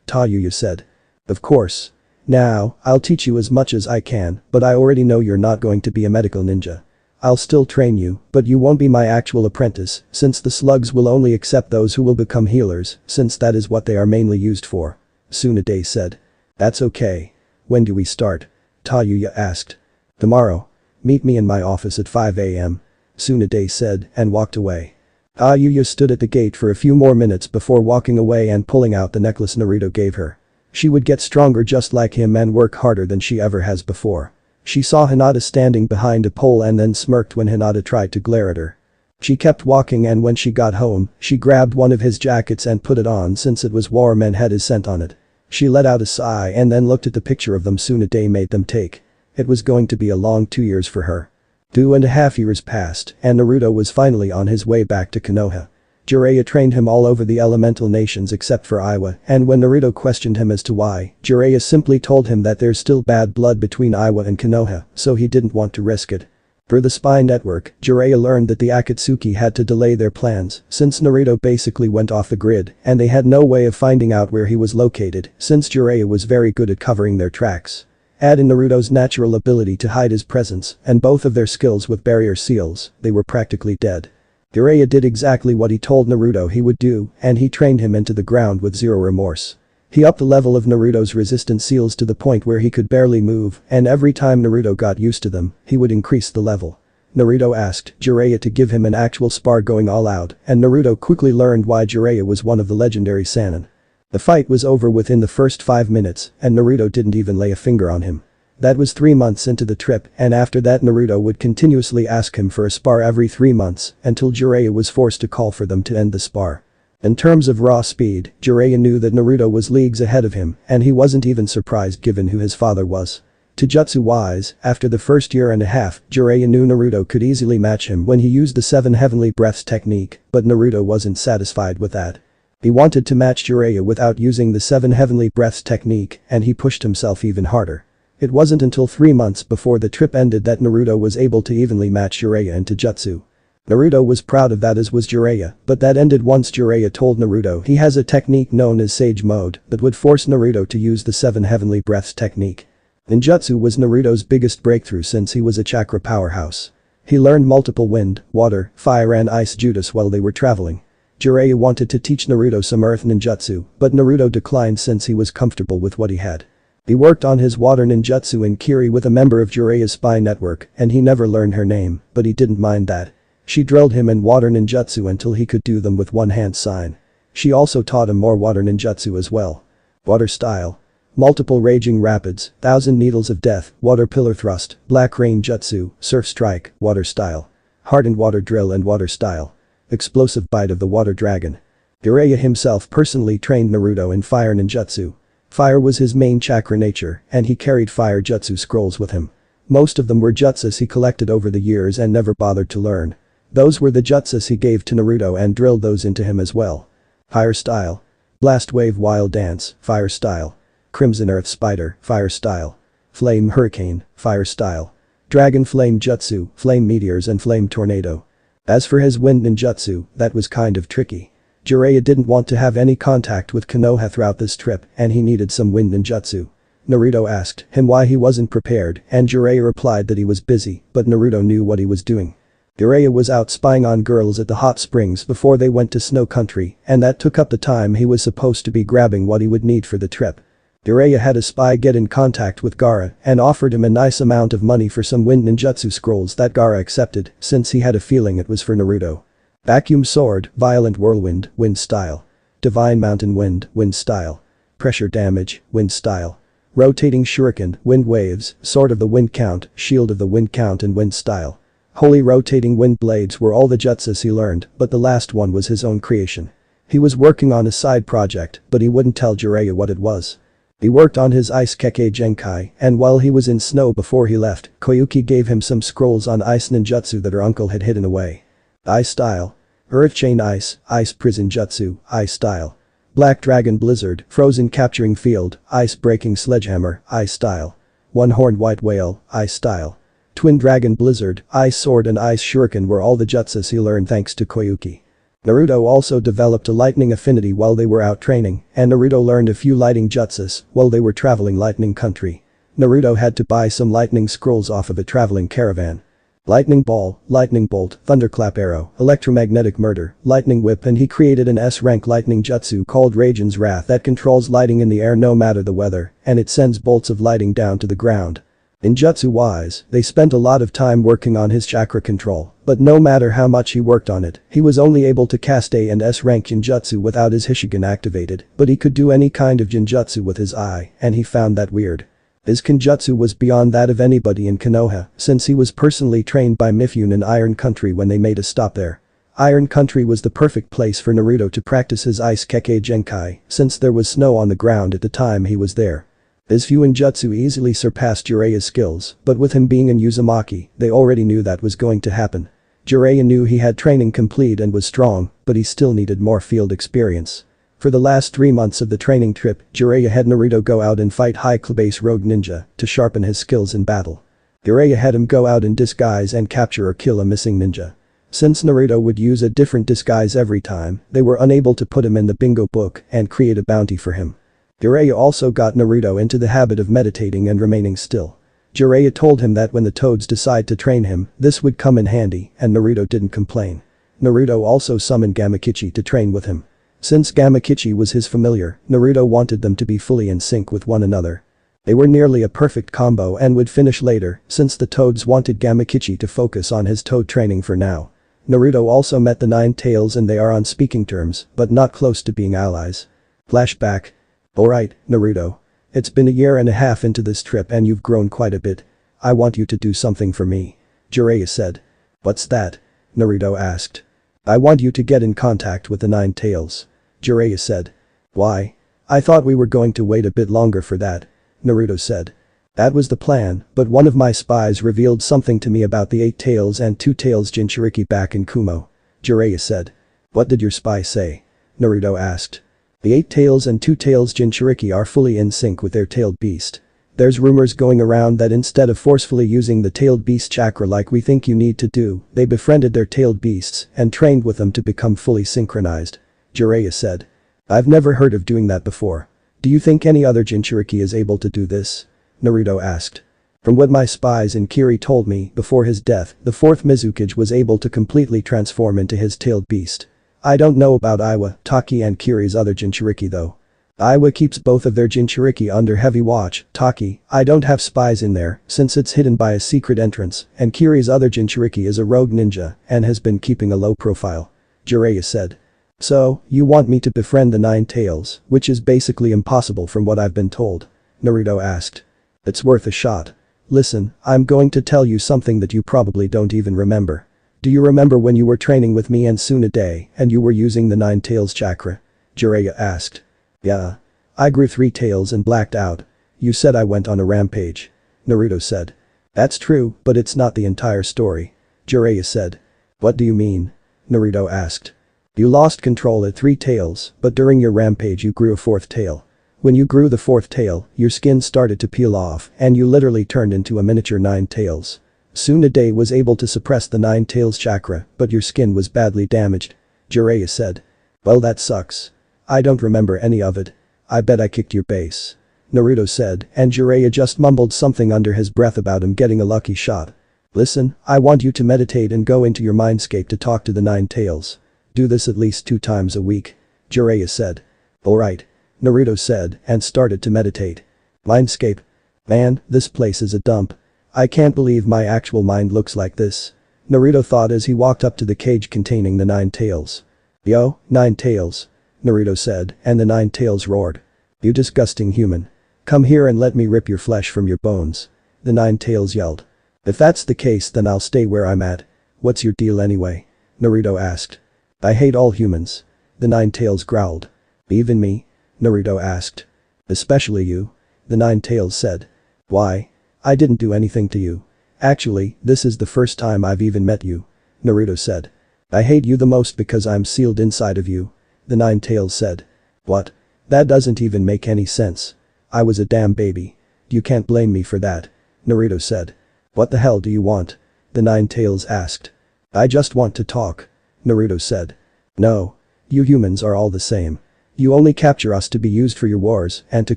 Tayuya said. Of course. Now, I'll teach you as much as I can, but I already know you're not going to be a medical ninja. I'll still train you, but you won't be my actual apprentice, since the slugs will only accept those who will become healers, since that is what they are mainly used for. Tsunade said. That's okay. When do we start? Tayuya asked. Tomorrow. Meet me in my office at 5 a.m. Tsunade said and walked away. Tayuya stood at the gate for a few more minutes before walking away and pulling out the necklace Naruto gave her. She would get stronger just like him and work harder than she ever has before. She saw Hinata standing behind a pole and then smirked when Hinata tried to glare at her. She kept walking and when she got home, she grabbed one of his jackets and put it on since it was warm and had his scent on it. She let out a sigh and then looked at the picture of them Tsunade made them take. It was going to be a long 2 years for her. 2.5 years passed and Naruto was finally on his way back to Konoha. Jiraiya trained him all over the elemental nations except for Iwa, and when Naruto questioned him as to why, Jiraiya simply told him that there's still bad blood between Iwa and Konoha, so he didn't want to risk it. Through the spy network, Jiraiya learned that the Akatsuki had to delay their plans since Naruto basically went off the grid and they had no way of finding out where he was located since Jiraiya was very good at covering their tracks. Add in Naruto's natural ability to hide his presence and both of their skills with barrier seals, they were practically dead. Jiraiya did exactly what he told Naruto he would do and he trained him into the ground with zero remorse. He upped the level of Naruto's resistance seals to the point where he could barely move and every time Naruto got used to them, he would increase the level. Naruto asked Jiraiya to give him an actual spar going all out and Naruto quickly learned why Jiraiya was one of the legendary Sannin. The fight was over within the first 5 minutes and Naruto didn't even lay a finger on him. That was 3 months into the trip and after that Naruto would continuously ask him for a spar every 3 months until Jiraiya was forced to call for them to end the spar. In terms of raw speed, Jiraiya knew that Naruto was leagues ahead of him and he wasn't even surprised given who his father was. Taijutsu-wise, after the first year and a half, Jiraiya knew Naruto could easily match him when he used the 7 heavenly breaths technique, but Naruto wasn't satisfied with that. He wanted to match Jiraiya without using the 7 heavenly breaths technique and he pushed himself even harder. It wasn't until 3 months before the trip ended that Naruto was able to evenly match Jiraiya in Taijutsu. Naruto was proud of that as was Jiraiya, but that ended once Jiraiya told Naruto he has a technique known as Sage Mode that would force Naruto to use the 7 heavenly breaths technique. Ninjutsu was Naruto's biggest breakthrough since he was a chakra powerhouse. He learned multiple wind, water, fire and ice jutsus while they were traveling. Jiraiya wanted to teach Naruto some earth ninjutsu, but Naruto declined since he was comfortable with what he had. He worked on his water ninjutsu in Kiri with a member of Jiraiya's spy network and he never learned her name, but he didn't mind that. She drilled him in water ninjutsu until he could do them with one hand sign. She also taught him more water ninjutsu as well. Water style. Multiple raging rapids, 1000 needles of death, water pillar thrust, black rain jutsu, surf strike, water style. Hardened water drill and water style. Explosive bite of the water dragon. Jiraiya himself personally trained Naruto in fire ninjutsu. Fire was his main chakra nature and he carried fire jutsu scrolls with him. Most of them were jutsus he collected over the years and never bothered to learn. Those were the jutsus he gave to Naruto and drilled those into him as well. Fire style. Blast wave wild dance, fire style. Crimson earth spider, fire style. Flame hurricane, fire style. Dragon flame jutsu, flame meteors and flame tornado. As for his wind ninjutsu, that was kind of tricky. Jiraiya didn't want to have any contact with Konoha throughout this trip and he needed some wind ninjutsu. Naruto asked him why he wasn't prepared and Jiraiya replied that he was busy, but Naruto knew what he was doing. Jiraiya was out spying on girls at the hot springs before they went to snow country and that took up the time he was supposed to be grabbing what he would need for the trip. Jiraiya had a spy get in contact with Gaara and offered him a nice amount of money for some wind ninjutsu scrolls that Gaara accepted since he had a feeling it was for Naruto. Vacuum sword, violent whirlwind, wind style. Divine mountain wind, wind style. Pressure damage, wind style. Rotating shuriken, wind waves, sword of the wind count, shield of the wind count and wind style. Holy rotating wind blades were all the jutsus he learned, but the last one was his own creation. He was working on a side project, but he wouldn't tell Jiraiya what it was. He worked on his ice Kekkei Genkai and while he was in snow before he left, Koyuki gave him some scrolls on ice ninjutsu that her uncle had hidden away. Ice style. Earth chain ice, ice prison jutsu, ice style. Black dragon blizzard, frozen capturing field, ice breaking sledgehammer, ice style. One-horned white whale, ice style. Twin dragon blizzard, ice sword and ice shuriken were all the jutsus he learned thanks to Koyuki. Naruto also developed a lightning affinity while they were out training and Naruto learned a few lighting jutsus while they were traveling lightning country. Naruto had to buy some lightning scrolls off of a traveling caravan. Lightning ball, lightning bolt, thunderclap arrow, electromagnetic murder, lightning whip and he created an S-rank lightning jutsu called Raijin's Wrath that controls lighting in the air no matter the weather and it sends bolts of lighting down to the ground. In jutsu-wise, they spent a lot of time working on his chakra control, but no matter how much he worked on it, he was only able to cast A and S rank Jinjutsu without his Hishigan activated, but he could do any kind of Jinjutsu with his eye, and he found that weird. His Kenjutsu was beyond that of anybody in Konoha, since he was personally trained by Mifune in Iron Country when they made a stop there. Iron Country was the perfect place for Naruto to practice his Ice Kekkei Genkai, since there was snow on the ground at the time he was there. His Fuinjutsu easily surpassed Jiraiya's skills, but with him being in Uzumaki, they already knew that was going to happen. Jiraiya knew he had training complete and was strong, but he still needed more field experience. For the last 3 months of the training trip, Jiraiya had Naruto go out and fight high-class rogue ninja to sharpen his skills in battle. Jiraiya had him go out in disguise and capture or kill a missing ninja. Since Naruto would use a different disguise every time, they were unable to put him in the bingo book and create a bounty for him. Jiraiya also got Naruto into the habit of meditating and remaining still. Jiraiya told him that when the toads decide to train him, this would come in handy, and Naruto didn't complain. Naruto also summoned Gamakichi to train with him. Since Gamakichi was his familiar, Naruto wanted them to be fully in sync with one another. They were nearly a perfect combo and would finish later, since the toads wanted Gamakichi to focus on his toad training for now. Naruto also met the Nine Tails and they are on speaking terms, but not close to being allies. Flashback. Alright, Naruto. It's been a year and a half into this trip and you've grown quite a bit. I want you to do something for me. Jiraiya said. What's that? Naruto asked. I want you to get in contact with the Nine Tails. Jiraiya said. Why? I thought we were going to wait a bit longer for that. Naruto said. That was the plan, but one of my spies revealed something to me about the 8 Tails and 2 Tails Jinchuriki back in Kumo. Jiraiya said. What did your spy say? Naruto asked. The 8 Tails and 2 Tails Jinchuriki are fully in sync with their tailed beast. There's rumors going around that instead of forcefully using the tailed beast chakra like we think you need to do, they befriended their tailed beasts and trained with them to become fully synchronized. Jiraiya said. I've never heard of doing that before. Do you think any other Jinchuriki is able to do this? Naruto asked. From what my spies in Kiri told me, before his death, the 4th Mizukage was able to completely transform into his tailed beast. I don't know about Iwa, Taki and Kiri's other Jinchuriki though. Iwa keeps both of their Jinchuriki under heavy watch. Taki, I don't have spies in there since it's hidden by a secret entrance, and Kiri's other Jinchuriki is a rogue ninja and has been keeping a low profile. Jiraiya said. So, you want me to befriend the 9 Tails, which is basically impossible from what I've been told? Naruto asked. It's worth a shot. Listen, I'm going to tell you something that you probably don't even remember. Do you remember when you were training with me and Tsunade and you were using the 9 Tails chakra? Jiraiya asked. Yeah. I grew 3 tails and blacked out. You said I went on a rampage. Naruto said. That's true, but it's not the entire story. Jiraiya said. What do you mean? Naruto asked. You lost control at 3 tails, but during your rampage you grew a 4th tail. When you grew the 4th tail, your skin started to peel off and you literally turned into a miniature 9 tails. Tsunade was able to suppress the 9 Tails chakra, but your skin was badly damaged. Jiraiya said. Well, that sucks. I don't remember any of it. I bet I kicked your base. Naruto said, and Jiraiya just mumbled something under his breath about him getting a lucky shot. Listen, I want you to meditate and go into your mindscape to talk to the 9 Tails. Do this at least 2 times a week. Jiraiya said. Alright. Naruto said and started to meditate. Mindscape. Man, this place is a dump. I can't believe my actual mind looks like this. Naruto thought as he walked up to the cage containing the 9 Tails. Yo, 9 Tails. Naruto said, and the 9 Tails roared. You disgusting human. Come here and let me rip your flesh from your bones. The 9 Tails yelled. If that's the case then I'll stay where I'm at. What's your deal anyway? Naruto asked. I hate all humans. The 9 Tails growled. Even me? Naruto asked. Especially you. The 9 Tails said. Why? I didn't do anything to you. Actually, this is the first time I've even met you. Naruto said. I hate you the most because I'm sealed inside of you. The 9 Tails said. What? That doesn't even make any sense. I was a damn baby. You can't blame me for that. Naruto said. What the hell do you want? The 9 Tails asked. I just want to talk. Naruto said. No. You humans are all the same. You only capture us to be used for your wars and to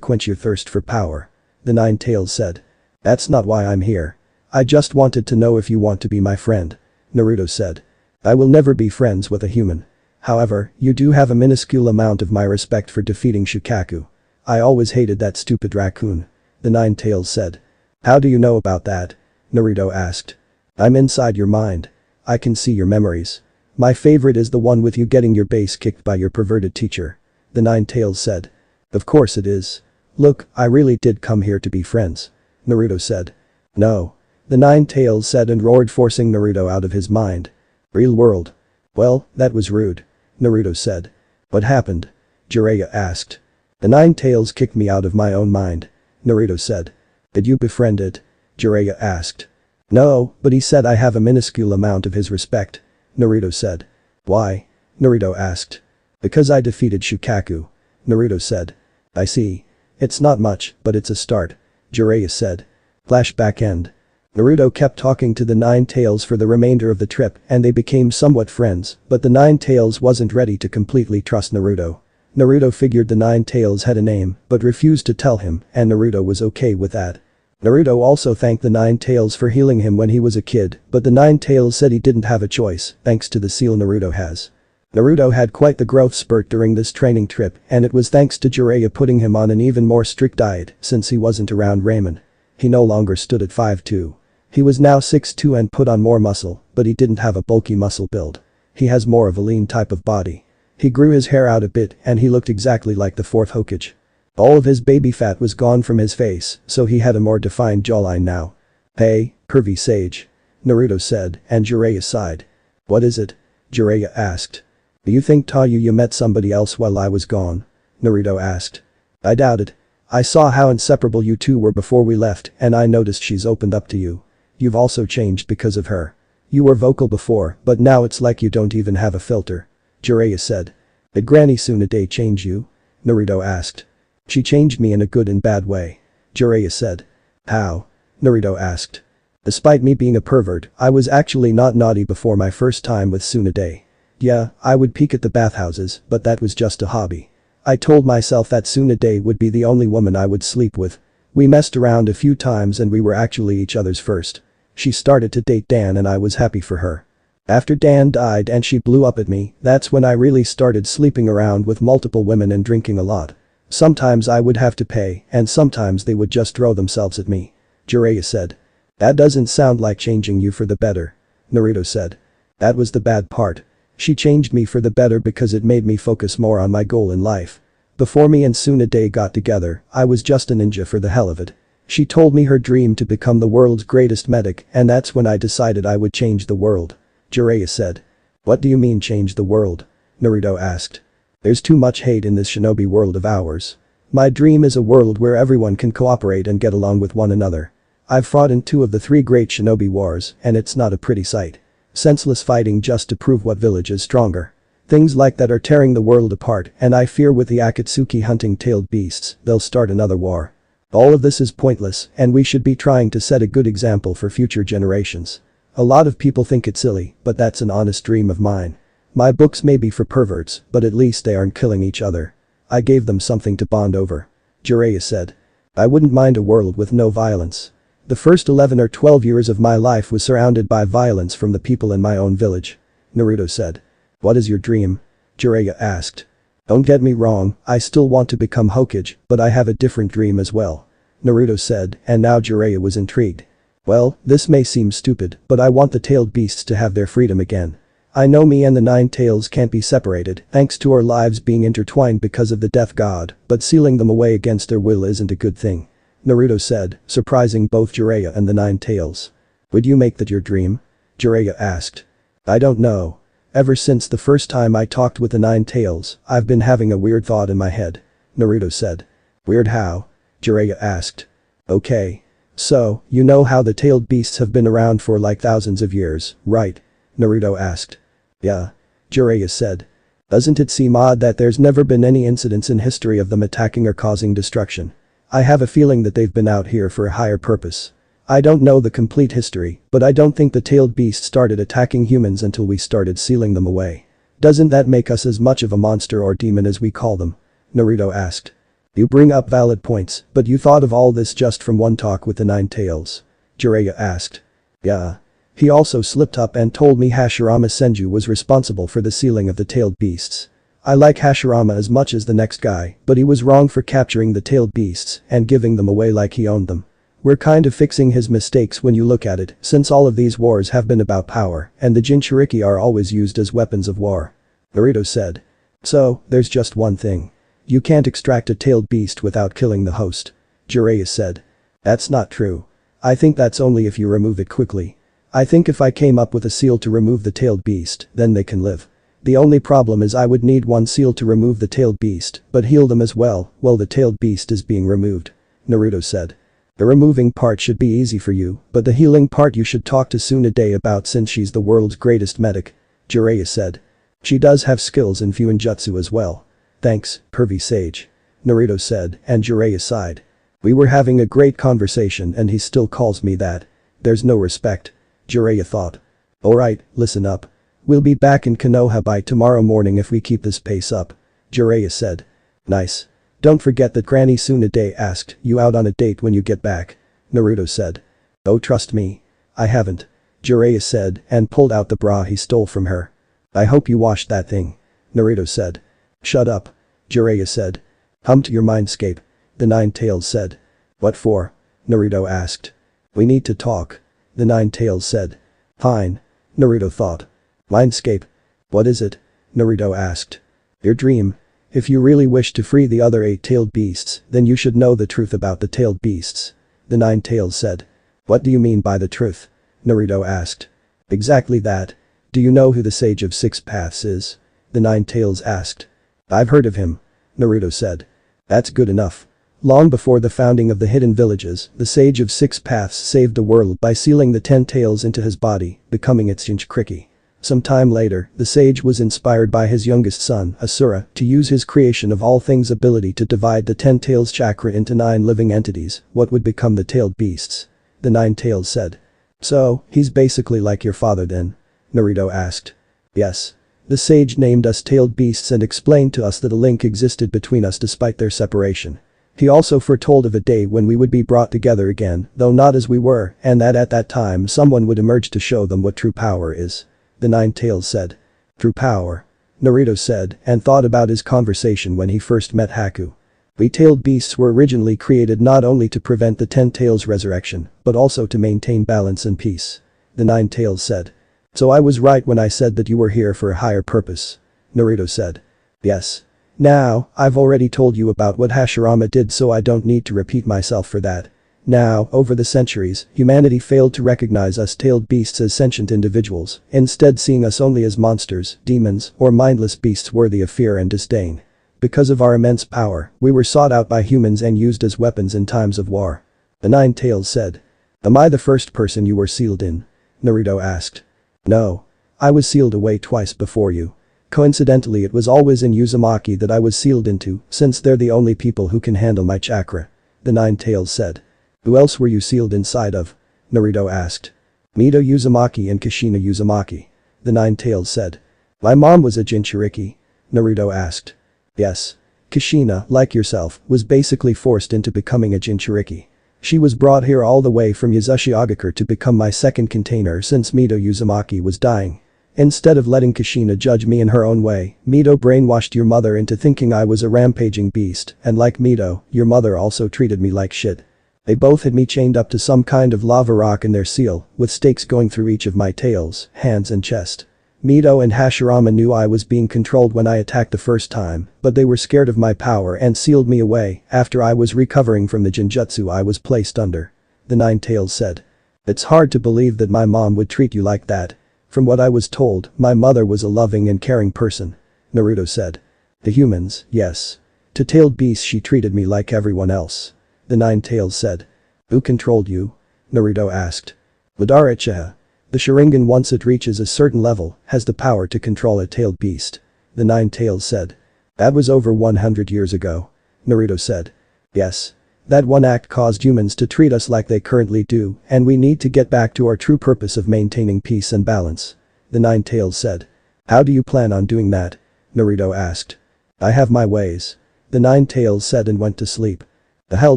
quench your thirst for power. The 9 Tails said. That's not why I'm here. I just wanted to know if you want to be my friend. Naruto said. I will never be friends with a human. However, you do have a minuscule amount of my respect for defeating Shukaku. I always hated that stupid raccoon. The 9 Tails said. How do you know about that? Naruto asked. I'm inside your mind. I can see your memories. My favorite is the one with you getting your base kicked by your perverted teacher. The 9 Tails said. Of course it is. Look, I really did come here to be friends. Naruto said. No. The 9 Tails said and roared, forcing Naruto out of his mind. Real world. Well, that was rude. Naruto said. What happened? Jiraiya asked. The 9 Tails kicked me out of my own mind. Naruto said. Did you befriend it? Jiraiya asked. No, but he said I have a minuscule amount of his respect. Naruto said. Why? Naruto asked. Because I defeated Shukaku. Naruto said. I see. It's not much, but it's a start. Jiraiya said. Flashback end. Naruto kept talking to the Nine Tails for the remainder of the trip and they became somewhat friends, but the Nine Tails wasn't ready to completely trust Naruto. Naruto figured the Nine Tails had a name, but refused to tell him, and Naruto was okay with that. Naruto also thanked the Nine Tails for healing him when he was a kid, but the Nine Tails said he didn't have a choice, thanks to the seal Naruto has. Naruto had quite the growth spurt during this training trip, and it was thanks to Jiraiya putting him on an even more strict diet since he wasn't around Ramen. He no longer stood at 5'2". He was now 6'2" and put on more muscle, but he didn't have a bulky muscle build. He has more of a lean type of body. He grew his hair out a bit and he looked exactly like the fourth Hokage. All of his baby fat was gone from his face, so he had a more defined jawline now. Hey, pervy sage. Naruto said, and Jiraiya sighed. What is it? Jiraiya asked. Do you think Tayuya met somebody else while I was gone? Naruto asked. I doubt it. I saw how inseparable you two were before we left and I noticed she's opened up to you. You've also changed because of her. You were vocal before, but now it's like you don't even have a filter. Jiraiya said. Did Granny Tsunade change you? Naruto asked. She changed me in a good and bad way. Jiraiya said. How? Naruto asked. Despite me being a pervert, I was actually not naughty before my first time with Tsunade. Yeah, I would peek at the bathhouses, but that was just a hobby. I told myself that Tsunade would be the only woman I would sleep with. We messed around a few times and we were actually each other's first. She started to date Dan and I was happy for her. After Dan died and she blew up at me, that's when I really started sleeping around with multiple women and drinking a lot. Sometimes I would have to pay and sometimes they would just throw themselves at me. Jiraiya said. That doesn't sound like changing you for the better. Naruto said. That was the bad part. She changed me for the better because it made me focus more on my goal in life. Before me and Tsunade got together, I was just a ninja for the hell of it. She told me her dream to become the world's greatest medic and that's when I decided I would change the world. Jiraiya said. What do you mean change the world? Naruto asked. There's too much hate in this shinobi world of ours. My dream is a world where everyone can cooperate and get along with one another. I've fought in 2 of the 3 great shinobi wars and it's not a pretty sight. Senseless fighting just to prove what village is stronger. Things like that are tearing the world apart and I fear with the Akatsuki hunting tailed beasts, they'll start another war. All of this is pointless and we should be trying to set a good example for future generations. A lot of people think it's silly, but that's an honest dream of mine. My books may be for perverts, but at least they aren't killing each other. I gave them something to bond over. Jiraiya said. I wouldn't mind a world with no violence. The first 11 or 12 years of my life was surrounded by violence from the people in my own village. Naruto said. What is your dream? Jiraiya asked. Don't get me wrong, I still want to become Hokage, but I have a different dream as well. Naruto said, and now Jiraiya was intrigued. Well, this may seem stupid, but I want the tailed beasts to have their freedom again. I know me and the 9 tails can't be separated thanks to our lives being intertwined because of the death god, but sealing them away against their will isn't a good thing. Naruto said, surprising both Jiraiya and the 9 tails. Would you make that your dream? Jiraiya asked. I don't know. Ever since the first time I talked with the 9 tails, I've been having a weird thought in my head. Naruto said. Weird how? Jiraiya asked. Okay. So, you know how the tailed beasts have been around for like thousands of years, right? Naruto asked. Yeah. Jiraiya said. Doesn't it seem odd that there's never been any incidents in history of them attacking or causing destruction? I have a feeling that they've been out here for a higher purpose. I don't know the complete history, but I don't think the tailed beasts started attacking humans until we started sealing them away. Doesn't that make us as much of a monster or demon as we call them? Naruto asked. You bring up valid points, but you thought of all this just from one talk with the 9 tails? Jiraiya asked. Yeah. He also slipped up and told me Hashirama Senju was responsible for the sealing of the tailed beasts. I like Hashirama as much as the next guy, but he was wrong for capturing the tailed beasts and giving them away like he owned them. We're kind of fixing his mistakes when you look at it, since all of these wars have been about power, and the Jinchuriki are always used as weapons of war. Naruto said. So, there's just one thing. You can't extract a tailed beast without killing the host. Jiraiya said. That's not true. I think that's only if you remove it quickly. I think if I came up with a seal to remove the tailed beast, then they can live. The only problem is I would need one seal to remove the tailed beast, but heal them as well while the tailed beast is being removed. Naruto said. The removing part should be easy for you, but the healing part you should talk to Tsunade about since she's the world's greatest medic," Jiraiya said. "She does have skills in Fuinjutsu as well." "Thanks, pervy sage," Naruto said, and Jiraiya sighed. "We were having a great conversation and he still calls me that. There's no respect," Jiraiya thought. "Alright, listen up. We'll be back in Konoha by tomorrow morning if we keep this pace up," Jiraiya said. "Nice. Don't forget that Granny Tsunade asked you out on a date when you get back," Naruto said. "Oh, trust me. I haven't," Jiraiya said and pulled out the bra he stole from her. "I hope you washed that thing," Naruto said. "Shut up," Jiraiya said. "Humped your mindscape," the Nine-Tails said. "What for?" Naruto asked. "We need to talk," the Nine-Tails said. "Fine," Naruto thought. "Mindscape? What is it?" Naruto asked. "Your dream. If you really wish to free the other 8-tailed beasts, then you should know the truth about the tailed beasts," the Nine-Tails said. "What do you mean by the truth?" Naruto asked. "Exactly that. Do you know who the Sage of Six Paths is?" the Nine-Tails asked. "I've heard of him," Naruto said. "That's good enough. Long before the founding of the Hidden Villages, the Sage of Six Paths saved the world by sealing the 10 tails into his body, becoming its Jinchuriki. Some time later, the sage was inspired by his youngest son, Asura, to use his creation of all things ability to divide the 10 tails chakra into 9 living entities, what would become the tailed beasts," the Nine-Tails said. "So, he's basically like your father then?" Naruto asked. "Yes. The sage named us tailed beasts and explained to us that a link existed between us despite their separation. He also foretold of a day when we would be brought together again, though not as we were, and that at that time someone would emerge to show them what true power is," the Nine-Tails said. "True power," Naruto said and thought about his conversation when he first met Haku. "We tailed beasts were originally created not only to prevent the 10 tails resurrection, but also to maintain balance and peace," the Nine-Tails said. "So I was right when I said that you were here for a higher purpose," Naruto said. "Yes. Now, I've already told you about what Hashirama did so I don't need to repeat myself for that. Now, over the centuries, humanity failed to recognize us tailed beasts as sentient individuals, instead seeing us only as monsters, demons, or mindless beasts worthy of fear and disdain. Because of our immense power, we were sought out by humans and used as weapons in times of war," the Nine-Tails said. "Am I the first person you were sealed in?" Naruto asked. "No. I was sealed away twice before you. Coincidentally it was always in Uzumaki that I was sealed into, since they're the only people who can handle my chakra," the Nine-Tails said. "Who else were you sealed inside of?" Naruto asked. "Mito Uzumaki and Kushina Uzumaki," the Nine-Tails said. "My mom was a Jinchuriki?" Naruto asked. "Yes. Kushina, like yourself, was basically forced into becoming a Jinchuriki. She was brought here all the way from Yuzushiogakure to become my second container since Mito Uzumaki was dying. Instead of letting Kushina judge me in her own way, Mito brainwashed your mother into thinking I was a rampaging beast, and like Mito, your mother also treated me like shit. They both had me chained up to some kind of lava rock in their seal, with stakes going through each of my tails, hands and chest. Mito and Hashirama knew I was being controlled when I attacked the first time, but they were scared of my power and sealed me away after I was recovering from the Jinjutsu I was placed under," the Nine-Tails said. "It's hard to believe that my mom would treat you like that. From what I was told, my mother was a loving and caring person," Naruto said. "The humans, yes. To tailed beasts she treated me like everyone else," the Nine-Tails said. "Who controlled you?" Naruto asked. "Madara Uchiha. The Sharingan once it reaches a certain level, has the power to control a tailed beast," the Nine-Tails said. "That was over 100 years ago," Naruto said. "Yes. That one act caused humans to treat us like they currently do, and we need to get back to our true purpose of maintaining peace and balance," the Nine-Tails said. "How do you plan on doing that?" Naruto asked. "I have my ways," the Nine-Tails said and went to sleep. "The hell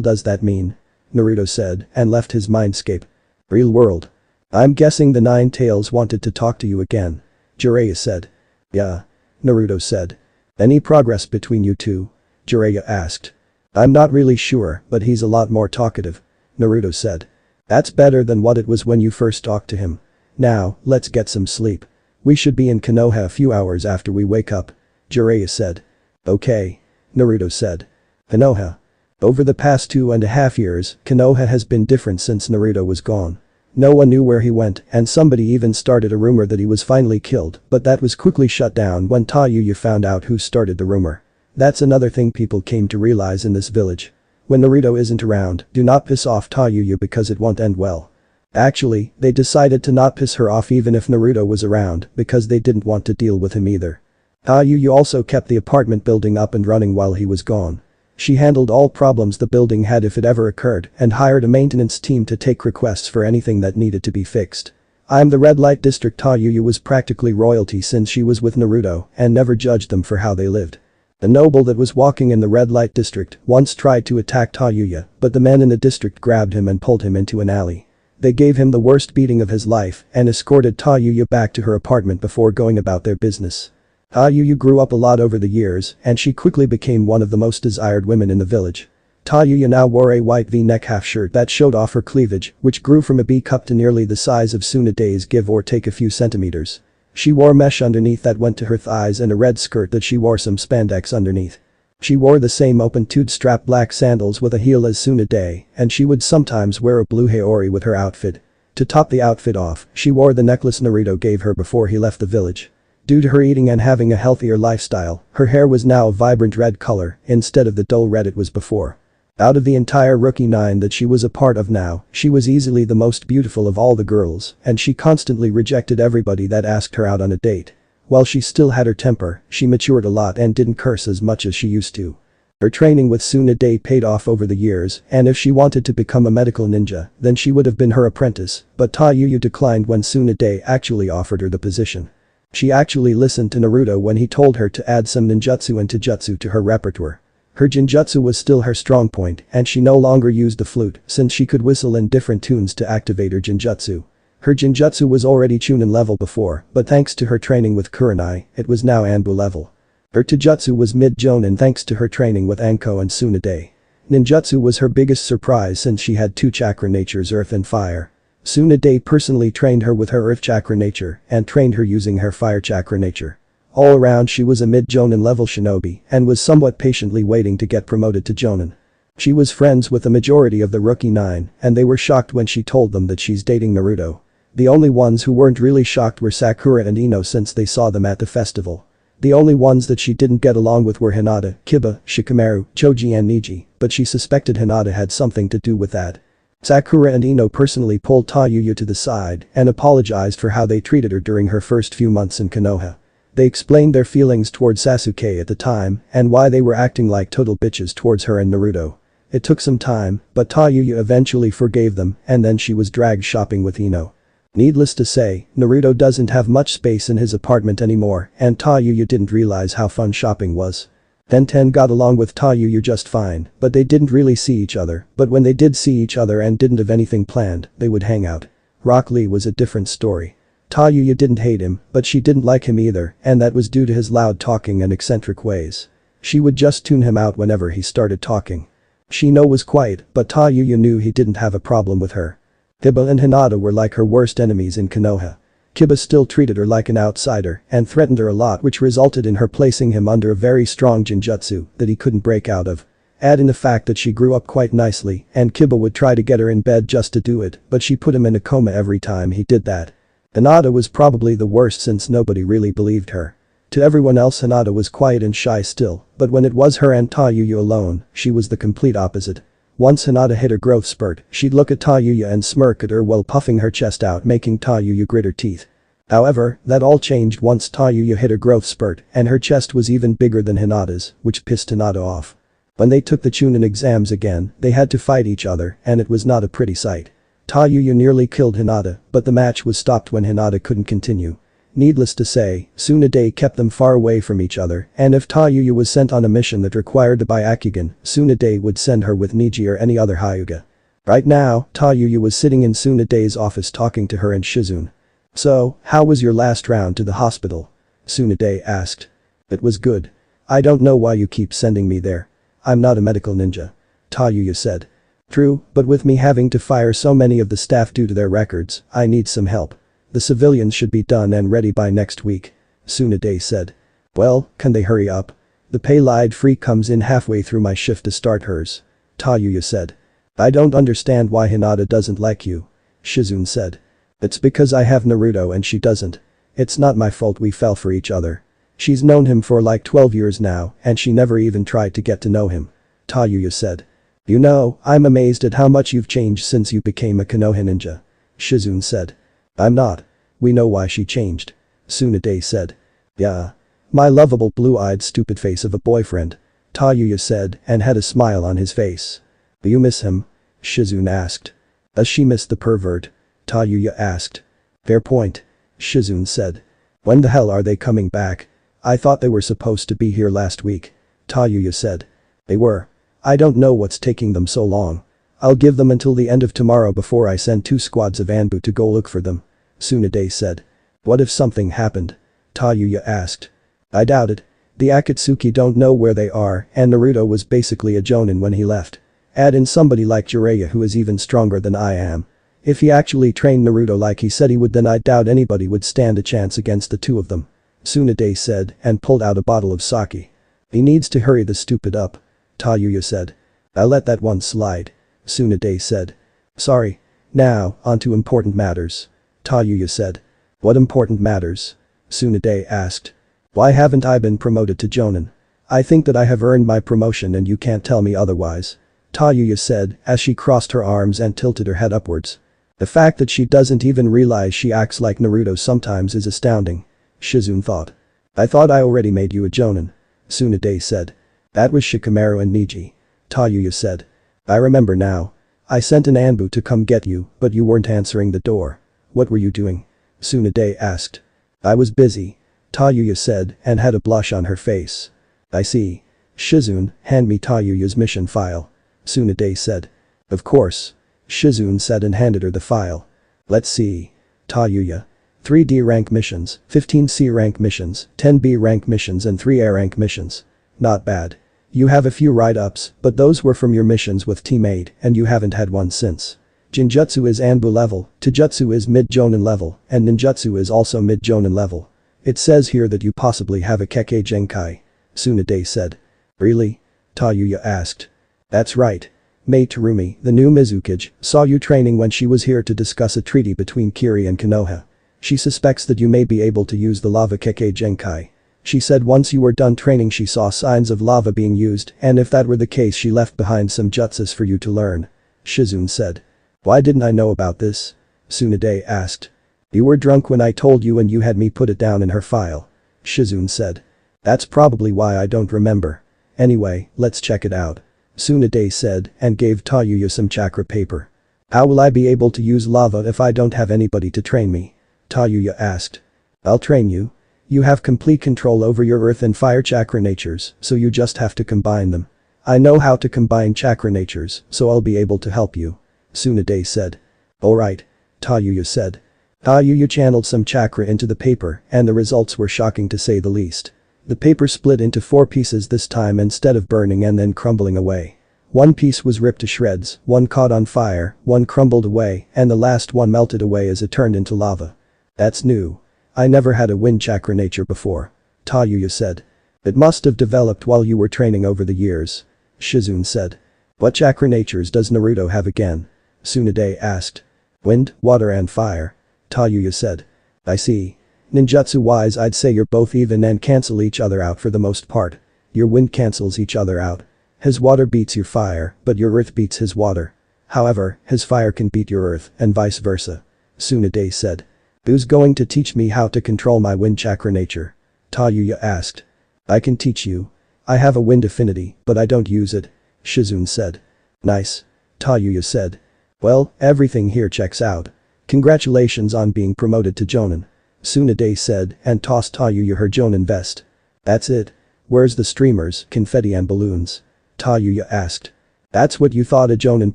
does that mean?" Naruto said and left his mindscape. "Real world. I'm guessing the Nine-Tails wanted to talk to you again," Jiraiya said. "Yeah," Naruto said. "Any progress between you two?" Jiraiya asked. "I'm not really sure, but he's a lot more talkative," Naruto said. "That's better than what it was when you first talked to him. Now, let's get some sleep. We should be in Konoha a few hours after we wake up," Jiraiya said. "Okay," Naruto said. Konoha. Over the past 2.5 years, Konoha has been different since Naruto was gone. No one knew where he went and somebody even started a rumor that he was finally killed, but that was quickly shut down when Tayuya found out who started the rumor. That's another thing people came to realize in this village. When Naruto isn't around, do not piss off Tayuya because it won't end well. Actually, they decided to not piss her off even if Naruto was around because they didn't want to deal with him either. Tayuya also kept the apartment building up and running while he was gone. She handled all problems the building had if it ever occurred and hired a maintenance team to take requests for anything that needed to be fixed. I'm the red light district. Tayuya was practically royalty since she was with Naruto and never judged them for how they lived. The noble that was walking in the red light district once tried to attack Tayuya, but the men in the district grabbed him and pulled him into an alley. They gave him the worst beating of his life and escorted Tayuya back to her apartment before going about their business. Tayuya grew up a lot over the years and she quickly became one of the most desired women in the village. Tayuya now wore a white V-neck half shirt that showed off her cleavage, which grew from a B cup to nearly the size of Tsunade's, give or take a few centimeters. She wore mesh underneath that went to her thighs and a red skirt that she wore some spandex underneath. She wore the same open-toed strap black sandals with a heel as Tsunade, and she would sometimes wear a blue haori with her outfit. To top the outfit off, she wore the necklace Naruto gave her before he left the village. Due to her eating and having a healthier lifestyle, her hair was now a vibrant red color instead of the dull red it was before. Out of the entire Rookie 9 that she was a part of now, she was easily the most beautiful of all the girls, and she constantly rejected everybody that asked her out on a date. While she still had her temper, she matured a lot and didn't curse as much as she used to. Her training with Tsunade paid off over the years, and if she wanted to become a medical ninja, then she would have been her apprentice, but Tayuya declined when Tsunade actually offered her the position. She actually listened to Naruto when he told her to add some ninjutsu and taijutsu to her repertoire. Her genjutsu was still her strong point and she no longer used the flute since she could whistle in different tunes to activate her genjutsu. Her genjutsu was already Chunin level before, but thanks to her training with Kurenai, it was now Anbu level. Her taijutsu was mid-jonin thanks to her training with Anko and Tsunade. Ninjutsu was her biggest surprise since she had two chakra natures earth and fire. Tsunade personally trained her with her earth chakra nature and trained her using her fire chakra nature. All around she was a mid-jonin level shinobi and was somewhat patiently waiting to get promoted to jonin. She was friends with the majority of the Rookie 9 and they were shocked when she told them that she's dating Naruto. The only ones who weren't really shocked were Sakura and Ino since they saw them at the festival. The only ones that she didn't get along with were Hinata, Kiba, Shikamaru, Choji and Niji, but she suspected Hinata had something to do with that. Sakura and Ino personally pulled Tayuya to the side and apologized for how they treated her during her first few months in Konoha. They explained their feelings towards Sasuke at the time and why they were acting like total bitches towards her and Naruto. It took some time, but Tayuya eventually forgave them and then she was dragged shopping with Ino. Needless to say, Naruto doesn't have much space in his apartment anymore and Tayuya didn't realize how fun shopping was. Ten got along with Tayuya just fine, but they didn't really see each other, but when they did see each other and didn't have anything planned, they would hang out. Rock Lee was a different story. Tayuya didn't hate him, but she didn't like him either, and that was due to his loud talking and eccentric ways. She would just tune him out whenever he started talking. Shino was quiet, but Tayuya knew he didn't have a problem with her. Kiba and Hinata were like her worst enemies in Konoha. Kiba still treated her like an outsider and threatened her a lot, which resulted in her placing him under a very strong genjutsu that he couldn't break out of. Add in the fact that she grew up quite nicely and Kiba would try to get her in bed just to do it, but she put him in a coma every time he did that. Hinata was probably the worst since nobody really believed her. To everyone else Hinata was quiet and shy still, but when it was her and Tayuya alone, she was the complete opposite. Once Hinata hit her growth spurt, she'd look at Tayuya and smirk at her while puffing her chest out, making Tayuya grit her teeth. However, that all changed once Tayuya hit her growth spurt and her chest was even bigger than Hinata's, which pissed Hinata off. When they took the Chunin exams again, they had to fight each other and it was not a pretty sight. Tayuya nearly killed Hinata, but the match was stopped when Hinata couldn't continue. Needless to say, Tsunade kept them far away from each other and if Tayuya was sent on a mission that required the Byakugan, Tsunade would send her with Niji or any other Hyuga. Right now, Tayuya was sitting in Tsunade's office talking to her and Shizune. "So, how was your last round to the hospital?" Tsunade asked. "It was good. I don't know why you keep sending me there. I'm not a medical ninja," Tayuya said. "True, but with me having to fire so many of the staff due to their records, I need some help. The civilians should be done and ready by next week," Tsunade said. "Well, can they hurry up? The payload free comes in halfway through my shift to start hers," Tayuya said. "I don't understand why Hinata doesn't like you," Shizune said. "It's because I have Naruto and she doesn't. It's not my fault we fell for each other. She's known him for like 12 years now and she never even tried to get to know him," Tayuya said. You know, I'm amazed at how much you've changed since you became a Konoha ninja. Shizune said. I'm not. We know why she changed. Tsunade said. Yeah. My lovable blue-eyed stupid face of a boyfriend. Tayuya said and had a smile on his face. Do you miss him? Shizune asked. Does she miss the pervert? Tayuya asked. Fair point. Shizune said. When the hell are they coming back? I thought they were supposed to be here last week. Tayuya said. They were. I don't know what's taking them so long. I'll give them until the end of tomorrow before I send 2 squads of Anbu to go look for them. Tsunade said. What if something happened? Tayuya asked. I doubt it. The Akatsuki don't know where they are and Naruto was basically a jonin when he left. Add in somebody like Jiraiya who is even stronger than I am. If he actually trained Naruto like he said he would, then I doubt anybody would stand a chance against the 2 of them. Tsunade said and pulled out a bottle of sake. He needs to hurry the stupid up. Tayuya said. I'll let that one slide. Tsunade said. Sorry. Now, on to important matters. Tayuya said. What important matters? Tsunade asked. Why haven't I been promoted to jonin? I think that I have earned my promotion and you can't tell me otherwise. Tayuya said as she crossed her arms and tilted her head upwards. The fact that she doesn't even realize she acts like Naruto sometimes is astounding. Shizune thought. I thought I already made you a jonin. Tsunade said. That was Shikamaru and Niji. Tayuya said. I remember now. I sent an Anbu to come get you, but you weren't answering the door. What were you doing? Tsunade asked. I was busy. Tayuya said and had a blush on her face. I see. Shizune, hand me Tayuya's mission file. Tsunade said. Of course. Shizune said and handed her the file. Let's see. Tayuya. 3D rank missions, 15 C rank missions, 10 B rank missions and 3 A rank missions. Not bad. You have a few write-ups, but those were from your missions with Team 8 and you haven't had one since. Jinjutsu is Anbu level, Taijutsu is mid-jonin level, and Ninjutsu is also mid-jonin level. It says here that you possibly have a Kekkei Genkai. Tsunade said. Really? Tayuya asked. That's right. Mei Terumi, the new Mizukage, saw you training when she was here to discuss a treaty between Kiri and Konoha. She suspects that you may be able to use the lava Kekkei Genkai. She said once you were done training she saw signs of lava being used and if that were the case she left behind some jutsus for you to learn. Shizune said. Why didn't I know about this? Tsunade asked. You were drunk when I told you and you had me put it down in her file. Shizune said. That's probably why I don't remember. Anyway, let's check it out. Tsunade said and gave Tayuya some chakra paper. How will I be able to use lava if I don't have anybody to train me? Tayuya asked. I'll train you. You have complete control over your earth and fire chakra natures, so you just have to combine them. I know how to combine chakra natures, so I'll be able to help you. Tsunade said. Alright. Tayuya said. Tayuya channeled some chakra into the paper and the results were shocking to say the least. The paper split into 4 pieces this time instead of burning and then crumbling away. One piece was ripped to shreds, one caught on fire, one crumbled away, and the last one melted away as it turned into lava. That's new. I never had a wind chakra nature before. Tayuya said. It must have developed while you were training over the years. Shizune said. What chakra natures does Naruto have again? Tsunade asked. Wind, water and fire. Tayuya said. I see. Ninjutsu-wise I'd say you're both even and cancel each other out for the most part. Your wind cancels each other out. His water beats your fire, but your earth beats his water. However, his fire can beat your earth and vice versa. Tsunade said. Who's going to teach me how to control my wind chakra nature? Tayuya asked. I can teach you. I have a wind affinity, but I don't use it. Shizune said. Nice. Tayuya said. Well, everything here checks out. Congratulations on being promoted to jonin. Tsunade said and tossed Tayuya her jonin vest. That's it. Where's the streamers, confetti and balloons? Tayuya asked. That's what you thought a jonin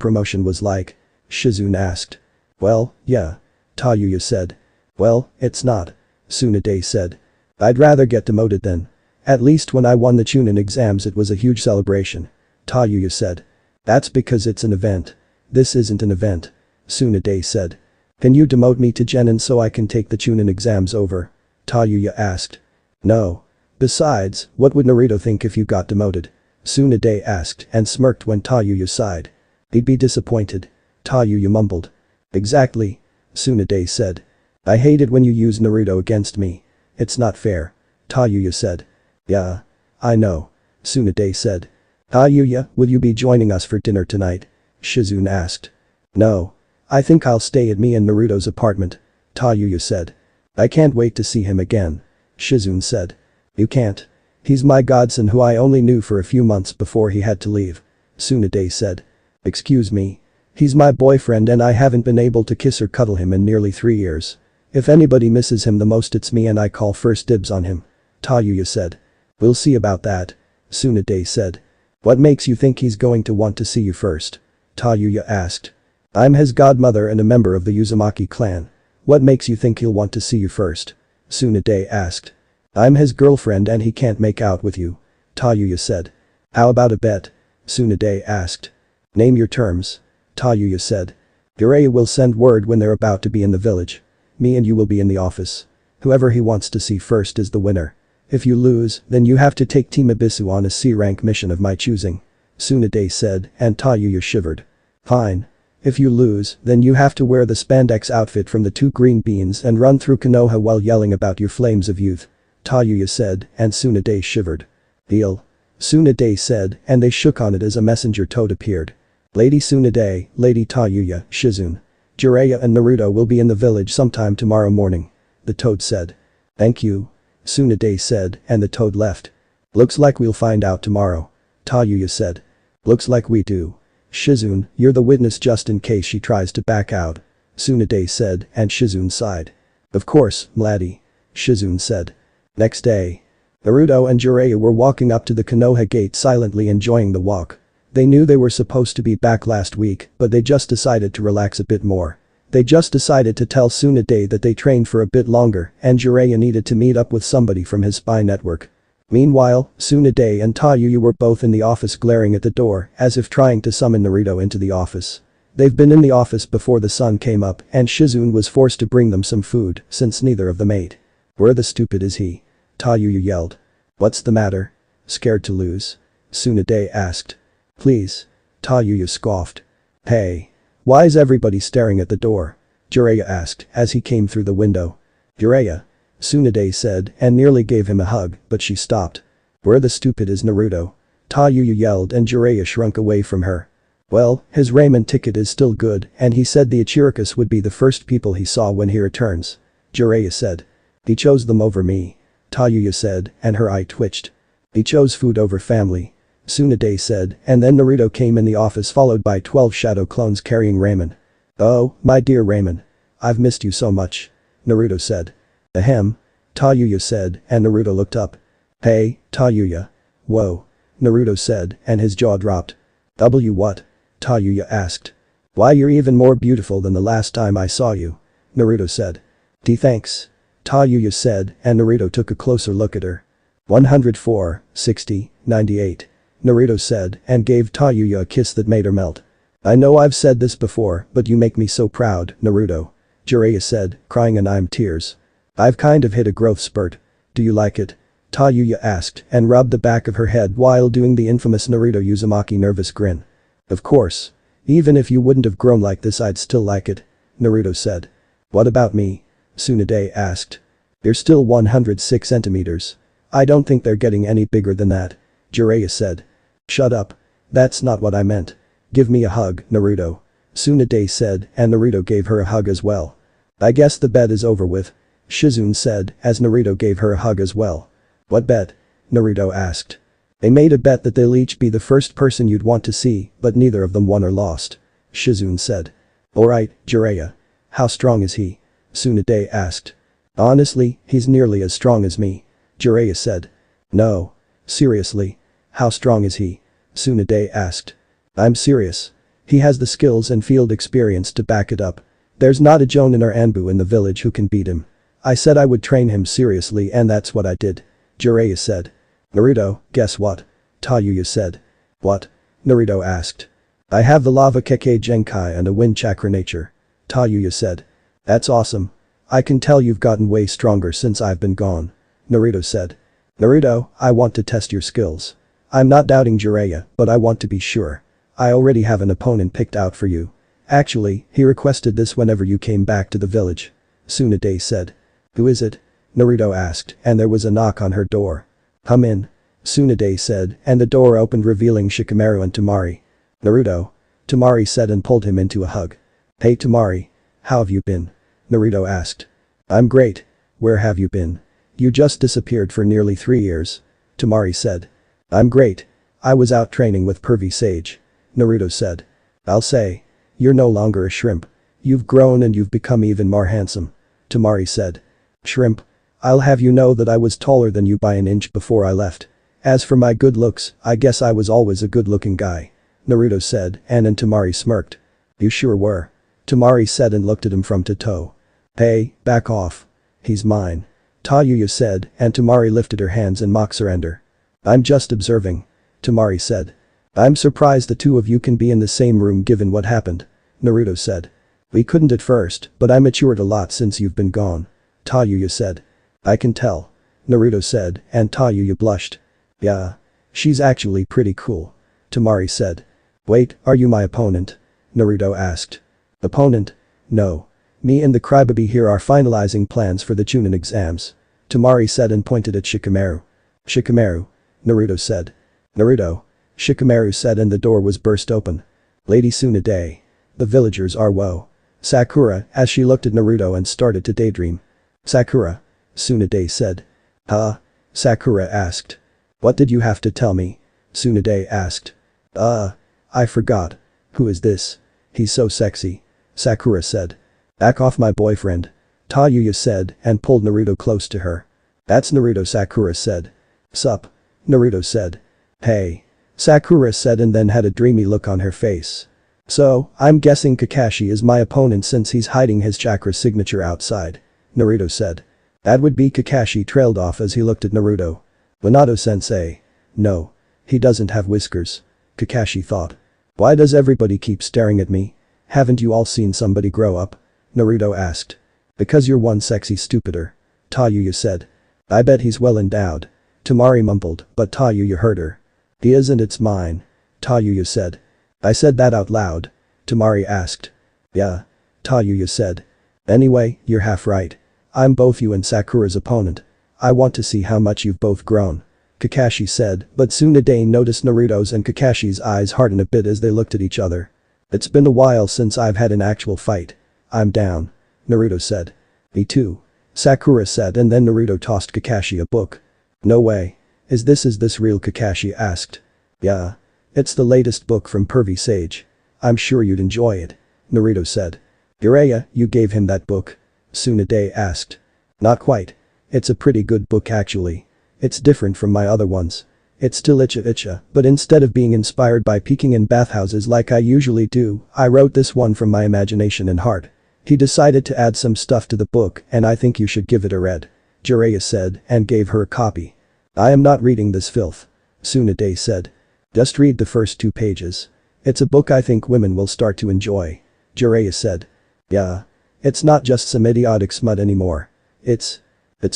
promotion was like? Shizune asked. Well, yeah. Tayuya said. Well, it's not. Tsunade said. I'd rather get demoted then. At least when I won the Chunin exams it was a huge celebration. Tayuya said. That's because it's an event. This isn't an event. Tsunade said. Can you demote me to Genin so I can take the Chunin exams over? Tayuya asked. No. Besides, what would Naruto think if you got demoted? Tsunade asked and smirked when Tayuya sighed. He'd be disappointed. Tayuya mumbled. Exactly. Tsunade said. I hate it when you use Naruto against me. It's not fair. Tayuya said. Yeah. I know. Tsunade said. Tayuya, will you be joining us for dinner tonight? Shizune asked. No. I think I'll stay at me and Naruto's apartment. Tayuya said. I can't wait to see him again. Shizune said. You can't. He's my godson who I only knew for a few months before he had to leave. Tsunade said. Excuse me. He's my boyfriend and I haven't been able to kiss or cuddle him in nearly 3 years. If anybody misses him the most it's me and I call first dibs on him. Tayuya said. We'll see about that. Tsunade said. What makes you think he's going to want to see you first? Tayuya asked. I'm his godmother and a member of the Uzumaki clan. What makes you think he'll want to see you first? Tsunade asked. I'm his girlfriend and he can't make out with you. Tayuya said. How about a bet? Tsunade asked. Name your terms. Tayuya said. Jiraiya will send word when they're about to be in the village. Me and you will be in the office. Whoever he wants to see first is the winner. If you lose, then you have to take Team Abisu on a C-rank mission of my choosing. Tsunade said, and Tayuya shivered. Fine. If you lose, then you have to wear the spandex outfit from the 2 green beans and run through Konoha while yelling about your flames of youth. Tayuya said, and Tsunade shivered. Deal. Tsunade said, and they shook on it as a messenger toad appeared. Lady Tsunade, Lady Tayuya, Shizune. Jiraiya and Naruto will be in the village sometime tomorrow morning. The toad said. Thank you. Tsunade said, and the toad left. Looks like we'll find out tomorrow. Tayuya said. Looks like we do. Shizune, you're the witness just in case she tries to back out. Tsunade said, and Shizune sighed. Of course, Mladdie. Shizune said. Next day. Naruto and Jiraiya were walking up to the Konoha gate silently enjoying the walk. They knew they were supposed to be back last week, but they just decided to relax a bit more. They just decided to tell Tsunade that they trained for a bit longer and Jiraiya needed to meet up with somebody from his spy network. Meanwhile, Tsunade and Tayuya were both in the office glaring at the door as if trying to summon Naruto into the office. They've been in the office before the sun came up and Shizune was forced to bring them some food since neither of them ate. Where the stupid is he? Tayuya yelled. What's the matter? Scared to lose? Tsunade asked. Please. Tayuya scoffed. Hey. Why is everybody staring at the door? Jiraiya asked as he came through the window. Jiraiya. Tsunade said and nearly gave him a hug, but she stopped. Where the stupid is Naruto? Tayuya yelled and Jiraiya shrunk away from her. Well, his ramen ticket is still good and he said the Ichirikas would be the first people he saw when he returns. Jiraiya said. He chose them over me. Tayuya said and her eye twitched. He chose food over family. Tsunade said and then Naruto came in the office followed by 12 shadow clones carrying ramen. Oh, my dear Ramen. I've missed you so much. Naruto said. Ahem. Tayuya said and Naruto looked up. Hey, Tayuya. Whoa. Naruto said and his jaw dropped. What? Tayuya asked. Why you're even more beautiful than the last time I saw you. Naruto said. Thanks. Tayuya said and Naruto took a closer look at her. 104, 60, 98. Naruto said and gave Tayuya a kiss that made her melt. I know I've said this before but you make me so proud, Naruto. Jiraiya said, crying and I'm tears. I've kind of hit a growth spurt. Do you like it? Tayuya asked and rubbed the back of her head while doing the infamous Naruto Uzumaki nervous grin. Of course. Even if you wouldn't have grown like this I'd still like it. Naruto said. What about me? Tsunade asked. You're still 106 centimeters. I don't think they're getting any bigger than that. Jiraiya said. Shut up. That's not what I meant. Give me a hug, Naruto. Tsunade said and Naruto gave her a hug as well. I guess the bet is over with. Shizune said as Naruto gave her a hug as well. What bet? Naruto asked. They made a bet that they'll each be the first person you'd want to see, but neither of them won or lost. Shizune said. Alright, Jiraiya. How strong is he? Tsunade asked. Honestly, he's nearly as strong as me. Jiraiya said. No. Seriously. How strong is he? Tsunade asked. I'm serious. He has the skills and field experience to back it up. There's not a Jonin or Anbu in the village who can beat him. I said I would train him seriously and that's what I did. Jiraiya said. Naruto, guess what? Tayuya said. What? Naruto asked. I have the Lava Kekkei Genkai and a Wind Chakra nature. Tayuya said. That's awesome. I can tell you've gotten way stronger since I've been gone. Naruto said. Naruto, I want to test your skills. I'm not doubting Jiraiya, but I want to be sure. I already have an opponent picked out for you. Actually, he requested this whenever you came back to the village. Tsunade said. Who is it? Naruto asked and there was a knock on her door. Come in. Tsunade said, and the door opened revealing Shikamaru and Temari. Naruto. Temari said and pulled him into a hug. Hey Temari. How have you been? Naruto asked. I'm great. Where have you been? You just disappeared for nearly 3 years. Temari said. I'm great. I was out training with Pervy Sage. Naruto said. I'll say. You're no longer a shrimp. You've grown and you've become even more handsome. Temari said. Shrimp. I'll have you know that I was taller than you by an inch before I left. As for my good looks, I guess I was always a good-looking guy. Naruto said, and Temari smirked. You sure were. Temari said and looked at him from to toe. Hey, back off. He's mine. Tayuya said, and Temari lifted her hands in mock surrender. I'm just observing. Temari said. I'm surprised the two of you can be in the same room given what happened. Naruto said. We couldn't at first, but I matured a lot since you've been gone. Tayuya said. I can tell. Naruto said, and Tayuya blushed. Yeah. She's actually pretty cool. Temari said. Wait, are you my opponent? Naruto asked. Opponent? No. Me and the crybaby here are finalizing plans for the Chunin exams. Temari said and pointed at Shikamaru. Shikamaru. Naruto said. Naruto. Shikamaru said and the door was burst open. Lady Tsunade. The villagers are woe. Sakura, as she looked at Naruto and started to daydream. Sakura. Tsunade said. Huh? Sakura asked. What did you have to tell me? Tsunade asked. I forgot. Who is this? He's so sexy. Sakura said. Back off my boyfriend. Tayuya said and pulled Naruto close to her. That's Naruto, Sakura said. Sup? Naruto said. Hey. Sakura said and then had a dreamy look on her face. So, I'm guessing Kakashi is my opponent since he's hiding his chakra signature outside. Naruto said. That would be. Kakashi trailed off as he looked at Naruto. Minato-sensei. No. He doesn't have whiskers. Kakashi thought. Why does everybody keep staring at me? Haven't you all seen somebody grow up? Naruto asked. Because you're one sexy stupider. Tayuya said. I bet he's well endowed. Temari mumbled, but Tayuya heard her. He is and it's mine. Tayuya said. I said that out loud. Temari asked. Yeah. Tayuya said. Anyway, you're half right. I'm both you and Sakura's opponent. I want to see how much you've both grown. Kakashi said, but Tsunade noticed Naruto's and Kakashi's eyes harden a bit as they looked at each other. It's been a while since I've had an actual fight. I'm down. Naruto said. Me too. Sakura said and then Naruto tossed Kakashi a book. No way. Is this real? Kakashi asked. Yeah. It's the latest book from Pervy Sage. I'm sure you'd enjoy it. Naruto said. Jiraiya, you gave him that book? Tsunade asked. Not quite. It's a pretty good book actually. It's different from my other ones. It's still icha, but instead of being inspired by peeking in bathhouses like I usually do, I wrote this one from my imagination and heart. He decided to add some stuff to the book and I think you should give it a read. Jiraiya said and gave her a copy. I am not reading this filth. Tsunade said. Just read the first 2 pages. It's a book I think women will start to enjoy. Jiraiya said. Yeah. It's not just some idiotic smut anymore. It's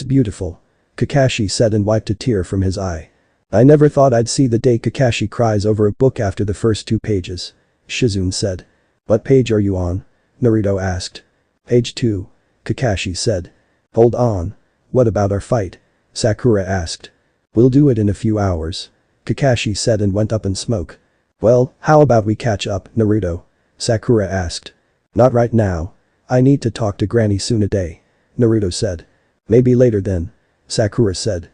beautiful. Kakashi said and wiped a tear from his eye. I never thought I'd see the day Kakashi cries over a book after the first 2 pages. Shizune said. What page are you on? Naruto asked. Page 2. Kakashi said. Hold on. What about our fight? Sakura asked. We'll do it in a few hours. Kakashi said and went up in smoke. Well, how about we catch up, Naruto? Sakura asked. Not right now. I need to talk to Granny Tsunade. Naruto said. Maybe later then. Sakura said.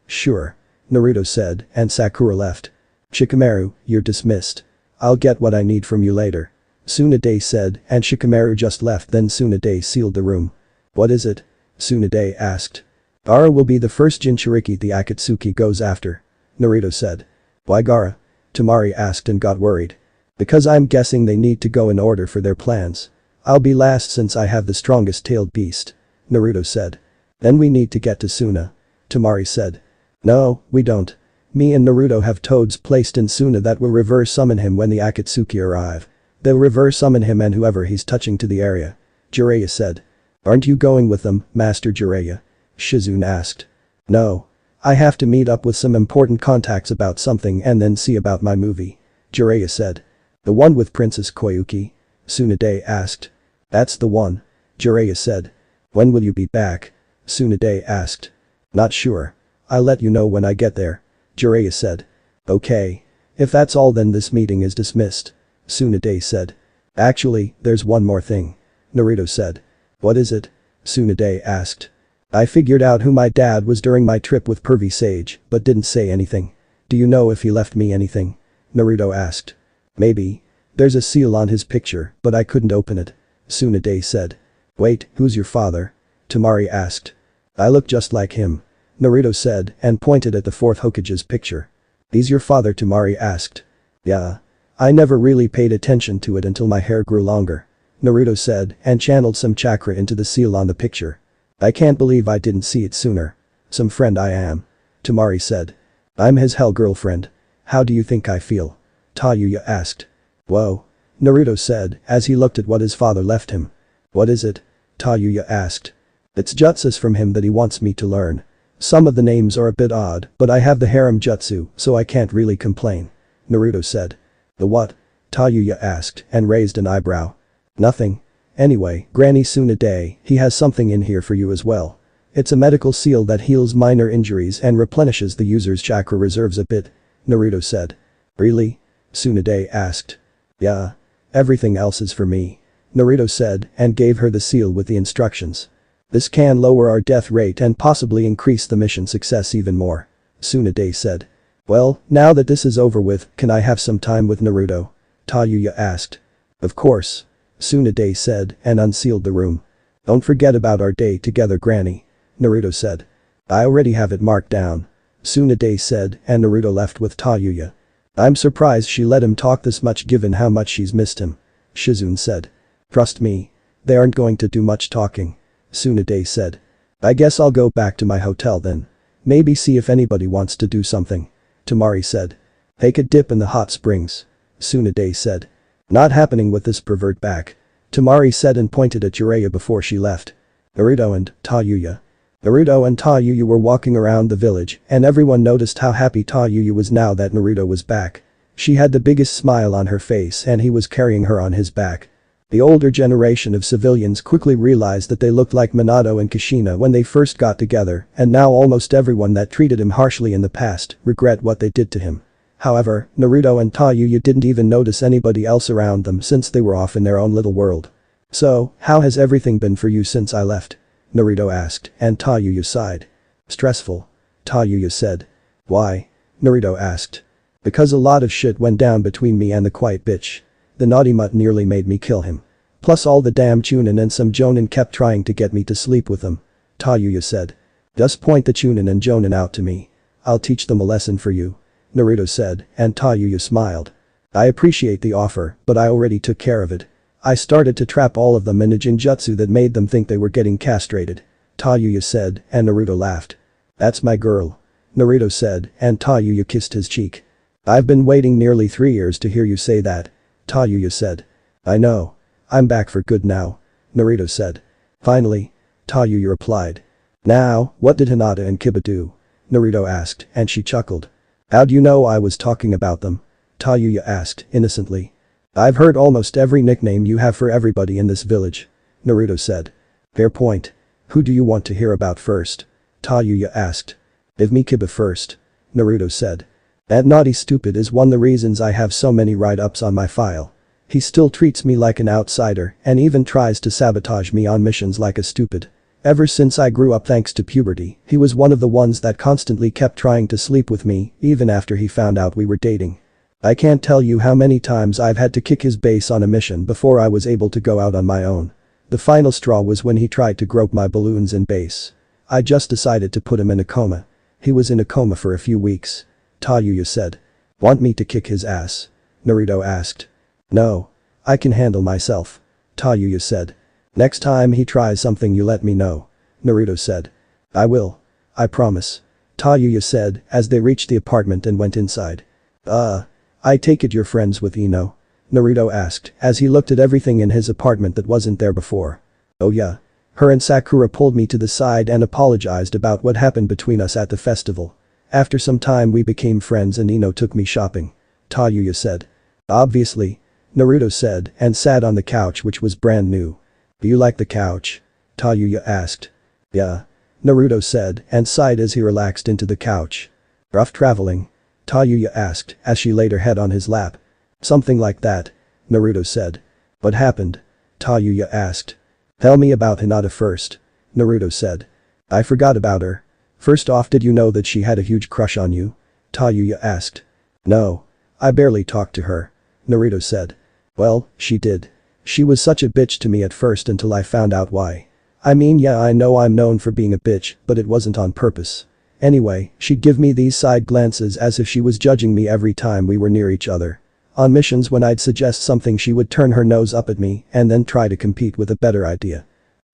Sure. Naruto said and Sakura left. Shikamaru, you're dismissed. I'll get what I need from you later. Tsunade said and Shikamaru just left then Tsunade sealed the room. What is it? Tsunade asked. Gaara will be the first Jinchuriki the Akatsuki goes after. Naruto said. Why Gaara? Temari asked and got worried. Because I'm guessing they need to go in order for their plans. I'll be last since I have the strongest tailed beast. Naruto said. Then we need to get to Suna. Temari said. No, we don't. Me and Naruto have toads placed in Suna that will reverse summon him when the Akatsuki arrive. They'll reverse summon him and whoever he's touching to the area. Jiraiya said. Aren't you going with them, Master Jiraiya? Shizune asked. No. I have to meet up with some important contacts about something and then see about my movie. Jiraiya said. The one with Princess Koyuki? Tsunade asked. That's the one. Jiraiya said. When will you be back? Tsunade asked. Not sure. I'll let you know when I get there. Jiraiya said. Okay. If that's all then this meeting is dismissed. Tsunade said. Actually, there's one more thing. Naruto said. What is it? Tsunade asked. I figured out who my dad was during my trip with Pervy Sage, but didn't say anything. Do you know if he left me anything? Naruto asked. Maybe. There's a seal on his picture, but I couldn't open it. Tsunade said. Wait, who's your father? Temari asked. I look just like him. Naruto said and pointed at the fourth Hokage's picture. He's your father? Temari asked. Yeah. I never really paid attention to it until my hair grew longer. Naruto said and channeled some chakra into the seal on the picture. I can't believe I didn't see it sooner. Some friend I am. Temari said. I'm his hell girlfriend. How do you think I feel? Tayuya asked. Whoa. Naruto said as he looked at what his father left him. What is it? Tayuya asked. It's jutsus from him that he wants me to learn. Some of the names are a bit odd, but I have the harem jutsu, so I can't really complain. Naruto said. The what? Tayuya asked and raised an eyebrow. Nothing. Anyway, Granny Tsunade, he has something in here for you as well. It's a medical seal that heals minor injuries and replenishes the user's chakra reserves a bit. Naruto said. Really? Tsunade asked. Yeah. Everything else is for me. Naruto said and gave her the seal with the instructions. This can lower our death rate and possibly increase the mission success even more. Tsunade said. Well, now that this is over with, can I have some time with Naruto? Tayuya asked. Of course. Tsunade said and unsealed the room. Don't forget about our day together, Granny. Naruto said. I already have it marked down. Tsunade said and Naruto left with Tayuya. I'm surprised she let him talk this much given how much she's missed him. Shizune said. Trust me. They aren't going to do much talking. Tsunade said. I guess I'll go back to my hotel then. Maybe see if anybody wants to do something. Temari said. Take a dip in the hot springs. Tsunade said. Not happening with this pervert back. Temari said and pointed at Jiraiya before she left. Naruto and Tayuya. Naruto and Tayuya were walking around the village and everyone noticed how happy Tayuya was now that Naruto was back. She had the biggest smile on her face and he was carrying her on his back. The older generation of civilians quickly realized that they looked like Minato and Kushina when they first got together and now almost everyone that treated him harshly in the past regret what they did to him. However, Naruto and Tayuya didn't even notice anybody else around them since they were off in their own little world. So, how has everything been for you since I left? Naruto asked and Tayuya sighed. Stressful. Tayuya said. Why? Naruto asked. Because a lot of shit went down between me and the quiet bitch. The naughty mutt nearly made me kill him. Plus all the damn Chunin and some Jonin kept trying to get me to sleep with them. Tayuya said. Just point the Chunin and Jonin out to me. I'll teach them a lesson for you. Naruto said and Tayuya smiled. I appreciate the offer, but I already took care of it. I started to trap all of them in a jinjutsu that made them think they were getting castrated. Tayuya said and Naruto laughed. That's my girl. Naruto said and Tayuya kissed his cheek. I've been waiting nearly 3 years to hear you say that. Tayuya said. I know. I'm back for good now. Naruto said. Finally. Tayuya replied. Now, what did Hinata and Kiba do? Naruto asked and she chuckled. How do you know I was talking about them? Tayuya asked innocently. I've heard almost every nickname you have for everybody in this village. Naruto said. Fair point. Who do you want to hear about first? Tayuya asked. Give me Kiba first. Naruto said. That naughty stupid is one of the reasons I have so many write-ups on my file. He still treats me like an outsider and even tries to sabotage me on missions like a stupid. Ever since I grew up thanks to puberty, he was one of the ones that constantly kept trying to sleep with me even after he found out we were dating. I can't tell you how many times I've had to kick his base on a mission before I was able to go out on my own. The final straw was when he tried to grope my balloons in base. I just decided to put him in a coma. He was in a coma for a few weeks. Tayuya said. Want me to kick his ass? Naruto asked. No. I can handle myself. Tayuya said. Next time he tries something you let me know. Naruto said. I will. I promise. Tayuya said as they reached the apartment and went inside. I take it you're friends with Ino? Naruto asked as he looked at everything in his apartment that wasn't there before. Oh yeah. Her and Sakura pulled me to the side and apologized about what happened between us at the festival. After some time we became friends and Ino took me shopping. Tayuya said. Obviously. Naruto said and sat on the couch which was brand new. Do you like the couch? Tayuya asked. Yeah. Naruto said and sighed as he relaxed into the couch. Rough traveling? Tayuya asked as she laid her head on his lap. Something like that, Naruto said. What happened? Tayuya asked. Tell me about Hinata first, Naruto said. I forgot about her. First off, did you know that she had a huge crush on you? Tayuya asked. No. I barely talked to her, Naruto said. Well, she did. She was such a bitch to me at first until I found out why. I mean, yeah, I know I'm known for being a bitch, but it wasn't on purpose. Anyway, she'd give me these side glances as if she was judging me every time we were near each other. On missions, when I'd suggest something, she would turn her nose up at me and then try to compete with a better idea.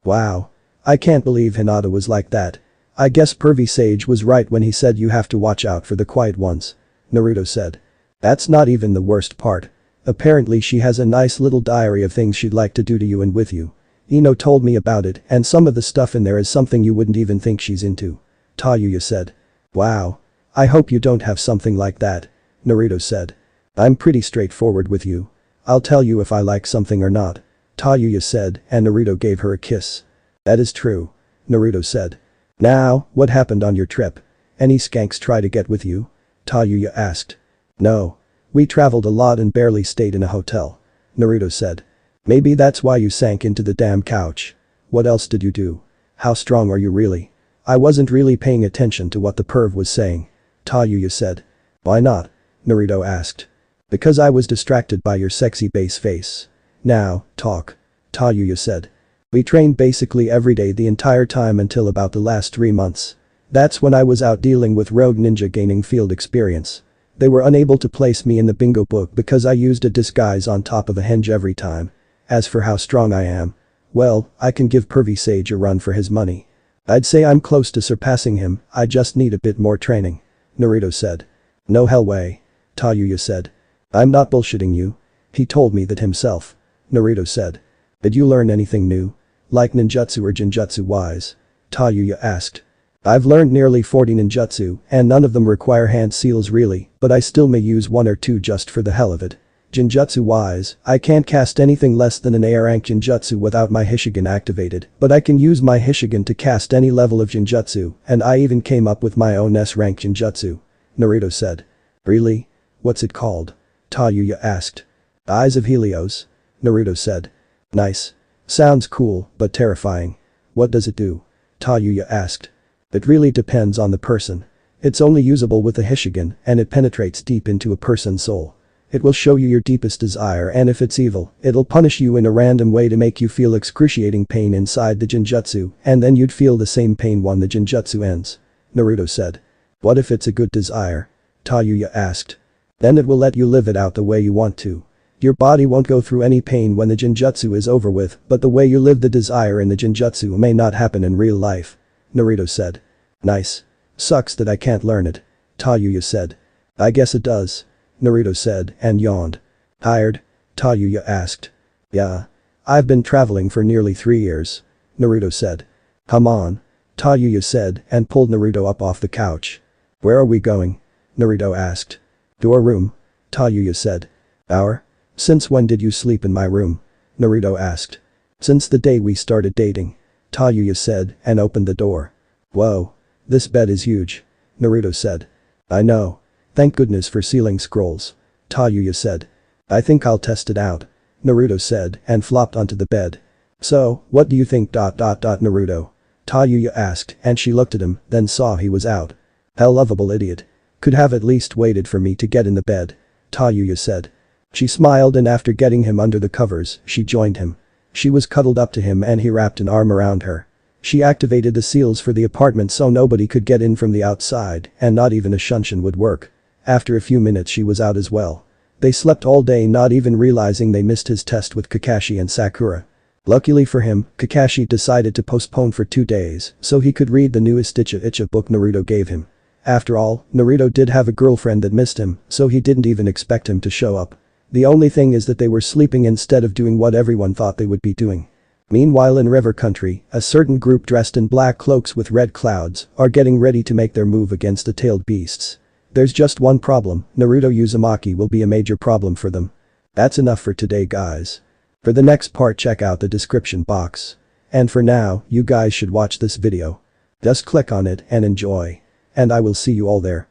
Wow. I can't believe Hinata was like that. I guess Pervy Sage was right when he said you have to watch out for the quiet ones, Naruto said. That's not even the worst part. Apparently she has a nice little diary of things she'd like to do to you and with you. Ino told me about it, and some of the stuff in there is something you wouldn't even think she's into, Tayuya said. Wow. I hope you don't have something like that, Naruto said. I'm pretty straightforward with you. I'll tell you if I like something or not, Tayuya said, and Naruto gave her a kiss. That is true, Naruto said. Now, what happened on your trip? Any skanks try to get with you? Tayuya asked. No. We traveled a lot and barely stayed in a hotel, Naruto said. Maybe that's why you sank into the damn couch. What else did you do? How strong are you really? I wasn't really paying attention to what the perv was saying, Tayuya said. Why not? Naruto asked. Because I was distracted by your sexy bass face. Now, talk, Tayuya said. We trained basically every day the entire time until about the last 3 months. That's when I was out dealing with rogue ninja gaining field experience. They were unable to place me in the bingo book because I used a disguise on top of a henge every time. As for how strong I am, well, I can give Pervy Sage a run for his money. I'd say I'm close to surpassing him, I just need a bit more training, Naruto said. No hell way, Tayuya said. I'm not bullshitting you. He told me that himself, Naruto said. Did you learn anything new? Like ninjutsu or jinjutsu wise? Tayuya asked. I've learned nearly 40 ninjutsu, and none of them require hand seals really, but I still may use 1 or 2 just for the hell of it. Jinjutsu wise, I can't cast anything less than an A rank jinjutsu without my Hishigan activated, but I can use my Hishigan to cast any level of jinjutsu, and I even came up with my own S rank jinjutsu, Naruto said. Really? What's it called? Tayuya asked. Eyes of Helios, Naruto said. Nice. Sounds cool, but terrifying. What does it do? Tayuya asked. It really depends on the person. It's only usable with a Hishigan, and it penetrates deep into a person's soul. It will show you your deepest desire, and if it's evil, it'll punish you in a random way to make you feel excruciating pain inside the jinjutsu, and then you'd feel the same pain when the jinjutsu ends, Naruto said. What if it's a good desire? Tayuya asked. Then it will let you live it out the way you want to. Your body won't go through any pain when the jinjutsu is over with, but the way you live the desire in the jinjutsu may not happen in real life, Naruto said. Nice. Sucks that I can't learn it, Tayuya said. I guess it does, Naruto said and yawned. Tired? Tayuya asked. Yeah. I've been traveling for nearly 3 years, Naruto said. Come on, Tayuya said and pulled Naruto up off the couch. Where are we going? Naruto asked. To our room, Tayuya said. Our? Since when did you sleep in my room? Naruto asked. Since the day we started dating, Tayuya said and opened the door. Whoa. This bed is huge, Naruto said. I know. Thank goodness for ceiling scrolls, Tayuya said. I think I'll test it out, Naruto said and flopped onto the bed. So, what do you think? Naruto? Tayuya asked and she looked at him, then saw he was out. Hell lovable idiot. Could have at least waited for me to get in the bed, Tayuya said. She smiled and after getting him under the covers, she joined him. She was cuddled up to him and he wrapped an arm around her. She activated the seals for the apartment so nobody could get in from the outside and not even a shunshin would work. After a few minutes she was out as well. They slept all day not even realizing they missed his test with Kakashi and Sakura. Luckily for him, Kakashi decided to postpone for 2 days so he could read the newest Icha book Naruto gave him. After all, Naruto did have a girlfriend that missed him, so he didn't even expect him to show up. The only thing is that they were sleeping instead of doing what everyone thought they would be doing. Meanwhile in River Country, a certain group dressed in black cloaks with red clouds are getting ready to make their move against the tailed beasts. There's just one problem, Naruto Uzumaki will be a major problem for them. That's enough for today guys. For the next part check out the description box. And for now, you guys should watch this video. Just click on it and enjoy. And I will see you all there.